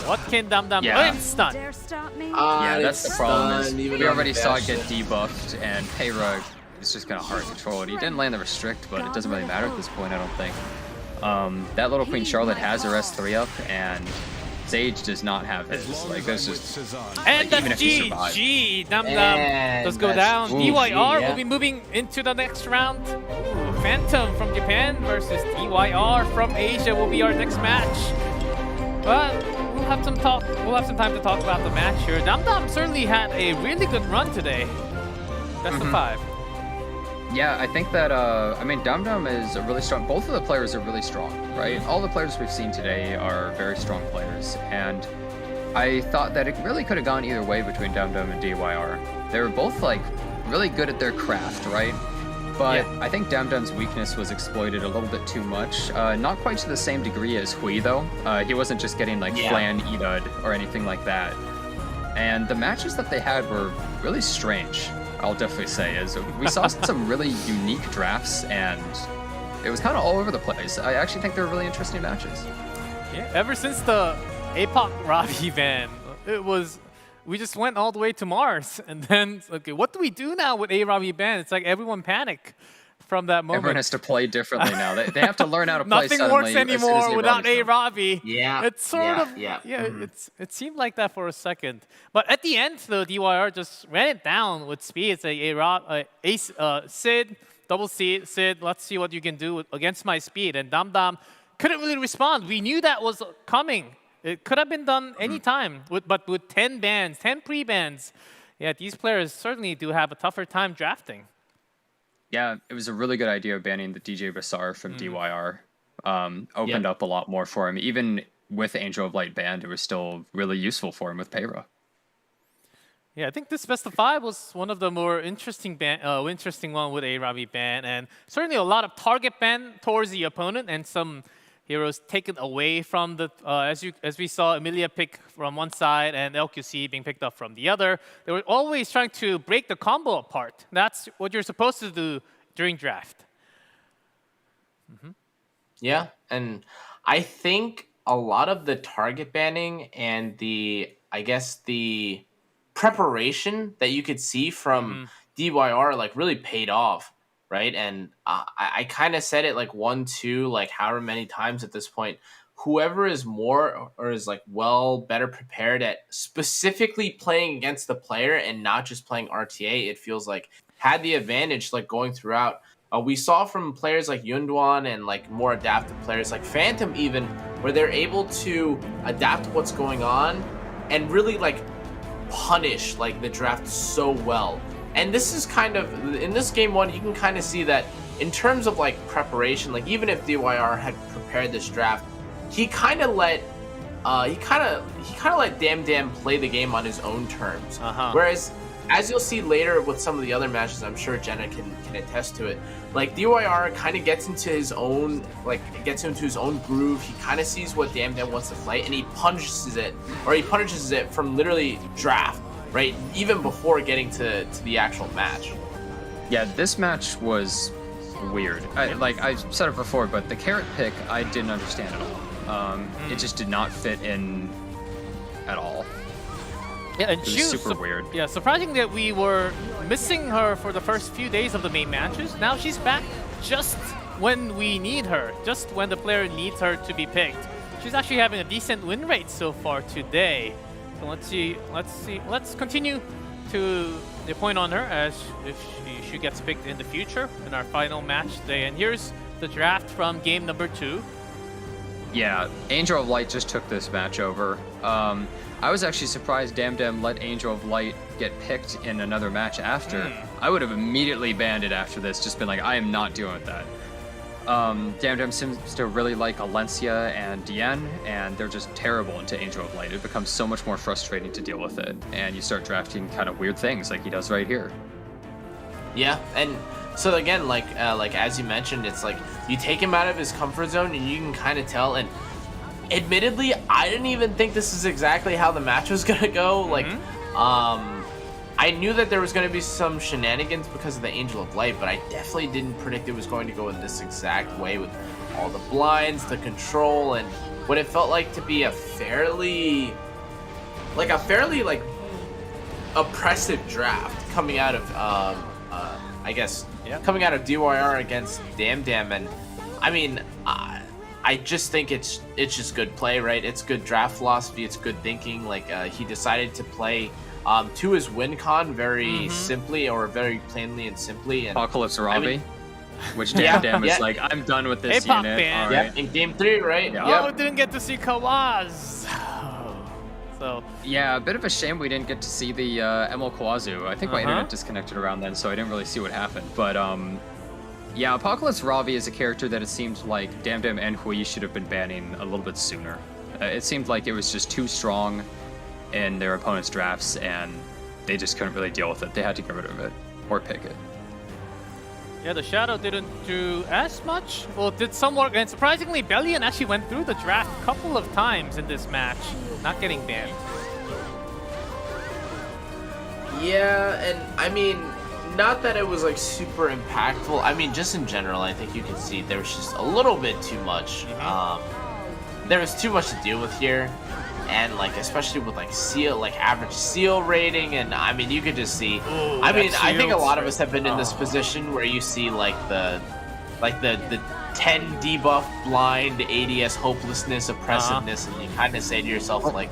What can DamDam do? Yeah. And stun. Dare stop me? Yeah, that's the problem. Is even we on already the saw it get bastion. debuffed, and Heir is just gonna hard control it. He didn't land the restrict, but it doesn't really matter at this point, I don't think. That little Queen Charlotte has her S3 up, and Sage does not have his. Like, there's just And even that's if he survived. GG. DamDam And does go that's down. GG, DYR yeah. will be moving into the next round. Ooh, Phantom from Japan versus DYR from Asia will be our next match. But we'll have some talk. We'll have some time to talk about the match here. DamDam certainly had a really good run today. Best of 5. Yeah, I think that, I mean, DamDam is a really strong, both of the players are really strong, right? All the players we've seen today are very strong players, and I thought that it really could have gone either way between DamDam and DYR. They were both, like, really good at their craft, right? But I think DamDam's weakness was exploited a little bit too much. Not quite to the same degree as Hui, though. He wasn't just getting, like, Flan Edud or anything like that. And the matches that they had were really strange. I'll definitely say, is we saw some really unique drafts, and it was kind of all over the place. I actually think they were really interesting matches. Yeah, ever since the APOC Ravi ban, we just went all the way to Mars, and then okay, what do we do now with A Ravi ban? It's like everyone panic from that moment. Everyone has to play differently now. They have to learn how to play Nothing suddenly works as soon as anymore A without Ravi's A done. Ravi. Yeah. It's sort of Mm-hmm. it seemed like that for a second, but at the end, the DYR just ran it down with speed. It's like Sid double Sid, let's see what you can do against my speed. And DamDam couldn't really respond. We knew that was coming. It could have been done anytime, but with 10 bans, 10 pre-bans, yeah, these players certainly do have a tougher time drafting. Yeah, it was a really good idea of banning the DJ Basar from DYR. Opened up a lot more for him. Even with Angel of Light banned, it was still really useful for him with Payra. Yeah, I think this best of 5 was one of the more interesting one with a Ravi ban, and certainly a lot of target ban towards the opponent, and some heroes taken away from the as we saw Emilia pick from one side and LQC being picked up from the other. They were always trying to break the combo apart. That's what you're supposed to do during draft. Yeah, and I think a lot of the target banning and I guess the preparation that you could see from DYR like really paid off, right? And I kind of said it like 1, 2, like however many times at this point. Whoever is more or is like better prepared at specifically playing against the player and not just playing RTA, it feels like had the advantage like going throughout. We saw from players like Yunduan and like more adaptive players like Phantom even, where they're able to adapt to what's going on and really like punish like the draft so well. And this is kind of in this game 1, you can kind of see that in terms of like preparation, like even if DYR had prepared this draft, he kind of let DamDam play the game on his own terms. Whereas as you'll see later with some of the other matches, I'm sure Jenna can attest to it. Like DYR kind of gets into his own groove. He kind of sees what DamDam wants to play, and he punishes it from literally draft, right? Even before getting to the actual match. Yeah, this match was weird. I said it before, but the carrot pick I didn't understand at all. It just did not fit in at all. Yeah, and it was super weird. Yeah, surprising that we were missing her for the first few days of the main matches. Now she's back just when we need her, just when the player needs her to be picked. She's actually having a decent win rate so far today. So let's continue to the point on her as if she gets picked in the future in our final match today. And here's the draft from game number 2. Yeah, Angel of Light just took this match over. I was actually surprised DamDam let Angel of Light get picked in another match after. I would have immediately banned it after this, just been like, I am not dealing with that. DamDam seems to really like Alencia and Diane, and they're just terrible into Angel of Light. It becomes so much more frustrating to deal with it, and you start drafting kind of weird things like he does right here. Yeah, and so again, like as you mentioned, it's like you take him out of his comfort zone, and you can kind of tell. And admittedly, I didn't even think this is exactly how the match was gonna go. Like, I knew that there was gonna be some shenanigans because of the Angel of Light, but I definitely didn't predict it was going to go in this exact way with all the blinds, the control, and what it felt like to be a fairly oppressive draft coming out of coming out of DYR against DamDam. And I mean, I just think it's just good play, right? It's good draft philosophy. It's good thinking. Like he decided to play to his win con very simply, or very plainly and simply. And Apocalypse Ravi, which DamDam is like, I'm done with this Apoc unit. ban. All right. In game 3, right? Oh, didn't get to see Kawaz. So yeah, a bit of a shame we didn't get to see the Emil Kawazu. I think my internet disconnected around then, so I didn't really see what happened. But yeah, Apocalypse Ravi is a character that it seemed like DamDam and Hui should have been banning a little bit sooner. It seemed like it was just too strong in their opponent's drafts, and they just couldn't really deal with it. They had to get rid of it or pick it. yeah, the Shadow didn't do as much. Well, did some work, and surprisingly, Bellion actually went through the draft a couple of times in this match, not getting banned. Yeah, and I mean, not that it was like super impactful. I mean, just in general, I think you can see there was just a little bit too much. There was too much to deal with here, and like especially with like seal, like average seal rating, and I mean, you could just see. I mean, I think a lot of us have been in this position where you see like the 10 debuff blind ADS hopelessness, oppressiveness, and you kind of say to yourself like,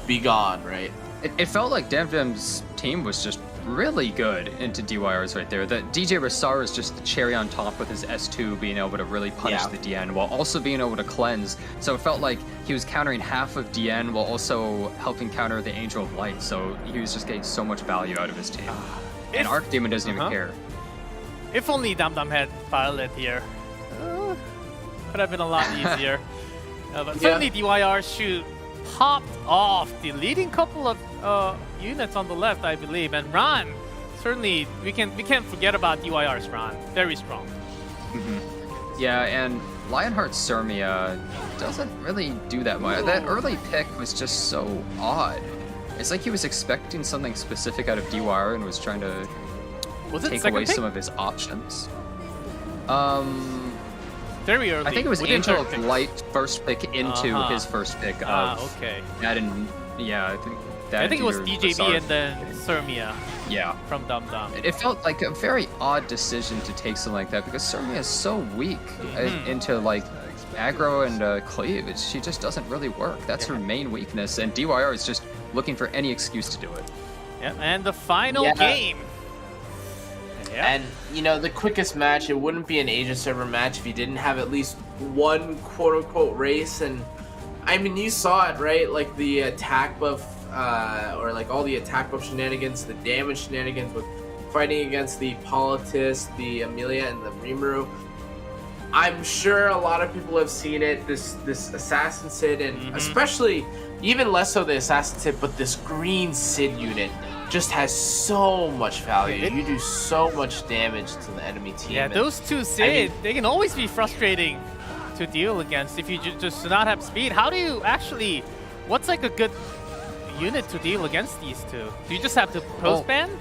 be gone, right? It felt like DamDam's team was just really good into DYRs right there. The DJ Rasar is just the cherry on top with his S2 being able to really punish the DN while also being able to cleanse. So it felt like he was countering half of DN while also helping counter the Angel of Light. So he was just getting so much value out of his team. And Archdemon doesn't even care. If only DamDam had Violet here. Could have been a lot easier. But certainly DYR shoot popped off the leading couple of units on the left, I believe. And Ran, certainly we can't forget about DYR's Ran. Very strong. Yeah, and Lionheart Sirmia doesn't really do that much. That early pick was just so odd. It's like he was expecting something specific out of DYR and was trying to take away some of his options. Very early. I think it was Angel of Light first pick into his first pick of okay. that, and I think it was DJB and then Sirmia. Yeah. From DamDam. It felt like a very odd decision to take something like that because Sirmia is so weak into like aggro and cleave. She just doesn't really work. That's her main weakness, and DYR is just looking for any excuse to do it. Yeah, and the final game. And, you know, the quickest match, it wouldn't be an Asia server match if you didn't have at least one quote-unquote race. And, I mean, you saw it, right? Like, the attack buff, or, like, all the attack buff shenanigans, the damage shenanigans with fighting against the Politis, the Amelia, and the Rimuru. I'm sure a lot of people have seen it, this Assassin Sid, and especially, even less so the Assassin Sid, but this green Sid unit just has so much value. You do so much damage to the enemy team. Yeah, those two Sid, they can always be frustrating to deal against if you just do not have speed. How do you actually, what's like a good unit to deal against these two? Do you just have to post-ban?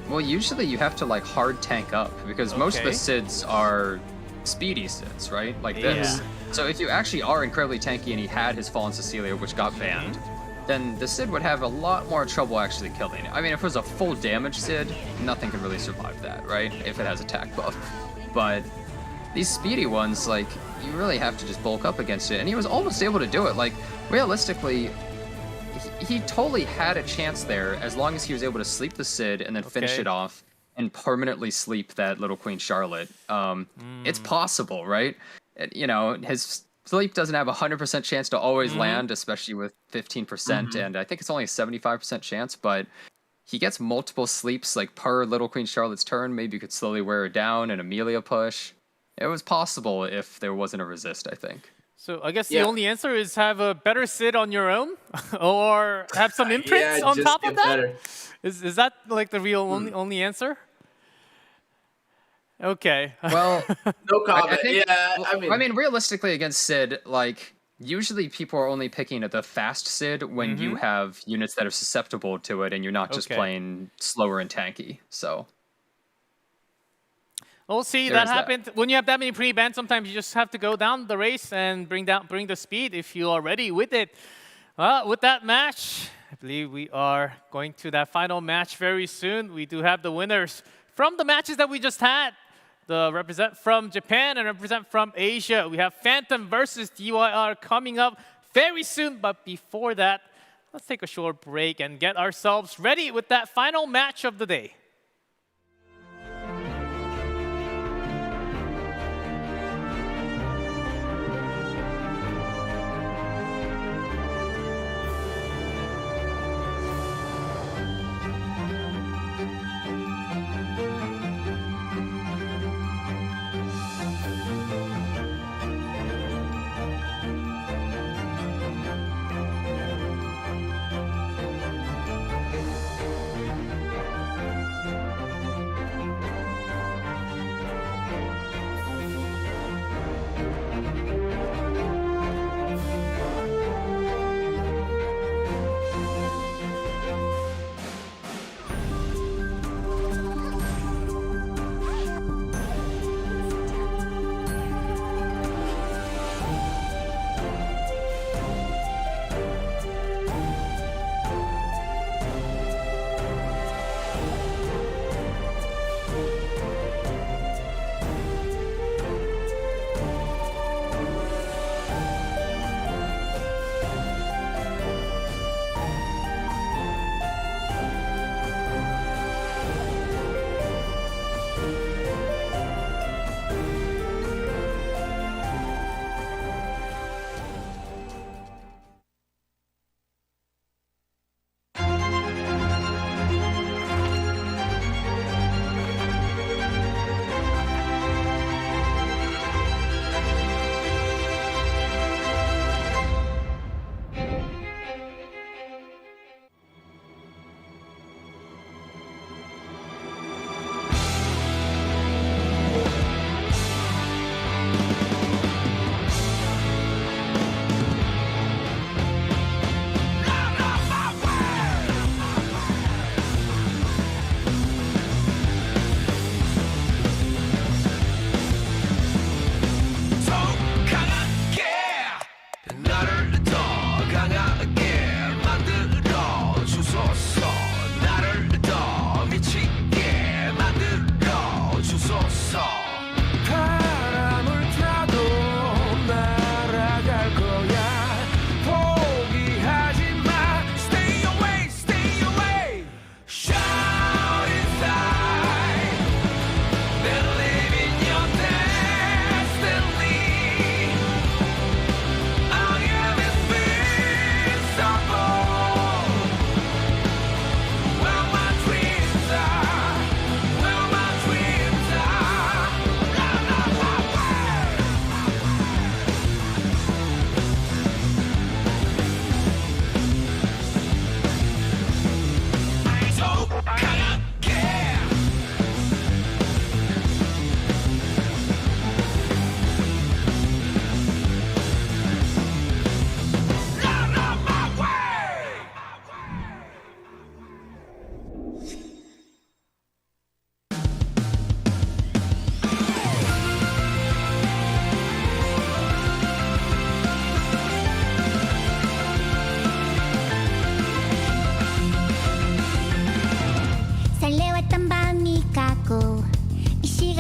Well, usually you have to like hard tank up because most of the Sids are speedy Sids, right? Like this. So if you actually are incredibly tanky and he had his Fallen Cecilia, which got banned, then the Sid would have a lot more trouble actually killing it. I mean, if it was a full damage Sid, nothing could really survive that, right? If it has attack buff. But these speedy ones, like, you really have to just bulk up against it. And he was almost able to do it. Like, realistically, he totally had a chance there as long as he was able to sleep the Sid and then finish it off and permanently sleep that little Queen Charlotte. It's possible, right? You know, his sleep doesn't have a 100% chance to always land, especially with 15%, and I think it's only a 75% chance, but he gets multiple sleeps, like per Little Queen Charlotte's turn. Maybe you could slowly wear her down and Amelia push. It was possible if there wasn't a resist, I think. So I guess the only answer is have a better Sid on your own, or have some imprints on top of that? Better. Is that like the real only answer? Okay. Well, no comment. I mean, realistically, against Sid, like, usually people are only picking at the fast Sid when you have units that are susceptible to it and you're not just playing slower and tanky. So we'll see. That happened when you have that many pre-bans. Sometimes you just have to go down the race and bring the speed if you are ready with it. With that match, I believe we are going to that final match very soon. We do have the winners from the matches that we just had. The represent from Japan and represent from Asia. We have Phantom versus DYR coming up very soon. But before that, let's take a short break and get ourselves ready with that final match of the day.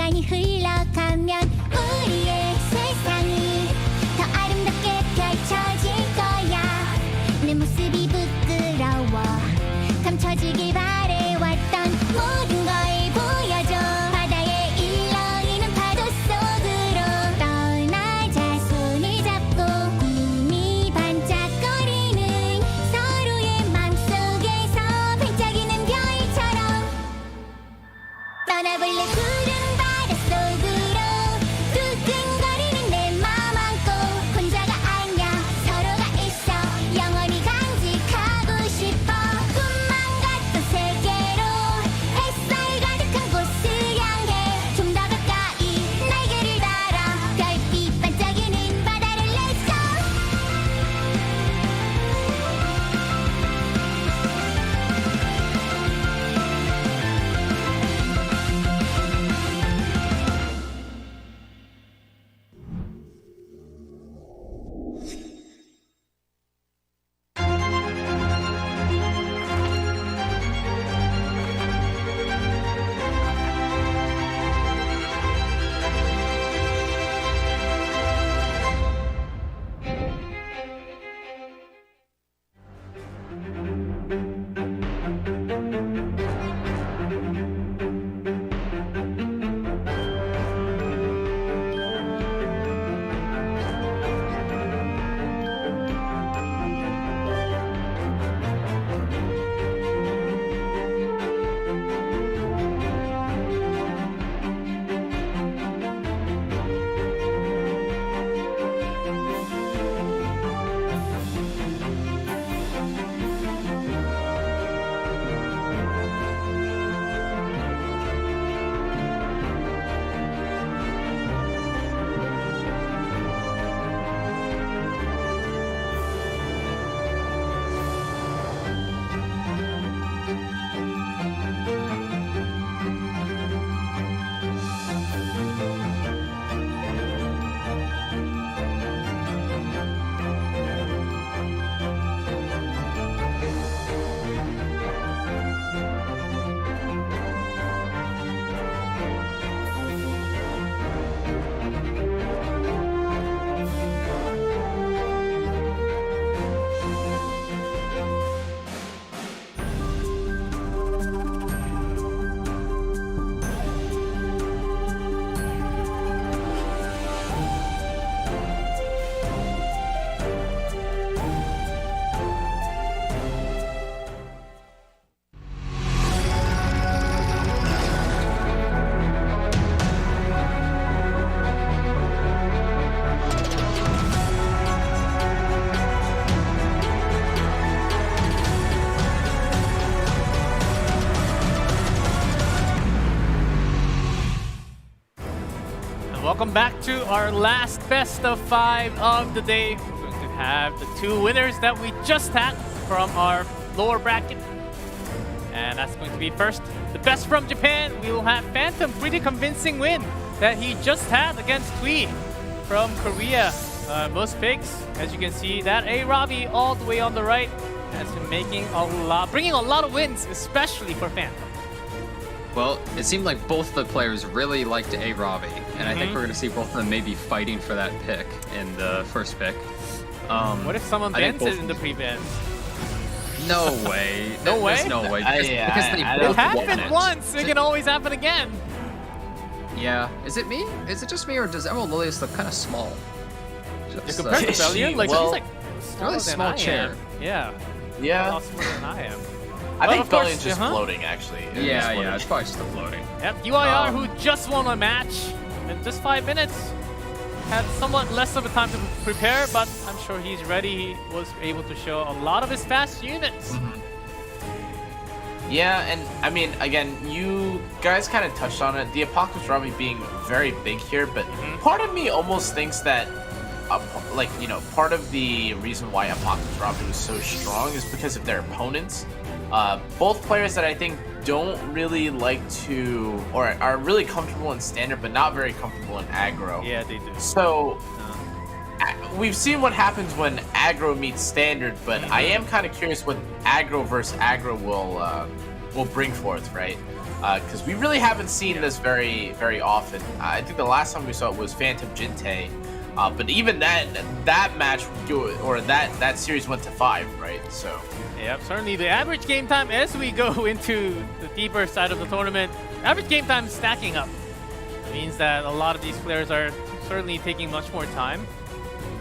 시간이 흘러가면 우리의 세상이 더 아름답게 펼쳐질 거야. 내 모습이 부끄러워 감춰지길 바래왔던 모든 걸 보여줘. 바다에 일렁이는 파도 속으로 떠나자. 손을 잡고 꿈이 반짝거리는 서로의 맘속에서 반짝이는 별처럼 떠나볼래. 푸른 바닷속으로 두근거리는 내 맘 안고 혼자가 아니야. 서로가 있어. 영원히 간직하고 싶어. 꿈만 같던 세계로 햇살 가득한 곳을 향해 좀 더 가까이 날개를 달아 별빛 반짝이는 바다를 Let's go. Welcome back to our last best of 5 of the day. We're going to have the 2 winners that we just had from our lower bracket. And that's going to be first, the best from Japan. We will have Phantom, pretty convincing win that he just had against Twee from Korea. Most picks, as you can see, that A Robbie all the way on the right has been bringing a lot of wins, especially for Phantom. Well, it seemed like both the players really liked A Robbie, and I think we're going to see both of them maybe fighting for that pick in the first pick. What if someone bans it in the pre-ban? No way. No way? There's no way. Because they It both happened won once, it can always happen again. Yeah. Is it me? Is it just me, or does Emerald Lilius look kind of small? Just, Compared to Brilliant, like, he's like really small chair. Yeah. Yeah. A lot smaller than I am. I But think of course, Bellion's just floating, actually. Yeah, it's probably just the floating. Yep, UIR, who just won a match in just 5 minutes, had somewhat less of a time to prepare, but I'm sure he's ready. He was able to show a lot of his fast units. Yeah, and I mean, again, you guys kind of touched on it. The Apocalypse Robbie being very big here, but part of me almost thinks that, like, you know, part of the reason why Apocalypse Robbie was so strong is because of their opponents. Both players that I think don't really like to, or are really comfortable in standard, but not very comfortable in aggro. Yeah, they do. So, we've seen what happens when aggro meets standard, but I am kind of curious what aggro versus aggro will bring forth, right? Because we really haven't seen this very often. I think the last time we saw it was Phantom Jinte, but even that match or that series went to 5, right? So Yep, certainly the average game time as we go into the deeper side of the tournament, average game time is stacking up. It means that a lot of these players are certainly taking much more time.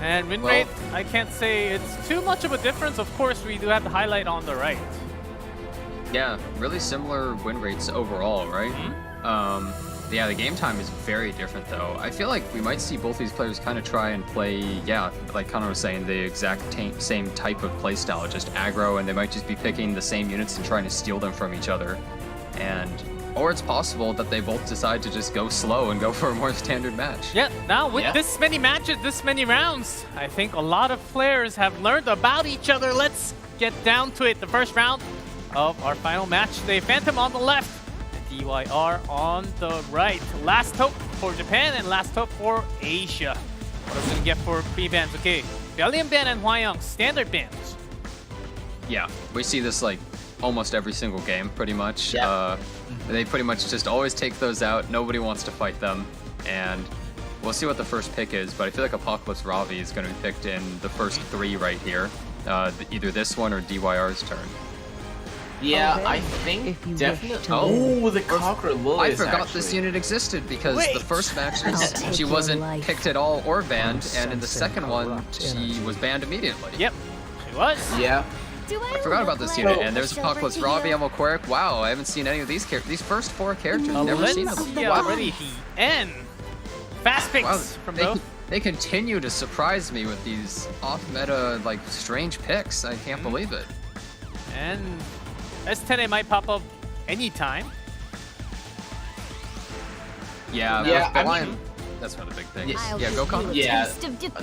And win rate, I can't say it's too much of a difference. Of course, we do have the highlight on the right. Yeah, really similar win rates overall, right? Yeah, the game time is very different though. I feel like we might see both these players kind of try and play, yeah, like Connor was saying, the exact same type of playstyle, just aggro, and they might just be picking the same units and trying to steal them from each other. Or it's possible that they both decide to just go slow and go for a more standard match. Yeah, now with this many matches, this many rounds, I think a lot of players have learned about each other. Let's get down to it. The first round of our final match today. Phantom on the left, DYR on the right. Last hope for Japan and last hope for Asia. What are we gonna get for pre-bans? Okay, Valiant ban and Hwayoung, standard bans. Yeah, we see this like almost every single game, pretty much. Yeah. They pretty much just always take those out. Nobody wants to fight them, and we'll see what the first pick is. But I feel like Apocalypse Ravi is going to be picked in the first 3 right here, either this one or DYR's turn. yeah, I think definitely. Oh, the Conqueror Lily. I forgot this unit existed because the first matches she wasn't picked at all or banned, and in the second one she was banned immediately. Yep, she was. Yeah. I forgot about this unit, and there's Apocalypse Ravi, Emil Quirk. Wow, I haven't seen any of these characters. These first 4 characters, never seen them. Already the end. Fast picks from both. They continue to surprise me with these off-meta, like, strange picks. I can't believe it. And S10A might pop up anytime. Yeah, I mean, that's one of the big things. Yeah, go Connor. Yeah.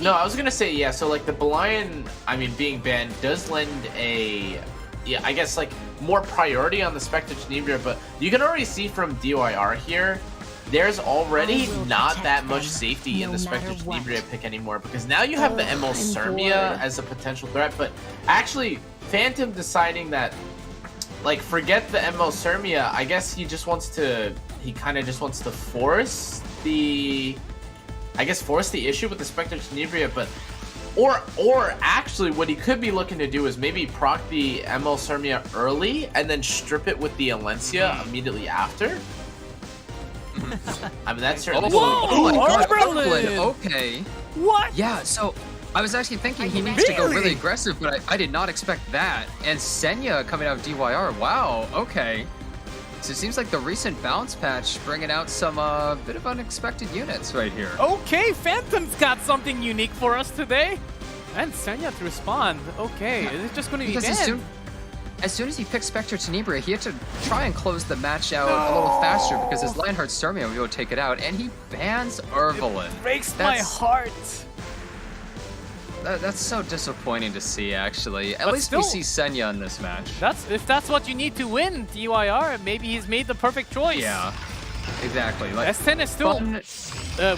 No, I was gonna say so like the Belian, I mean, being banned does lend a, I guess like more priority on the Spectre Tenebria, but you can already see from DYR here, there's already not that much safety in the Spectre Tenebria pick anymore, because now you have the ML Sermia as a potential threat, but actually Phantom deciding that, like, forget the ML Sermia, I guess he kind of just wants to force the issue with the Spectre Tenebria, but or actually what he could be looking to do is maybe proc the ML Sermia early and then strip it with the Alencia immediately after. I mean, that's certainly Oh my god, Oberlin! okay. What? Yeah, so I was actually thinking he needs to go really aggressive, but I did not expect that. And Senya coming out of DYR, wow, okay. So it seems like the recent bounce patch bringing out some bit of unexpected units right here. Okay, Phantom's got something unique for us today. And Senya to respond. Okay, is it just going to be banned? As soon as he picked Spectre Tenebria, he had to try and close the match out a little faster because his Lionheart Sermia would be able to take it out, and he bans Ervelin. It breaks my heart. That's so disappointing to see, actually. At least still, we see Senya in this match. If that's what you need to win DYR, maybe he's made the perfect choice. Yeah, exactly. Like, S10 is still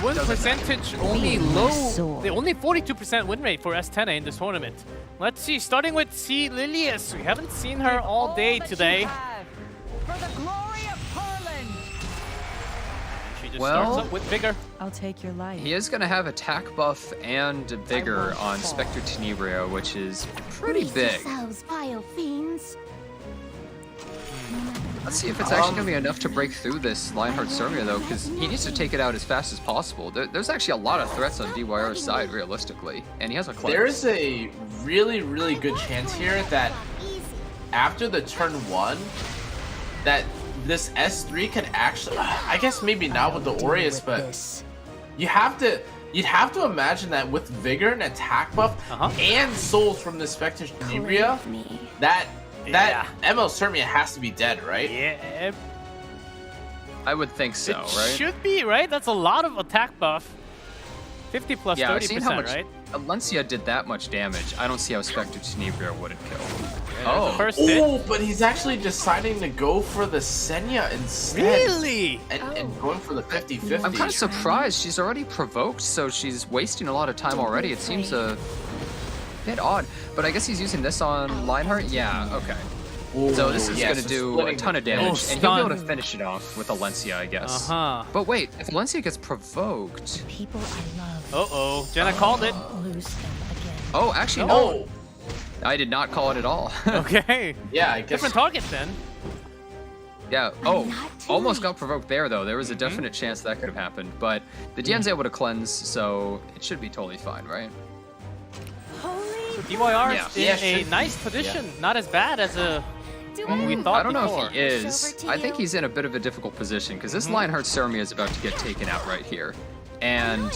win percentage only low. The only 42% win rate for S10 in this tournament. Let's see, starting with C. Lilius. We haven't seen her all day today. For the glory of Perlin. She just starts up with Vigor. I'll take your life. He is going to have attack buff and vigor on Spectre Tenebria, which is pretty big. Vile fiends. Let's see if it's actually going to be enough to break through this Lionheart Sermia, though, because he needs to take it out as fast as possible. There's actually a lot of threats on DYR's side, realistically, and he has a clutch. There's a really, really good chance here that after the turn 1, that this S3 could actually, I guess maybe not with the Aureus, but you'd have to imagine that with Vigor and attack buff and souls from the Spectre Tenebria, that ML Sermia has to be dead, right? Yeah. I would think so, right? Should be, right? That's a lot of attack buff. 50 plus 30%, I've seen how much right? Alencia did that much damage. I don't see how Spectre Tenebria wouldn't kill. But he's actually deciding to go for the Senya instead. Really? And going for the 50-50. I'm kind of surprised. She's already provoked, so she's wasting a lot of time already. It seems a bit odd. But I guess he's using this on Lionheart? Yeah, okay. So this is yeah, going to so do a splitting ton of the- damage, Oh, and he'll be able to stun. finish it off with Alencia, I guess. Uh-huh. But wait, if Alencia gets provoked... People I love. Uh-oh. Jenna called it. Lose them again. Oh, actually, no. I did not call it at all. Okay. Yeah, I guess. Different target then. Yeah. I'm Oh, not too almost late. got provoked there, though. There was a definite chance that could have happened. But the Dian's able to cleanse, so it should be totally fine, right? Holy DYR Yeah. is in Yeah, a should- nice position. Not as bad as we I thought don't know before. if he is. Over to I think you. he's in a bit of a difficult position, because this Lionheart Ceremia is about to get taken out right here. And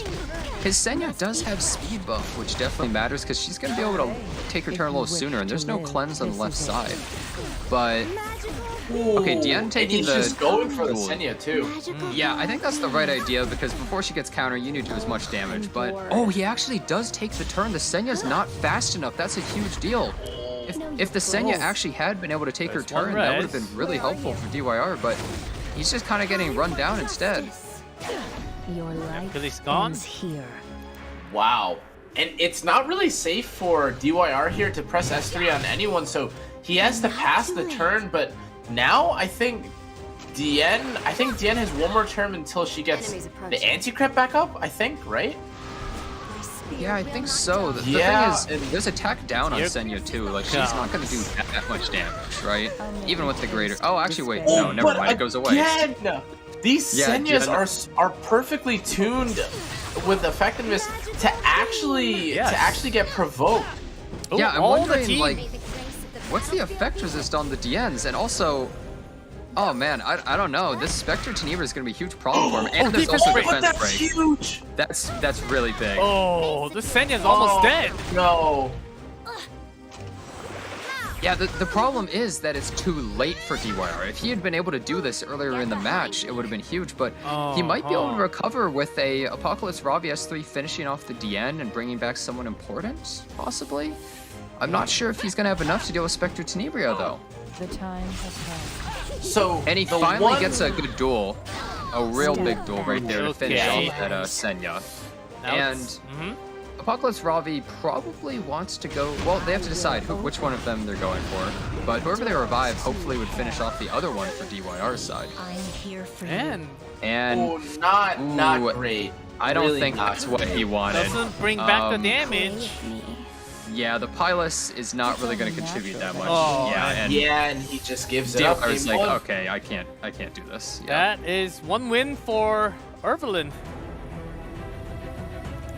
his Senya does have speed buff, which definitely matters, because she's going to be able to take her turn a little sooner, and there's no cleanse on the left side. But, okay, Dian And taking he's the... just going for the duel. Senya too. Yeah, I think that's the right idea, because before she gets counter, you need to do as much damage. But, oh, he actually does take the turn. The Senya's not fast enough. That's a huge deal. If the Senya actually had been able to take her There's one turn, that would have res. been really helpful for DYR, but he's just kind of getting run down instead. Your life 'cause he's gone. ends here. Wow. And it's not really safe for DYR here to press S3 on anyone, so he has to pass the turn, but now I think Dian has one more turn until she gets the anti-crit back up, I think, right? Yeah, I think so. The Yeah, thing is, there's attack down on Yep. Senya too. Like, she's Yeah. not going to do that much damage, right? Even with the greater... Oh, actually, wait. No, never mind. It goes away. Again, these Yeah, Senyas Jen- are perfectly tuned with effectiveness to actually get provoked. Oh, Yeah, I'm all the wondering, team. like, what's the effect resist on the DNs? And also... Oh man, I don't know. This Spectre Tenebra is going to be a huge problem for him. And there's defense also break. defense That's break. huge. That's really big. Oh, the Senya's almost dead. No. Yeah, the problem is that it's too late for DYR. If he had been able to do this earlier in the match, it would have been huge, but he might be able to recover with a Apocalypse Ravi S3 finishing off the DN and bringing back someone important, possibly? I'm not sure if he's going to have enough to deal with Spectre Tenebria, though. The time has come. So And he the finally one- gets a good duel. A real big duel right there to finish Okay. off that Senya. Now And it's- Apocalypse Ravi probably wants to go... Well, they have to decide which one of them they're going for. But whoever they revive hopefully would finish off the other one for DYR's side. I'm here for you. And Oh, not Ooh, great. I don't Really think not that's what he wanted. doesn't bring back the Um, damage. Yeah, the Pylus is not really going to contribute that much. Oh, yeah, and And he just gives it up. DYR's Game like, one. okay, I can't do this. Yeah. That is one win for Ervelyn.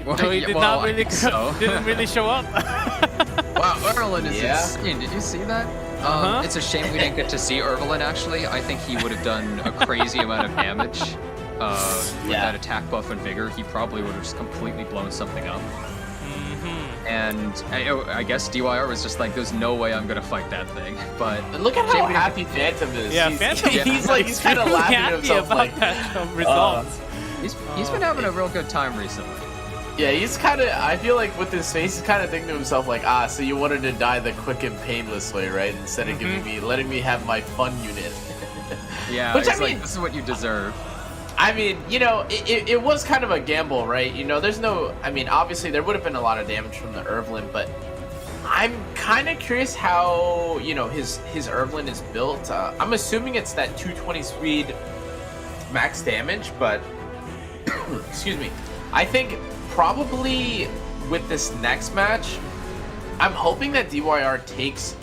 Well, So he yeah, did well, not really I think so. didn't really show up. Wow, Ervelyn is Yeah. insane. Did you see that? Uh-huh. It's a shame we didn't get to see Ervelyn, actually. I think he would have done a crazy amount of damage with that attack buff and vigor. He probably would have just completely blown something up. And I guess DYR was just like, there's no way I'm going to fight that thing. But And look at shame how we didn't happy Phantom is. Yeah, he's, Phantom. He's like, he's kind of really laughing to happy himself about like, that result. He's been having a real good time recently. yeah, he's kind of, I feel like with his face, he's kind of thinking to himself like, so you wanted to die the quick and painless way, right? Instead of letting me have my fun unit. Yeah, Which, it's I mean- like, this is what you deserve. I mean, you know, it was kind of a gamble, right? You know, there's no, I mean, obviously there would have been a lot of damage from the Ervelyn, but I'm kind of curious how, you know, his Ervelyn is built. I'm assuming it's that 220 speed max damage, but excuse me. I think probably with this next match, I'm hoping that DYR takes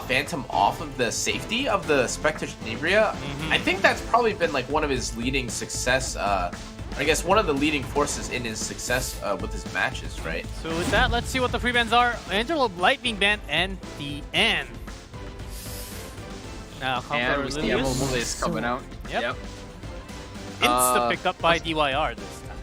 Phantom off of the safety of the Spectre Tenebria. I think that's probably been like one of his leading success, I guess one of the leading forces in his success with his matches, right? So with that, let's see what the free bans are. Angelo Lightning Band and the N. Now, And we see Emily coming out. Yep. Insta pick up by DYR this time.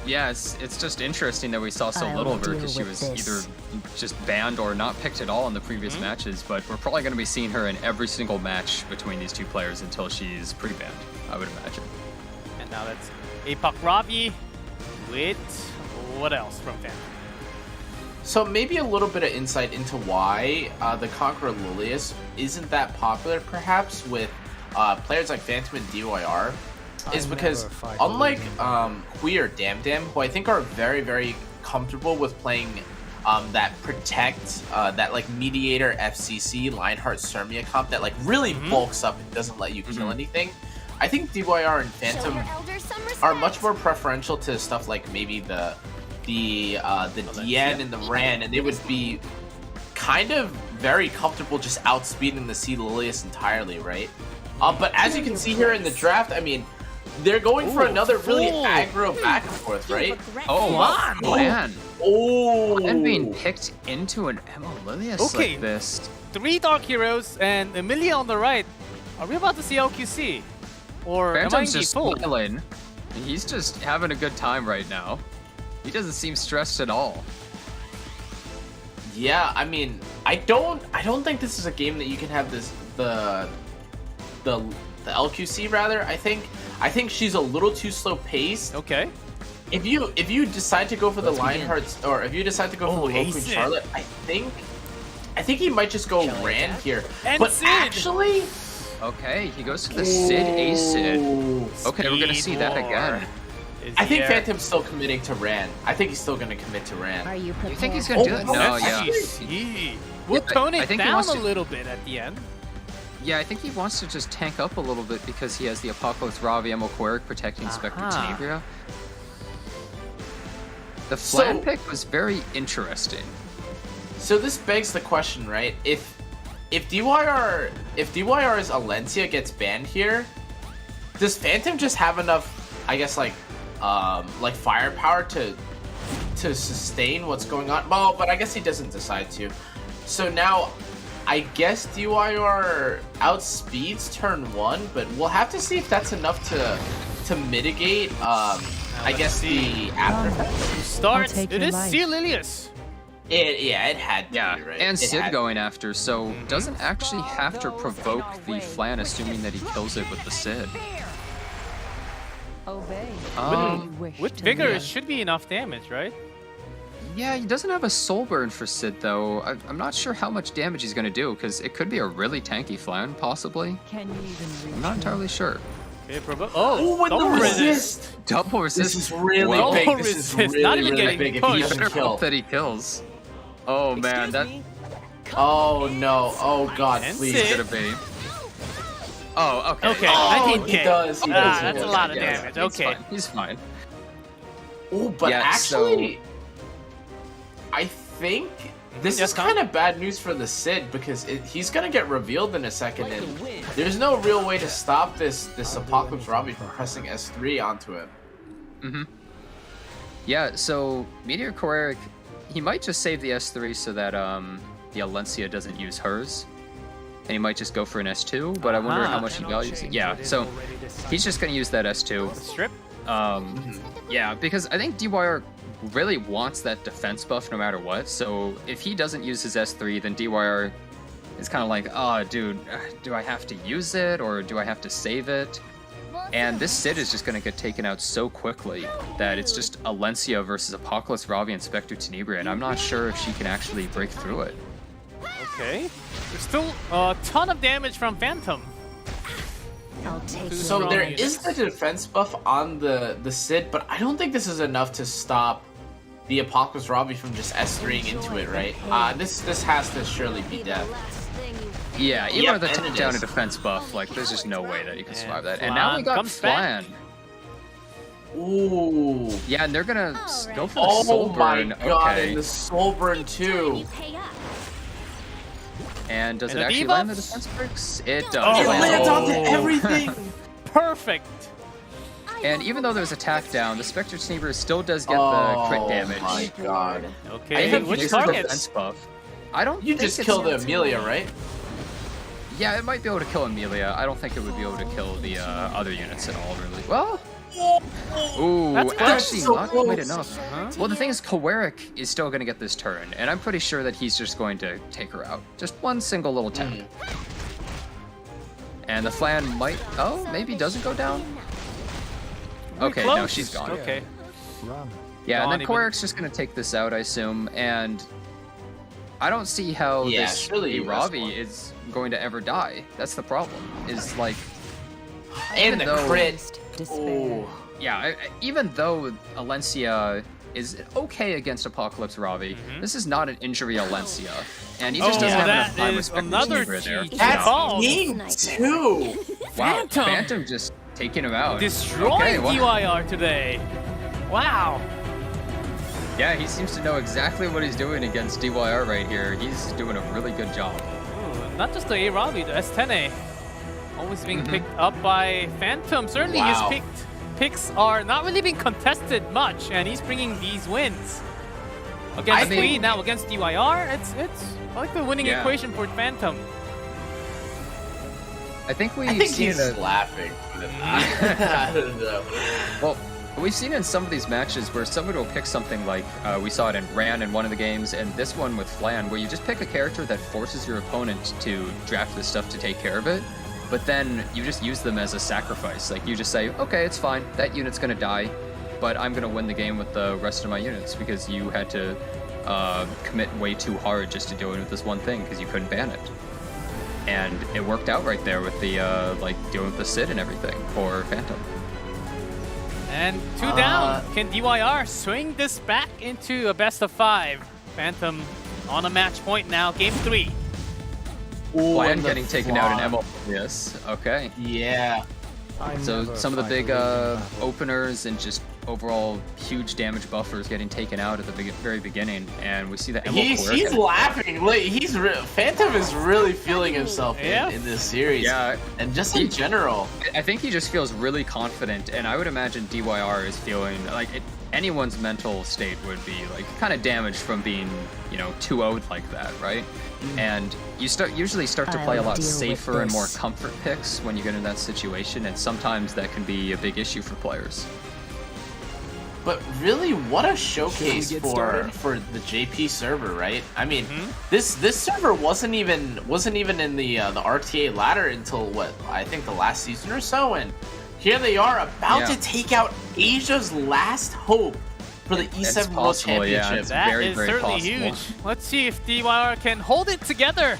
Yeah, it's just interesting that we saw so I'll little of her deal because she with was this. either just banned or not picked at all in the previous matches, but we're probably going to be seeing her in every single match between these two players until she's pre-banned, I would imagine. And now that's Apoc Ravi with what else from Phantom? So maybe a little bit of insight into why the Conqueror Lilius isn't that popular, perhaps, with players like Phantom and DYR, is because unlike Heir or DamDam, who I think are very, very comfortable with playing that protect that like mediator FCC Lionheart Sermia comp that like really bulks up and doesn't let you kill anything. I think DYR and Phantom are much more preferential to stuff like maybe the DN and the Ran, and they would be kind of very comfortable just outspeeding the C Lilius entirely, right? But as you can see here in the draft, I mean, they're going for another really aggro back and forth, right? Oh, wow. Man. Oh. And being picked into an Emma Lilius like this. 3 Dark Heroes and Emilia on the right. Are we about to see LQC? Or am I Phantom's being just fooled? smiling. He's just having a good time right now. He doesn't seem stressed at all. Yeah, I mean, I don't think this is a game that you can have this the LQC rather. I think she's a little too slow paced. Okay. If you decide to go for the Lionhearts, or if you decide to go for the Queen Charlotte, I think he might just go Rand here. And but Sid. actually, okay, he goes to the Sid A Sid. Okay, we're gonna see that again. I think Phantom's still committing to Rand. I think he's still gonna commit to Rand. Are you prepared? You think he's gonna do it? No, yeah. We'll tone I it think he down wants a to- little bit at the end. Yeah, I think he wants to just tank up a little bit because he has the Apocalypse Ravi Emo Queric protecting Spectre Tenebria. The Flan pick was very interesting. So this begs the question, right? If DYR's Alencia gets banned here, does Phantom just have enough, I guess, like firepower to sustain what's going on? Well, but I guess he doesn't decide to. So now, I guess DYR outspeeds turn 1, but we'll have to see if that's enough to mitigate. I guess the after Starts. take It your is life. C Lilius. it had to be, right? And It Sid had- going after, so doesn't actually have to provoke the Flan, assuming that he kills it with the Sid. Obey. With vigor, it should be enough damage, right? Yeah, he doesn't have a soul burn for Sid though. I'm not sure how much damage he's gonna do because it could be a really tanky Flan, possibly. Can you even reach I'm not me? entirely sure. Okay, oh, with the double resist. Double resist. This is really Well, big. This is resist, really, not even really getting big if he pushed. doesn't Better kill. hope that he kills. Oh man, that Oh no! Oh god, And please. Sid. could have been. Oh, okay. Okay, Oh, 19K. he does. He does. That's a lot of Yeah, damage. he's Okay. fine, he's fine. Oh, but Yeah, actually, I think this Yes, is Tom? kind of bad news for the Sid because he's gonna get revealed in a second, and there's no real way to stop this Apocalypse Robbie from pressing S3 onto him. Mm-hmm. Yeah, so Meteor Queric, he might just save the S3 so that the Alencia doesn't use hers. And he might just go for an S2, but I wonder how much he values it. Yeah, so he's just gonna use that S2. Strip. Yeah, because I think DYR really wants that defense buff no matter what, so if he doesn't use his S3, then DYR is kind of like, oh, dude, do I have to use it, or do I have to save it? And this Sid is just going to get taken out so quickly that it's just Alencia versus Apocalypse Ravi and Spectre Tenebria, and I'm not sure if she can actually break through it. Okay. There's still a ton of damage from Phantom. I'll take your So there Strong is the defense buff on the Sid, but I don't think this is enough to stop the Apocalypse Robbie from just S3ing into it, right? This has to surely be death. Yeah, even Yep, with a and it takedown is. and defense buff, like, there's just no way that you can survive that. And Flan now we got comes back. Flan. Ooh. Yeah, and they're gonna go for the Oh soul my burn. god, Okay. and the soul burn too. And does And it the actually land the debuffs? defense bricks? It does. It lands onto everything. Perfect. And even though there's attack down, the Spectre Tenebria still does get the crit damage. Oh my god. I Okay, think which this is the targets? defense buff. I don't You think just it's- killed the Amelia, right? Yeah, it might be able to kill Amelia. I don't think it would be able to kill the other units at all, really. Well, ooh, That's close. actually So not quite close. enough. Well, the thing is, Queric is still going to get this turn, and I'm pretty sure that he's just going to take her out. Just one single little tap. And the Flan might... Oh, maybe doesn't go down? Okay, no, Close. she's gone. Okay. Yeah, and Gone then even. Queric's just going to take this out, I assume, and I don't see how Yeah, this surely you rest Ravi one. is going to ever die. That's the problem, is like... And the though- crit. Despair. Ooh. Yeah, even though Alencia is okay against Apocalypse Ravi. This is not an injury Alencia, and he just doesn't have enough time with another there. That's game 2. Wow, Phantom just taking him out. Destroying DYR today. Wow. Yeah, he seems to know exactly what he's doing against DYR right here. He's doing a really good job. Ooh, not just the A-Ravi, the S10A. Always being picked up by Phantom. Certainly his picks are not really being contested much, and he's bringing these wins. Against Lee, now against DYR, it's like the winning equation for Phantom. I think he's laughing. I don't know. Well, we've seen in some of these matches where somebody will pick something like, we saw it in Ran in one of the games, and this one with Flan, where you just pick a character that forces your opponent to draft this stuff to take care of it, but then you just use them as a sacrifice. Like, you just say, okay, it's fine, that unit's gonna die, but I'm gonna win the game with the rest of my units, because you had to commit way too hard just to deal with this one thing, because you couldn't ban it. And it worked out right there with the, like, dealing with the Sid and everything for Phantom. And 2 down. Can DYR swing this back into a best of 5? Phantom on a match point now, game 3. Flan getting taken out in ML. Yes, okay. Yeah. So some of the big openers and just overall huge damage buffers getting taken out at the very beginning, and we see that he's laughing. Phantom is really feeling himself in this series. Yeah, and just in general, I think he just feels really confident, and I would imagine DYR is feeling like anyone's mental state would be like kind of damaged from being 2-0'd like that, right? And you usually start to play a lot safer and more comfort picks when you get in that situation, and sometimes that can be a big issue for players. But really, what a showcase for the JP server, right? I mean, this server wasn't even in the RTA ladder until what, I think the last season or so, and here they are about to take out Asia's last hope for the E7 World Championship. That is certainly huge. Let's see if DYR can hold it together.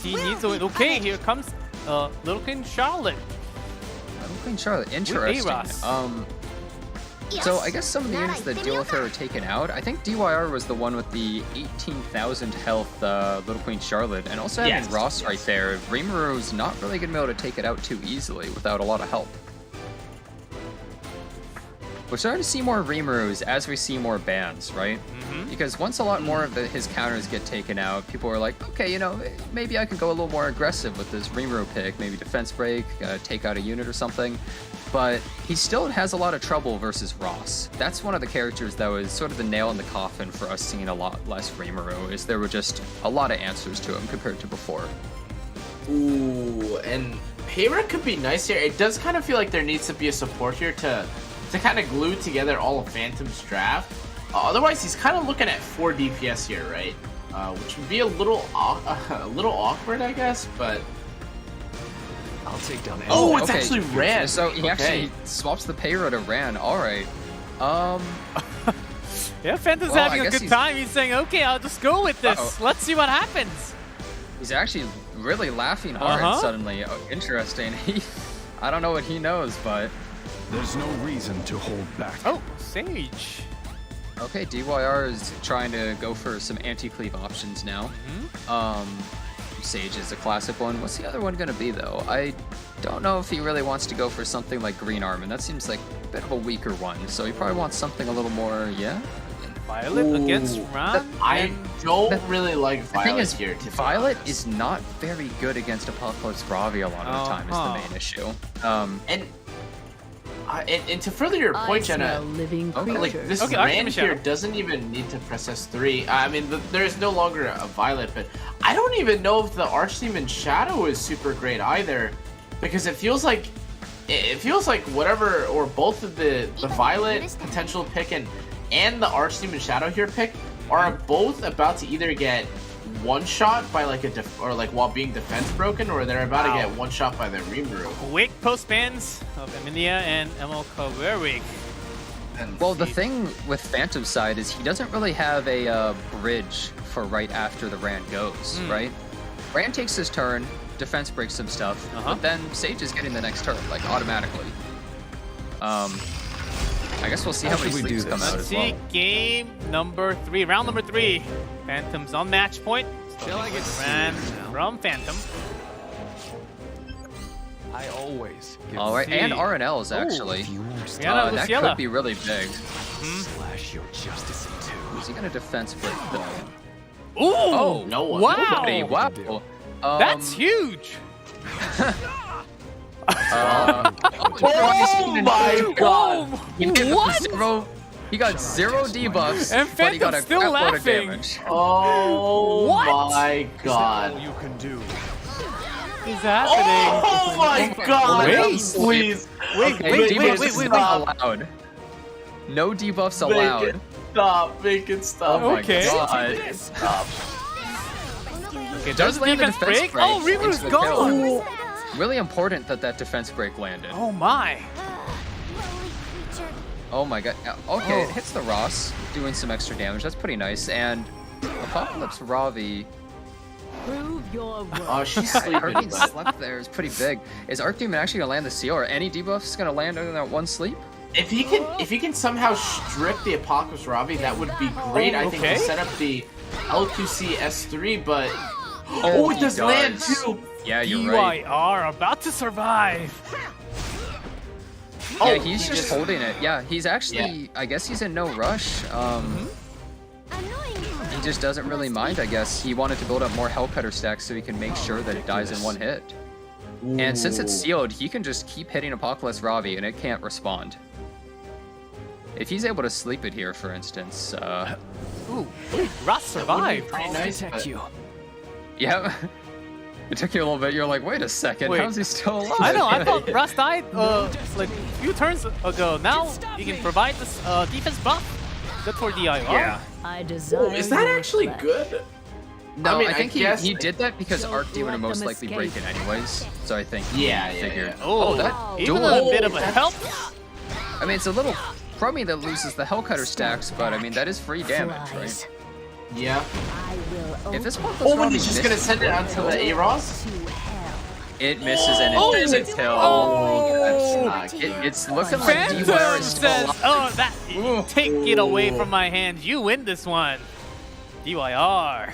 He needs to win. Okay, here comes Little Queen Charlotte. Little Queen Charlotte, interesting. So I guess some of the units that deal with her are taken out. I think DYR was the one with the 18,000 health Little Queen Charlotte, and also having Ross right there. Rimaru's not really going to be able to take it out too easily without a lot of help. We're starting to see more Rimarus as we see more bans, right? Because once a lot more of his counters get taken out, people are like, okay, maybe I could go a little more aggressive with this Rimaru pick, maybe defense break, take out a unit or something. But he still has a lot of trouble versus Ross. That's one of the characters that was sort of the nail in the coffin for us seeing a lot less Rimaru, is there were just a lot of answers to him compared to before. Ooh, and Heir could be nice here. It does kind of feel like there needs to be a support here to kind of glue together all of Phantom's draft. Otherwise, he's kind of looking at 4 DPS here, right? Which would be a little awkward, I guess, but... I'll take down it's actually Ran. So he actually swaps the Heir to Ran. All right. Yeah, Phantom's having a good time. He's saying, okay, I'll just go with this. Let's see what happens. He's actually really laughing hard suddenly. Oh, interesting. I don't know what he knows, but... There's no reason to hold back. Oh, Sage. Okay, DYR is trying to go for some anti-cleave options now. Sage is a classic one. What's the other one going to be, though? I don't know if he really wants to go for something like Green Arm, and that seems like a bit of a weaker one. So he probably wants something a little more, Violet against Ran? I don't really like Violet here. Violet is not very good against Apocalypse Ravi a lot of the time, is the main issue. And to further your point, Jenna, like this Ran here doesn't even need to press S3. I mean, there is no longer a Violet, but I don't even know if the Archdemon Shadow is super great either, because it feels like whatever or both of the Violet potential pick and the Archdemon Shadow here pick are both about to either get one shot by like while being defense broken, or they're about to get one shot by the Rimuru. Quick post bans of Emilia and Emil Kawerik. Well, the thing with Phantom's side is he doesn't really have a bridge for right after the Ran goes, right? Ran takes his turn, defense breaks some stuff, but then Sage is getting the next turn, like automatically. I guess we'll see how many sleeps come out Let's as see well. game number 3, round number 3. Phantom's on match point. Shall I get Ran serious now? from Phantom. I always give All right, and see. RNLs actually. Yeah, That Luciella. could be really big. slash your justice in two. Is he gonna defense break though? Ooh! Oh, no one. Wow! Nobody. Wow. That's huge! Oh my god! He got 0 debuffs, And but he got a Phantom's still crap load of laughing. damage. Oh What? my god! All you can do. Is happening? Oh my god! Wait, please. Wait, Okay, wait, debuffs wait, is wait, not wait. allowed. No debuffs Make allowed. it stop. Make it stop. Oh my Okay. god. Stop. Okay, Does does land the defense defense break? break Oh, Rimu's into the gone! kill. Really important that that defense break landed. Oh my! Oh my god. Okay, Oh. it hits the Ross, doing some extra damage. That's pretty nice. And Apocalypse Ravi, Prove your worth. Oh, she's her sleeping. being slept there is pretty big. Is Arc Demon actually gonna land the seal, or any debuffs gonna land under that one sleep? If he can somehow strip the Apocalypse Ravi, that would be great. I think Okay. to set up the LQC S3, but oh, it he does land does. too. Yeah, you're right. DYR about to survive. Yeah, Oh, he's he just holding it. Yeah, he's actually. Yeah. I guess he's in no rush. He just doesn't really mind. I guess he wanted to build up more Hellcutter stacks so he can make sure that it dies in one hit. And since it's sealed, he can just keep hitting Apocalypse Ravi and it can't respond. If he's able to sleep it here, for instance, Ooh, Ross survived. pretty nice. Protect But you. yeah. It took you a little bit. You're like, wait a second, Wait. how's he still alive? I know, I thought Ross died like a few turns ago. Now he can provide this defense buff. Good for DIR. Yeah. I desire oh, is that your actually flesh. good? No, I mean, I think I guess he did that because Don't Arc Demon would let most them likely escape. break it anyways. So I think he Yeah, figured. Oh, that even duel. a bit of a help. I mean, it's a little crummy that loses the Hellcutter stacks, but I mean, that is free damage, Flies. right? Yeah. I will If this open Apocalypse Oh, and Ravi he's just gonna misses, send it out to the A-Ross? to hell. it misses and it Oh, doesn't kill. Oh, that's not good. It's looking like Phantom DYR is still says, alive. "Oh, that take it away from my hands. You win this one." DYR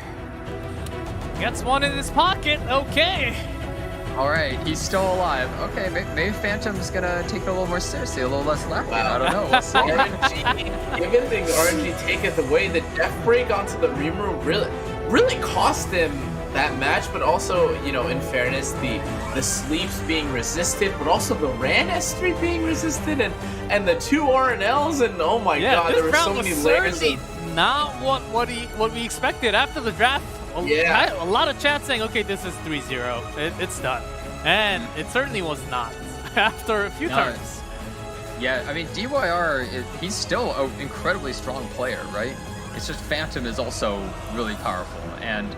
gets one in his pocket. Okay. All right, he's still alive. Okay, maybe Phantom's gonna take it a little more seriously, a little less laughing. I don't know. We'll see. RNG, given the RNG taketh away, the death break onto the Reamer really cost him that match, but also, you know, in fairness, the sleeps being resisted, but also the Ran S3 being resisted, and the 2 RNLs, and oh my Yeah, god, this there were round so was many layers certainly of... not what we expected after the draft. Yeah. A lot of chat saying, "Okay, this is 3-0. It's done," and it certainly was not after a few No. turns. Yeah, I mean, DYR, he's still an incredibly strong player, right? It's just Phantom is also really powerful, and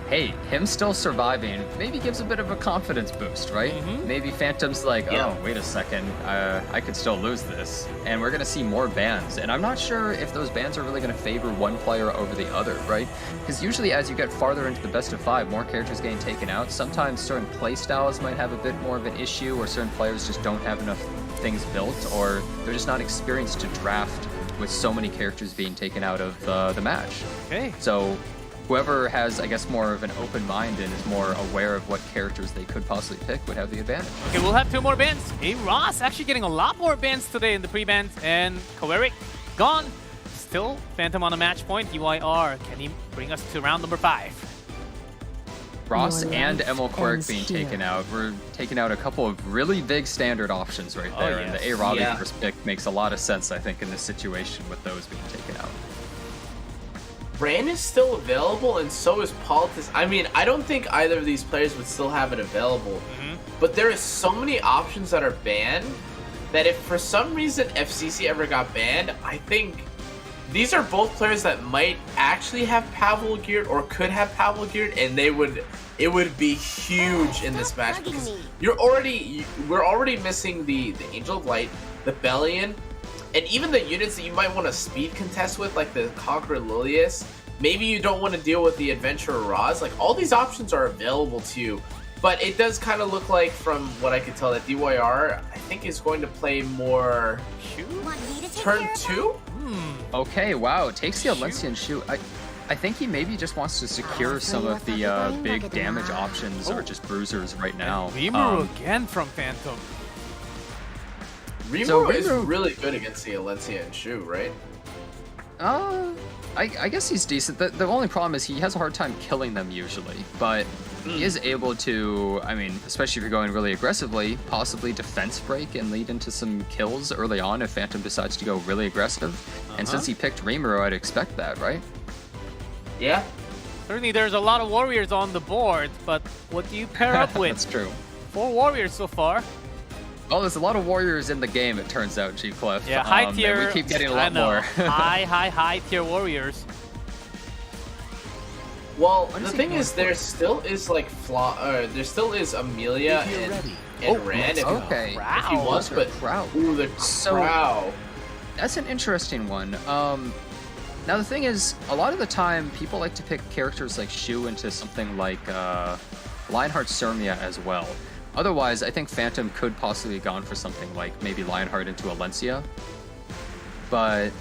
hey, him still surviving maybe gives a bit of a confidence boost, right? Maybe Phantom's like, oh, wait a second, I could still lose this, and we're gonna see more bans, and I'm not sure if those bans are really gonna favor one player over the other, right? Because usually as you get farther into the best of 5, more characters getting taken out. Sometimes certain playstyles might have a bit more of an issue, or certain players just don't have enough things built, or they're just not experienced to draft with so many characters being taken out of the match. Okay. So whoever has, I guess, more of an open mind and is more aware of what characters they could possibly pick would have the advantage. Okay, we'll have 2 more bans. Hey, Ross actually getting a lot more bans today in the pre-bans, and Koeric gone. Still Phantom on a match point. DYR, can he bring us to round number 5? Ross Your and life Emil Quirk ends being here. taken out. We're taking out a couple of really big standard options right Oh, there, and yes. the A-Robbie Yeah. first pick makes a lot of sense, I think, in this situation with those being taken out. Ran is still available, and so is Politis. I mean, I don't think either of these players would still have it available, but there is so many options that are banned that if for some reason FCC ever got banned, I think these are both players that might actually have Pavel geared or could have Pavel geared, and it would be huge in this match because we're already missing the Angel of Light, the Bellion, and even the units that you might want to speed contest with, like the Conqueror Lilius. Maybe you don't want to deal with the Adventurer Roz. Like, all these options are available to you, But it does kind of look like, from what I could tell, that DYR, I think, is going to play more turn 2? Okay, wow. Takes the Alencian shoe. I think he maybe just wants to secure some of the big damage options or just bruisers right now. Rimuru again from Phantom. Rimuru is really good against the Alencian shoe, right? I guess he's decent. The only problem is he has a hard time killing them usually, but he is able to, I mean, especially if you're going really aggressively, possibly defense break and lead into some kills early on if Phantom decides to go really aggressive. And since he picked Rimuru, I'd expect that, right? Yeah. Certainly there's a lot of warriors on the board, but what do you pair up with? That's true. 4 warriors so far. Well, there's a lot of warriors in the game, it turns out, G-Clef. Yeah, high tier. We keep getting a lot more. high tier warriors. Well, the thing is, there still is like there still is Amelia and Rand if he wants, but ooh, the Crow. That's an interesting one. Now the thing is, a lot of the time, people like to pick characters like Shu into something like Lionheart Surmia as well. Otherwise, I think Phantom could possibly have gone for something like maybe Lionheart into Alencia. But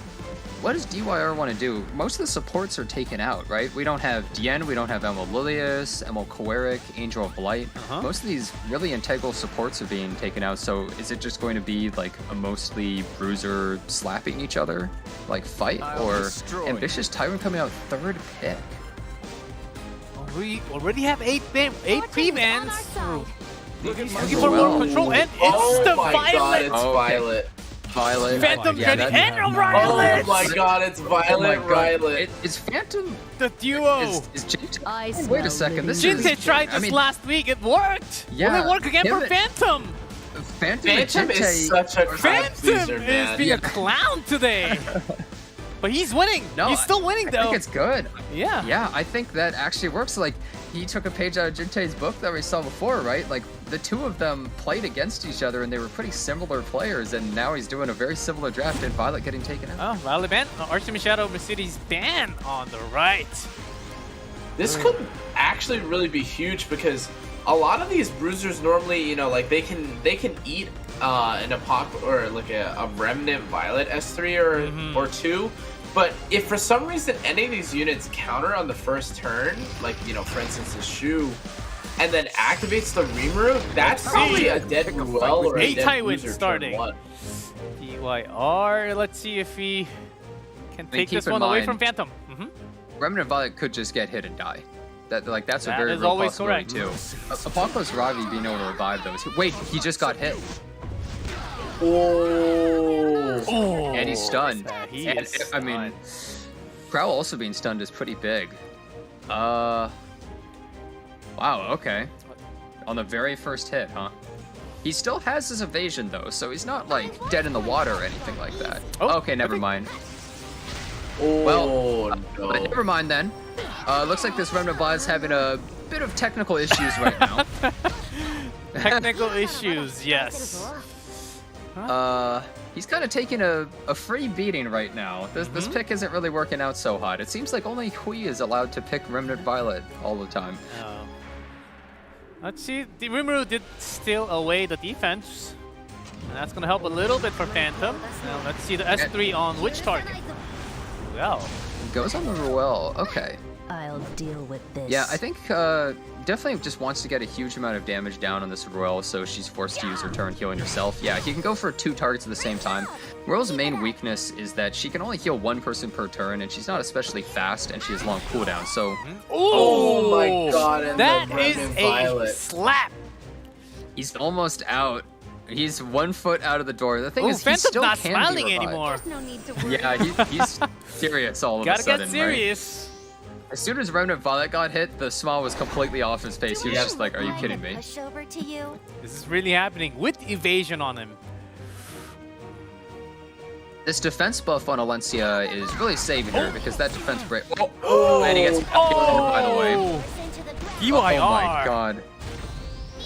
what does DYR want to do? Most of the supports are taken out, right? We don't have Dien, we don't have Emil Lilius, Emil Koerik, Angel of Blight. Most of these really integral supports are being taken out, so is it just going to be like a mostly bruiser slapping each other like fight? Or Ambitious Tyrant coming out 3rd pick? We already have 8 pre-bans. Looking for more control, and it's the Violet! Violet. Violet. Phantom Jenny and Violet! Oh my god, it's Violet Violet. Is Phantom the duo? Is Jinte? Wait a second. This Jinte tried this last week. It worked. Yeah. Will it work again for Phantom? Phantom is such a crowd pleaser, man. Is being a clown today. But he's winning. No, he's still winning though. I think it's good. Yeah. Yeah, I think that actually works. Like, he took a page out of Jinte's book that we saw before, right? Like, the two of them played against each other, and they were pretty similar players, and now he's doing a very similar draft, and Violet getting taken out. Oh, Violet ban. Artemis Shadow Mercedes ban on the right. This could actually really be huge because a lot of these bruisers normally, you know, like they can eat an Apoc or like a Remnant Violet S3 or 2. But if for some reason any of these units counter on the first turn, like, you know, for instance, the Shu, and then activates the Rimuru, that's probably a dead Ruel or a dead Tywin bruiser starting. DYR, let's see if he can take this one away from Phantom. Remnant Violet could just get hit and die. That's a very real always possibility correct. too. Apocalypse Ravi being able to revive those. Wait, he just got hit. Oh. And he's stunned. I mean, Crow also being stunned is pretty big. Wow, okay. On the very first hit, huh? He still has his evasion though, so he's not like dead in the water or anything like that. Okay, never mind. Well, never mind then. Looks like this Remnant Violet's having a bit of technical issues right now. Technical issues, yes. He's kind of taking a free beating right now. This pick isn't really working out so hot. It seems like only Hui is allowed to pick Remnant Violet all the time. Let's see, the Rimuru did steal away the defense. And that's going to help a little bit for Phantom. Now let's see the S3 on which target? Well. Goes on the Ruel, okay. I'll deal with this. Yeah, I think definitely just wants to get a huge amount of damage down on this Ruel, so she's forced to use her turn healing herself. Yeah, he can go for 2 targets at the same time. Ruel's main weakness is that she can only heal 1 person per turn, and she's not especially fast, and she has long cooldown, so... Oh my god, and that the is Remnant a Violet. slap! He's almost out. He's 1 foot out of the door. The thing is, he Phantom's still not can smiling be revived. anymore. No need to worry. Yeah, he's serious all of a sudden, Gotta get serious. Right? As soon as Remnant Violet got hit, the smile was completely off his face. He was just like, are you kidding me? Push over to you. This is really happening with evasion on him. This defense buff on Alencia is really saving her because that defense break. And he gets by the way. DYR. Oh my god.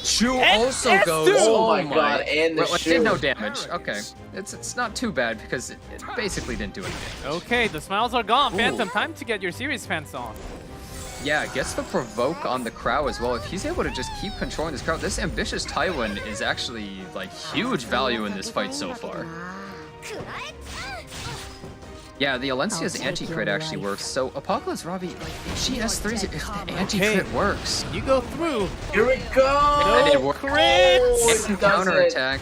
Shu also S2. goes. Oh my god, and the Well, it Shu. did no damage. Okay, it's not too bad because it basically didn't do anything. Okay, the smiles are gone. Phantom, time to get your serious pants on. Yeah, gets the provoke on the Crow as well. If he's able to just keep controlling this Crow, this ambitious Tywin is actually like huge value in this fight so far. Yeah, the Alencia's anti-crit actually works. So Apocalypse Robbie, like, if she S3s it, if the anti-crit works. You go through. Here we go. And it works. Crits! It's counterattack.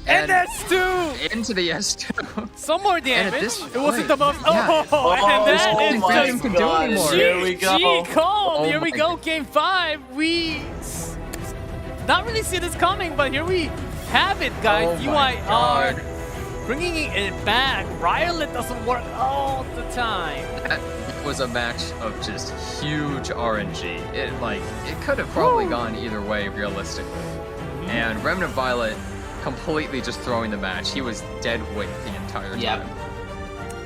And S2! Into the S2. Some more damage. this It wasn't the point, most. yeah. Oh, and that Oh is my just. can do anymore. Here we go. Called. Oh Here we my go. Game 5. We not really see this coming, but here we have it, guys. Oh my UIR God. bringing it back. Riot doesn't work all the time. That was a match of just huge RNG. It could have probably gone either way realistically. And Remnant Violet completely just throwing the match. He was dead weight the entire time. Yep.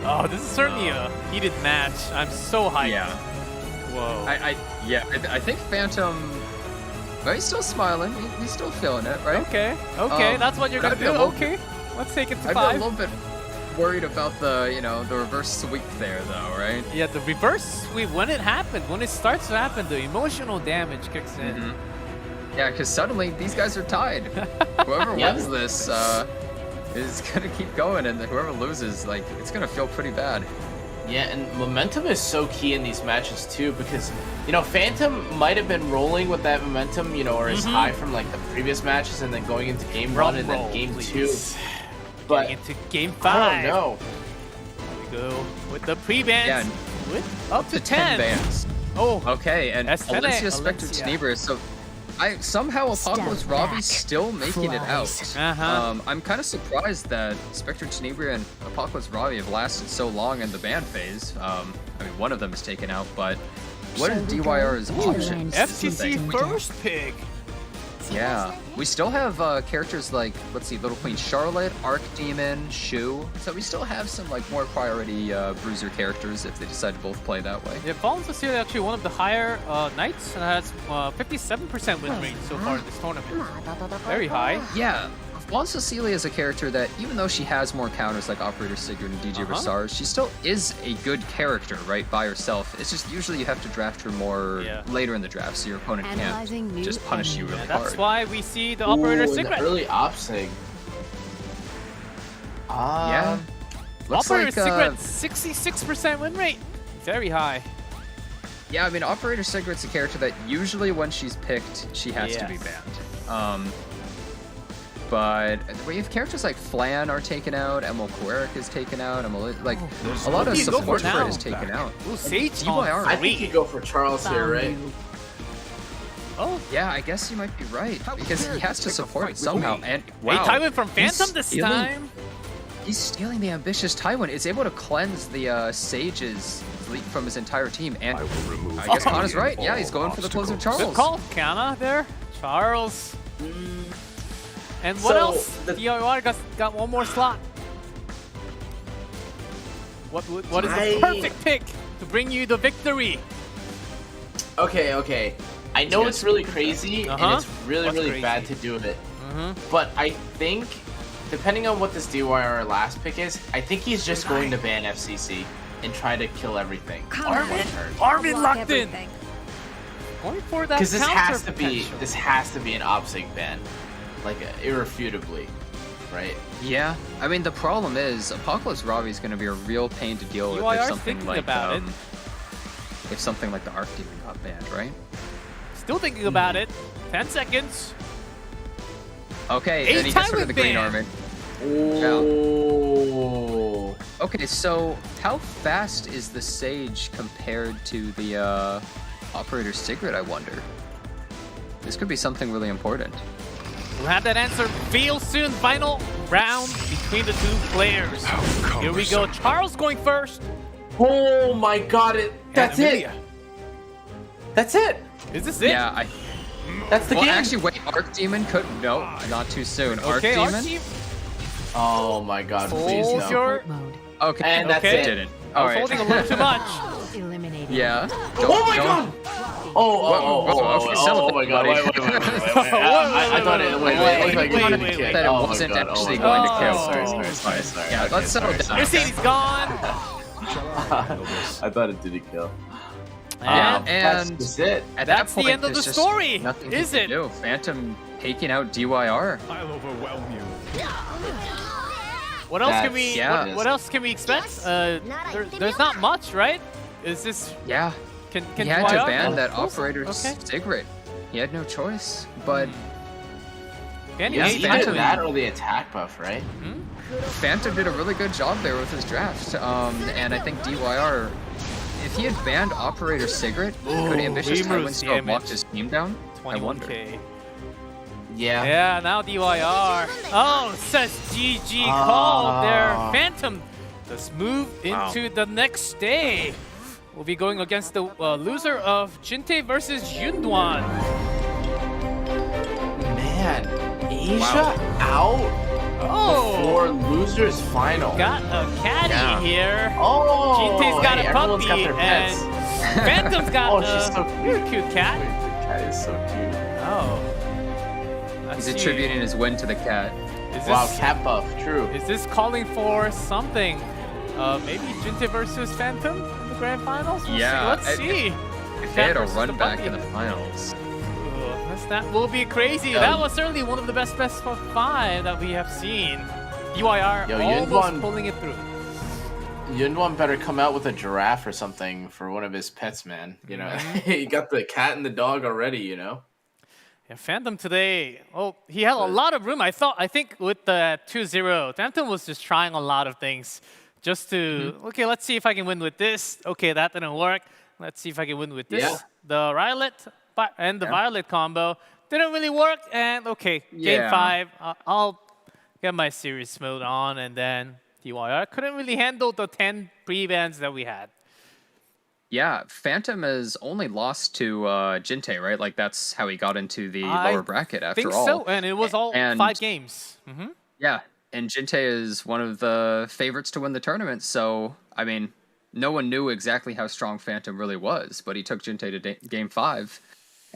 Oh, this is certainly a heated match. I'm so hyped. Yeah. Whoa. I think Phantom. But he's still smiling. He's still feeling it, right? Okay. That's what you're gonna I'd be do. a little Okay. Let's take it to I'd 5. be a little bit worried about the reverse sweep there, though, right? Yeah, the reverse sweep, when it happens, when it starts to happen, the emotional damage kicks in. Mm-hmm. Yeah, because suddenly these guys are tied. Whoever Yep. wins this is gonna keep going, and whoever loses, like, it's gonna feel pretty bad. Yeah, and momentum is so key in these matches too, because Phantom might have been rolling with that momentum, or his high from like the previous matches, and then going into game 1 and then game 2. But Getting into game 5. I don't know. We go with the pre-bans. Yeah, with up to 10 bans. Oh, Okay, and S10, Alencia Spectre Alencia. Tenebris, so somehow Apocalypse Step Robbie's back, still making it out. Uh-huh. I'm kind of surprised that Spectre Tenebris and Apocalypse Robbie have lasted so long in the ban phase. I mean, one of them is taken out, but what are DYR's options? FTC first pick. Yeah, we still have characters like, let's see, Little Queen Charlotte, Archdemon, Shu. So we still have some like more priority bruiser characters if they decide to both play that way. Yeah, Fallen Cecilia actually one of the higher knights and has 57% win rate so far in this tournament. Very high. Yeah, Fallen Cecilia is a character that, even though she has more counters like Operator Sigurd and DJ Rosars, she still is a good character, right, by herself. It's just usually you have to draft her more later in the draft, so your opponent can't just punish you really hard. That's why we see the Operator Sigurd. Early OpSig. Yeah. Looks Operator like, Sigurd, 66% win rate. Very high. Yeah, I mean, Operator Sigurd's a character that usually when she's picked, she has to be banned. But we have characters like Flan are taken out, Emil Queric is taken out, like a lot of support for it is taken out. Ooh, Sage DYR. I think you go for Charles here, right? Oh, yeah, I guess you might be right because he has to support it somehow. And hey, wow, Tywin from Phantom this stealing- time. He's stealing the ambitious Tywin. Is able to cleanse the Sage's fleet from his entire team, and I guess Kana's right. Yeah, he's going for the closer Charles. Good call, Kana there. Charles. And what else? DIY got one more slot. What is the perfect pick to bring you the victory? Okay. I know it's really crazy and it's really bad to do it. But I think, depending on what this DYR last pick is, I think he's just going to ban FCC and try to kill everything. Armin locked in. Going for that Because this counter has to be an OpSig ban. Like, irrefutably, right? Yeah, I mean, the problem is Apocalypse Robbie is going to be a real pain to deal with if something like if something like the Archdemon got banned, right? Still thinking about it. 10 seconds. Okay, and he gets rid of the green armor. Oh. Okay, so how fast is the Sage compared to the Operator Sigurd, I wonder? This could be something really important. We'll have that answer real soon. Final round between the two players. Here we go. Charles going first. Oh my god, that's it. That's it. Is this it? Yeah, that's the game. Actually, wait, Archdemon could... No, not too soon. Okay, Archdemon? Oh my god, please no. Okay, and that's it. Didn't. I was holding a little too much. Yeah. Oh my god! Oh my god, wait. I thought it, wait. That it wasn't actually going to kill. Sorry. Yeah, let's settle down. Mercedes gone. I thought it didn't kill. And That's it. At that's that point, the end of the there's just story, nothing is he it? can do. Phantom taking out DYR. I'll overwhelm you. What else can we? Yeah. What else can we expect? There's not much, right? Is this? Yeah. Can He had to YR ban go? that operator's Okay. cigarette. He had no choice. But Banning Yeah, eight either Phantom. that or the attack buff, right? Phantom did a really good job there with his draft. And I think DYR, if he had banned operator cigarette, could Ambitious Reamer's Tywin still have damage. locked his team down? I wonder. 21k. Yeah. Yeah, now DYR. Oh, it says GG called their Phantom. Let's move into the next day. We'll be going against the loser of Jinte versus Yunduan. Man, Asia out before losers final. Got a caddy here. Oh, Jinte's got hey, a everyone's puppy, got their and pets. Phantom's got Oh, a she's so very cute cat. The cat is so cute. Oh. He's Let's see. attributing his win to the cat. Is Wow, this- cat buff, true. Is this calling for something? Maybe Jinte versus Phantom in the grand finals? We'll Yeah, see. Let's if- see. If Cat they had a versus run the back puppy. in the finals. That will be crazy. Yo. That was certainly one of the best of 5 that we have seen. DYR Yo, almost Yunduan- pulling it through. Yunduan better come out with a giraffe or something for one of his pets, man. You know, he got the cat and the dog already, you know? Yeah, Phantom today, oh, he had a lot of room. I think with the 2-0, Phantom was just trying a lot of things just to, okay, let's see if I can win with this. Okay, that didn't work. Let's see if I can win with this. Yeah. The Violet and the Violet combo didn't really work. And okay, game Yeah. 5, I'll get my series mode on, and then DYR couldn't really handle the 10 pre-bans that we had. Yeah, Phantom has only lost to Jinte, right? Like that's how he got into the I lower bracket after think all. so, and it was all And- 5 games. Mm-hmm. Yeah, and Jinte is one of the favorites to win the tournament. So, I mean, no one knew exactly how strong Phantom really was, but he took Jinte to game 5,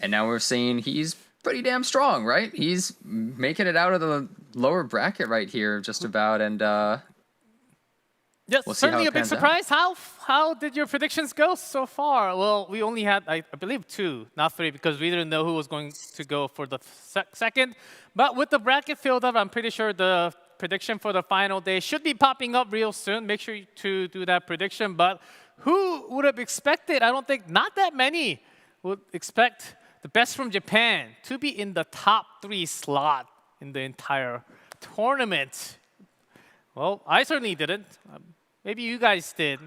and now we're seeing he's pretty damn strong, right? He's making it out of the lower bracket right here, just about, and Yes, we'll see how certainly it a big pans out. surprise. How did your predictions go so far? Well, we only had, I believe, 2, not 3, because we didn't know who was going to go for the second. But with the bracket filled up, I'm pretty sure the prediction for the final day should be popping up real soon. Make sure to do that prediction. But who would have expected? I don't think not that many would expect the best from Japan to be in the top 3 slot in the entire tournament. Well, I certainly didn't. Maybe you guys did.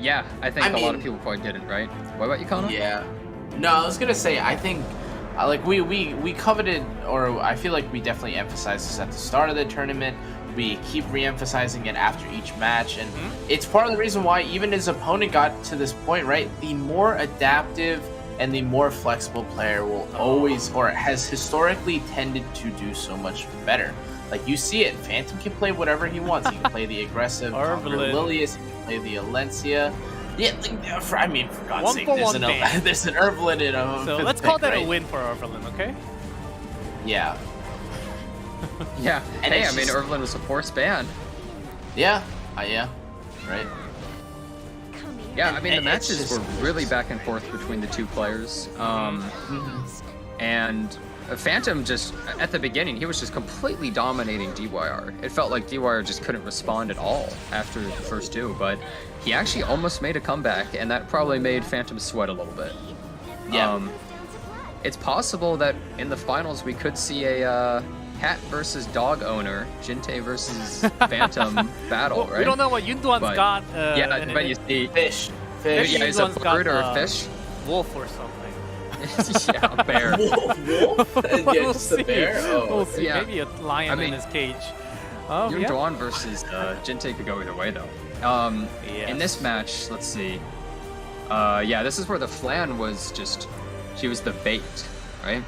yeah, I think I a lot of mean- people probably didn't, right? What about you, Connor? Yeah. No, I was gonna say I think like we coveted, or I feel like we definitely emphasized this at the start of the tournament. We keep re-emphasizing it after each match, and it's part of the reason why even his opponent got to this point, right? The more adaptive and the more flexible player will always, or has historically tended to do so much better. Like you see it, Phantom can play whatever he wants. He can play the aggressive Arvelin. Lilius, he can play the Alencia. Yeah, I mean, for God's One sake, for there's one an ban. there's an Ervelin in a So fifth let's call pick, that right? a win for Arvelin, okay? Yeah, Yeah. And Hey, it's I mean, just- Ervelin was a forced ban. yeah, yeah, right. Yeah, I mean, the And it's matches just- were really back and forth between the two players. And Phantom just, at the beginning, he was just completely dominating DYR. It felt like DYR just couldn't respond at all after the first 2, but he actually almost made a comeback, and that probably made Phantom sweat a little bit. Yeah. It's possible that in the finals we could see a cat versus dog owner, Jinte versus Phantom battle, Well, right? we don't know what Yunduan's But- got. Yeah, in but it. you see, Fish. Maybe yeah, is a Yunduan's got, bird or a fish? wolf or something. Yeah, a bear. Wolf? Yeah, We'll just a see. bear? Oh, We'll okay. see. Yeah. Maybe a lion I mean, in his cage. Oh, Yoon yeah. Dwan versus Jinte could go either way, though. In this match, let's see. Yeah, this is where the Flan was just, she was the bait, right?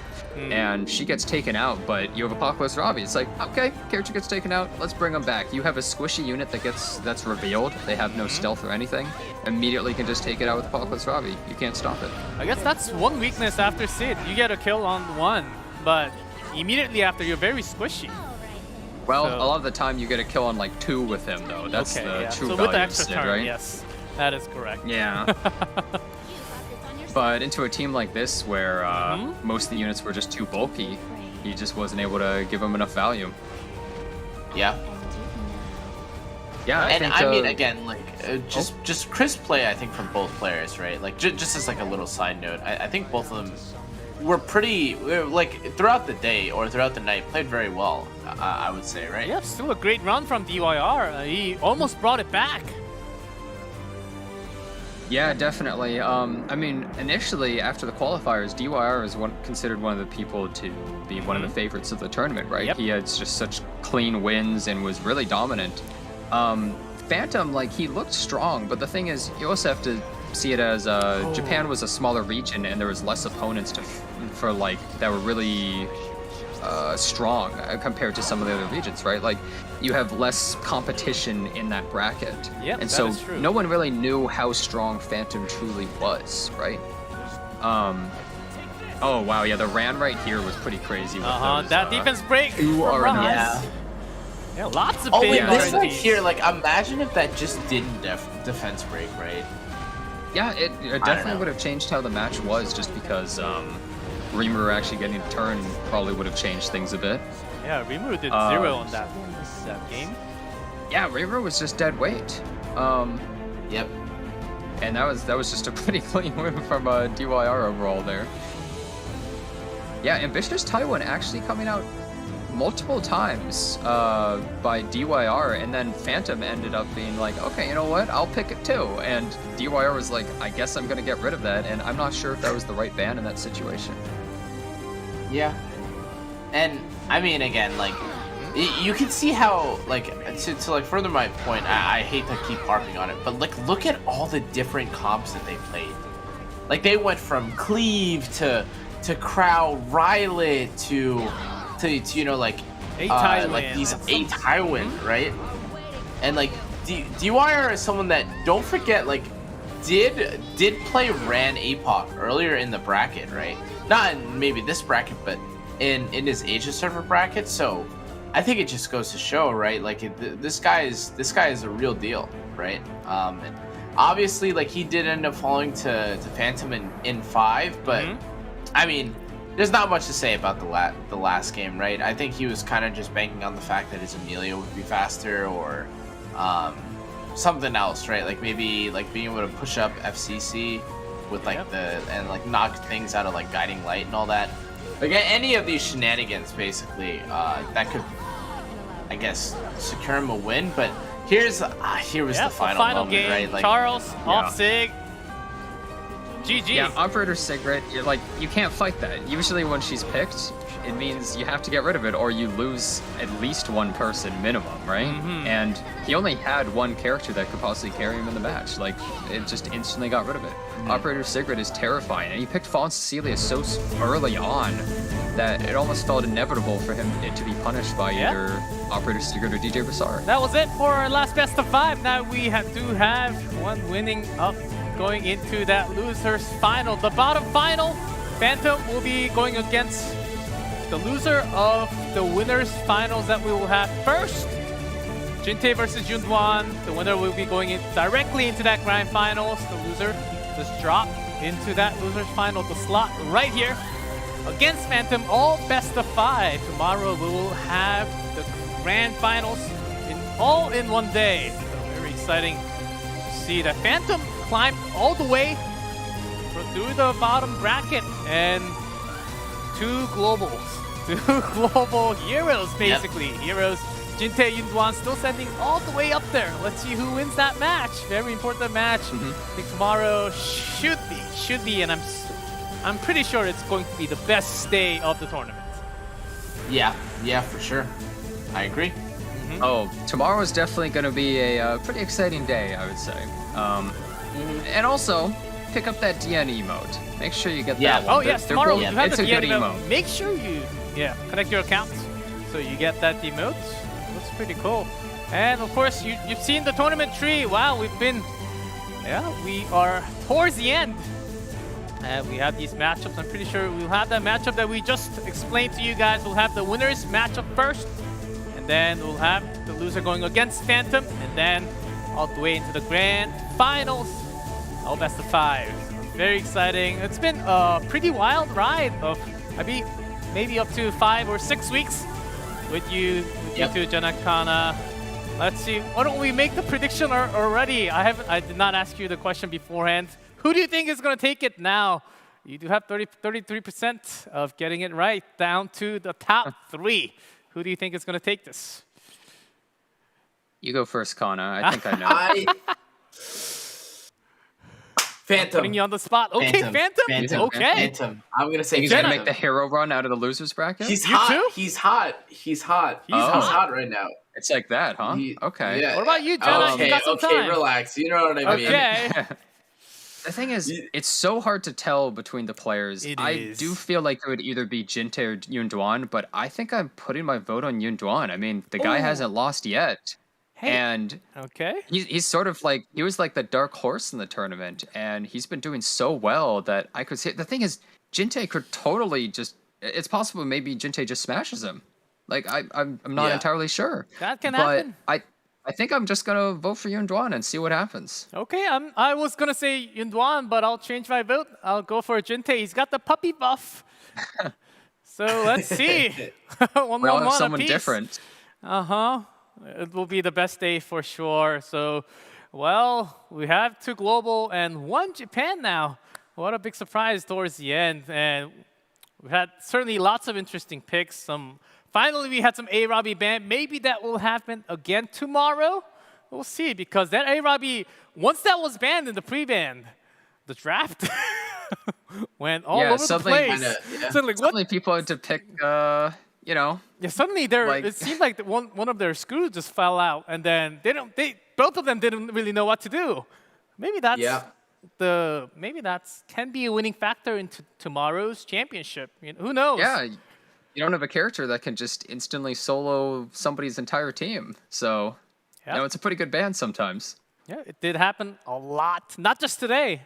And she gets taken out, but you have Apocalypse Ravi. It's like, okay, character gets taken out, let's bring him back. You have a squishy unit that's revealed. They have no stealth or anything. Immediately can just take it out with Apocalypse Ravi. You can't stop it. I guess that's one weakness after Sid. You get a kill on 1, but immediately after you're very squishy. Well, So- a lot of the time you get a kill on like 2 with him, though. That's Okay, the yeah. true So value with the of extra Sid, turn, right? yes. That is correct. Yeah. But into a team like this where most of the units were just too bulky, he just wasn't able to give them enough value. Yeah. Yeah, I mean, again, like just crisp play. I think from both players, right? Like just as like a little side note, I think both of them were pretty like throughout the day or throughout the night played very well. I would say, right? Yeah, still a great run from DYR. He almost brought it back. Yeah, definitely. I mean, initially after the qualifiers, DYR was considered one of the people to be one of the favorites of the tournament, right? Yep. He had just such clean wins and was really dominant. Phantom, like, he looked strong, but the thing is, you also have to see it as Japan was a smaller region and there was less opponents for like that were really strong compared to some of the other regions, right? Like, you have less competition in that bracket. Yep, and that so is true. no one really knew how strong Phantom truly was, right? Oh wow, yeah, the ran right here was pretty crazy with those, that defense break two from RNs. Ross. Yeah, lots of Oh big wait, this right RNGs. here, like imagine if that just didn't defense break, right? Yeah, it definitely would have changed how the match was, just because Rimuru actually getting a turn probably would have changed things a bit. Yeah, Rimuru did 0 on that game. Yeah, Rimuru was just dead weight. Yep. And that was just a pretty clean win from DYR overall there. Yeah, Ambitious Taiwan actually coming out multiple times by DYR, and then Phantom ended up being like, okay, you know what, I'll pick it too. And DYR was like, I guess I'm gonna get rid of that, and I'm not sure if that was the right ban in that situation. Yeah. And I mean, again, like you can see how, like, to like further my point, I hate to keep harping on it, but like look at all the different comps that they played. Like they went from Cleave to Crow Rylet to you know, like like these 8 Tywin, right? And like DYR is someone that, don't forget, like did play Ran APOC earlier in the bracket, right? Not in maybe this bracket, but in his Asia server bracket. So I think it just goes to show, right? Like this guy is a real deal, right? And obviously, like, he did end up falling to Phantom in 5, but I mean, there's not much to say about the last game, right? I think he was kind of just banking on the fact that his Amelia would be faster, or something else, right? Like maybe like being able to push up FCC with like and like knock things out of like Guiding Light and all that. Like any of these shenanigans, basically, that could, I guess, secure him a win. But here was the final moment, game, right? Like Charles off Sig. GG. Yeah, Operator Sigrid, you can't fight that. Usually when she's picked, it means you have to get rid of it or you lose at least one person minimum, right? And he only had one character that could possibly carry him in the match. Like, it just instantly got rid of it. Operator Sigrid is terrifying, and he picked Fawn Cecilia so early on that it almost felt inevitable for him to be punished by either Operator Sigrid or DJ Basar. That was it for our last best of 5. Now we do have one winning up going into that losers final. The bottom final, Phantom will be going against the loser of the winners finals that we will have first. Jinte versus Junduan. The winner will be going directly into that grand finals. The loser just drop into that losers final, the slot right here against Phantom. All best of 5. Tomorrow we will have the grand finals all in one day. So very exciting to see that Phantom climbed all the way through the bottom bracket, and 2 global heroes, basically. Heroes, Jinte, Yunduan still sending all the way up there. Let's see who wins that match. Very important match. I think tomorrow should be, and I'm pretty sure it's going to be the best day of the tournament. Yeah, for sure. I agree. Oh, tomorrow is definitely going to be a pretty exciting day, I would say. And also, pick up that DN emote. Make sure you get that one. Oh yes, tomorrow you have it's the a good DN emote. Make sure you connect your account so you get that emote. Looks pretty cool. And of course, you've seen the tournament tree. Wow, we are towards the end. And we have these matchups. I'm pretty sure we'll have that matchup that we just explained to you guys. We'll have the winners matchup first, and then we'll have the loser going against Phantom, and then all the way into the grand finals. Oh, best of 5. Very exciting. It's been a pretty wild ride of maybe up to 5 or 6 weeks with you two, Janakana. Let's see. Why don't we make the prediction already? I did not ask you the question beforehand. Who do you think is going to take it now? You do have 33% of getting it right, down to the top 3. Who do you think is going to take this? You go first, Kana. I think I know. Phantom. Putting you on the spot. Okay, Phantom. Okay. Phantom. I'm gonna say he's Phantom. gonna make the hero run out of the losers bracket. He's You hot. too? He's hot. He's hot. He's hot right now. It's like that, huh? Okay. Yeah. What about you, Jenna? Okay, You got some time. relax. You know what I mean. Okay. The thing is, it's so hard to tell between the players. It I is. do feel like it would either be Jinte or Yunduan, but I think I'm putting my vote on Yunduan. I mean, the guy hasn't lost yet. Hey. And Okay. he's sort of like, he was like the dark horse in the tournament, and he's been doing so well that I could say, the thing is, Jinte could totally just, it's possible maybe Jinte just smashes him. Like, I'm not entirely sure. That can happen. But I think I'm just going to vote for Yunduan and see what happens. Okay, I was going to say Yunduan, but I'll change my vote. I'll go for Jinte. He's got the puppy buff. So let's see. One We all have one someone apiece. different. Uh-huh. It will be the best day for sure. So, well, we have 2 global and 1 Japan now. What a big surprise towards the end. And we had certainly lots of interesting picks. Finally, we had some A-Robbie ban. Maybe that will happen again tomorrow. We'll see, because that A-Robbie, once that was banned in the pre-ban, the draft went all over the place. Suddenly people had to pick, Yeah, suddenly it seemed like one of their screws just fell out, and then both of them didn't really know what to do. Maybe that's can be a winning factor into tomorrow's championship. Who knows? Yeah, you don't have a character that can just instantly solo somebody's entire team. So, it's a pretty good ban sometimes. Yeah, it did happen a lot. Not just today,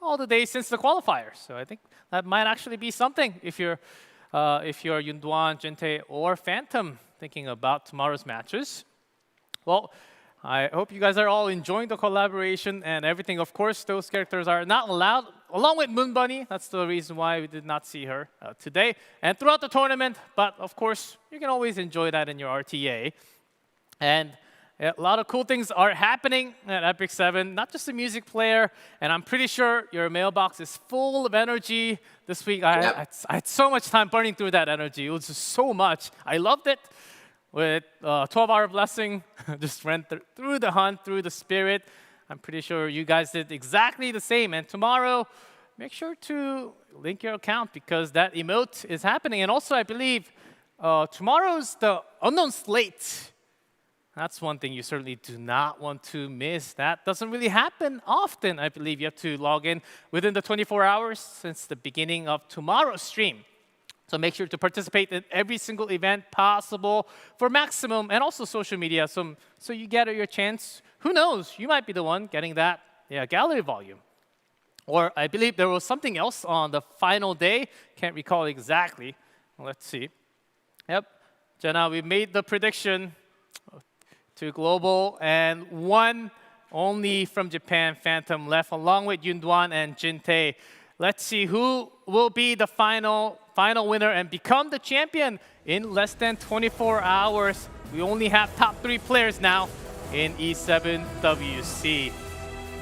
all the days since the qualifiers. So I think that might actually be something if you're Yunduan, Jinte, or Phantom thinking about tomorrow's matches. Well, I hope you guys are all enjoying the collaboration and everything. Of course, those characters are not allowed, along with Moon Bunny. That's the reason why we did not see her today and throughout the tournament. But of course, you can always enjoy that in your RTA. And a lot of cool things are happening at Epic 7, not just the music player. And I'm pretty sure your mailbox is full of energy this week. I had so much time burning through that energy. It was just so much. I loved it. With 12-hour blessing, just went through the hunt, through the spirit. I'm pretty sure you guys did exactly the same. And tomorrow, make sure to link your account because that emote is happening. And also, I believe tomorrow's the unknown slate. That's one thing you certainly do not want to miss. That doesn't really happen often. I believe you have to log in within the 24 hours since the beginning of tomorrow's stream. So make sure to participate in every single event possible for maximum, and also social media, so you get your chance. Who knows? You might be the one getting that gallery volume. Or I believe there was something else on the final day. Can't recall exactly. Let's see. Yep. Jenna, we made the prediction to global, and 1 only from Japan, Phantom, left, along with Yunduan and Jinte. Let's see who will be the final winner and become the champion in less than 24 hours. We only have top 3 players now in E7WC.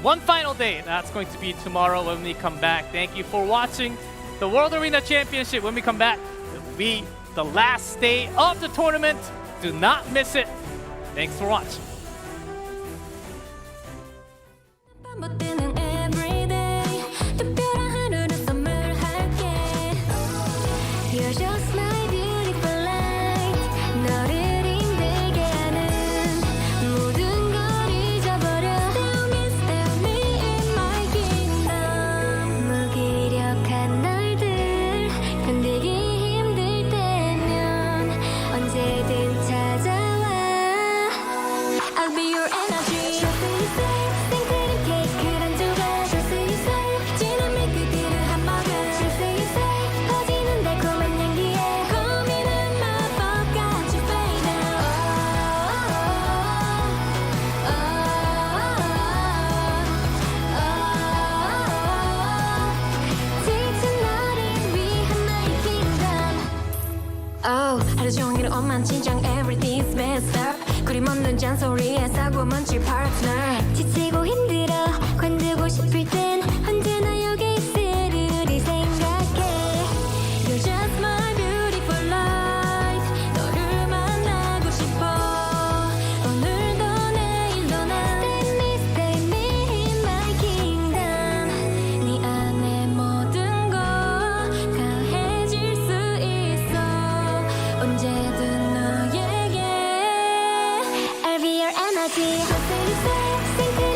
One final day, that's going to be tomorrow when we come back. Thank you for watching the World Arena Championship. When we come back, it will be the last day of the tournament. Do not miss it. Thanks for watching. You're just my beautiful light. 너를 힘들게 하는 모든 걸 잊어버려. Stay me in my kingdom. 무기력한 날들 견디기 힘들 때면 언제든 찾아와. I'll be your energy. Just say 생크림 케이크를 한 조각. Just say 진한 밀크티를 한 모금. Just say 퍼지는 달콤한 향기에 고민은 마법같이 fade out. 넌 진정 everything's messed up 그림 없는 잔소리에 사고 먼지 파트너 지치고 힘들어 관두고 싶을 땐 언제나 여기 있으리리 생각해 You're just my beautiful light 너를 만나고 싶어 오늘도 내일도 난 Stay me in my kingdom 네 안에 모든 거 강해질 수 있어 언제든 너에게 I'll be your energy. I'll say the same thing.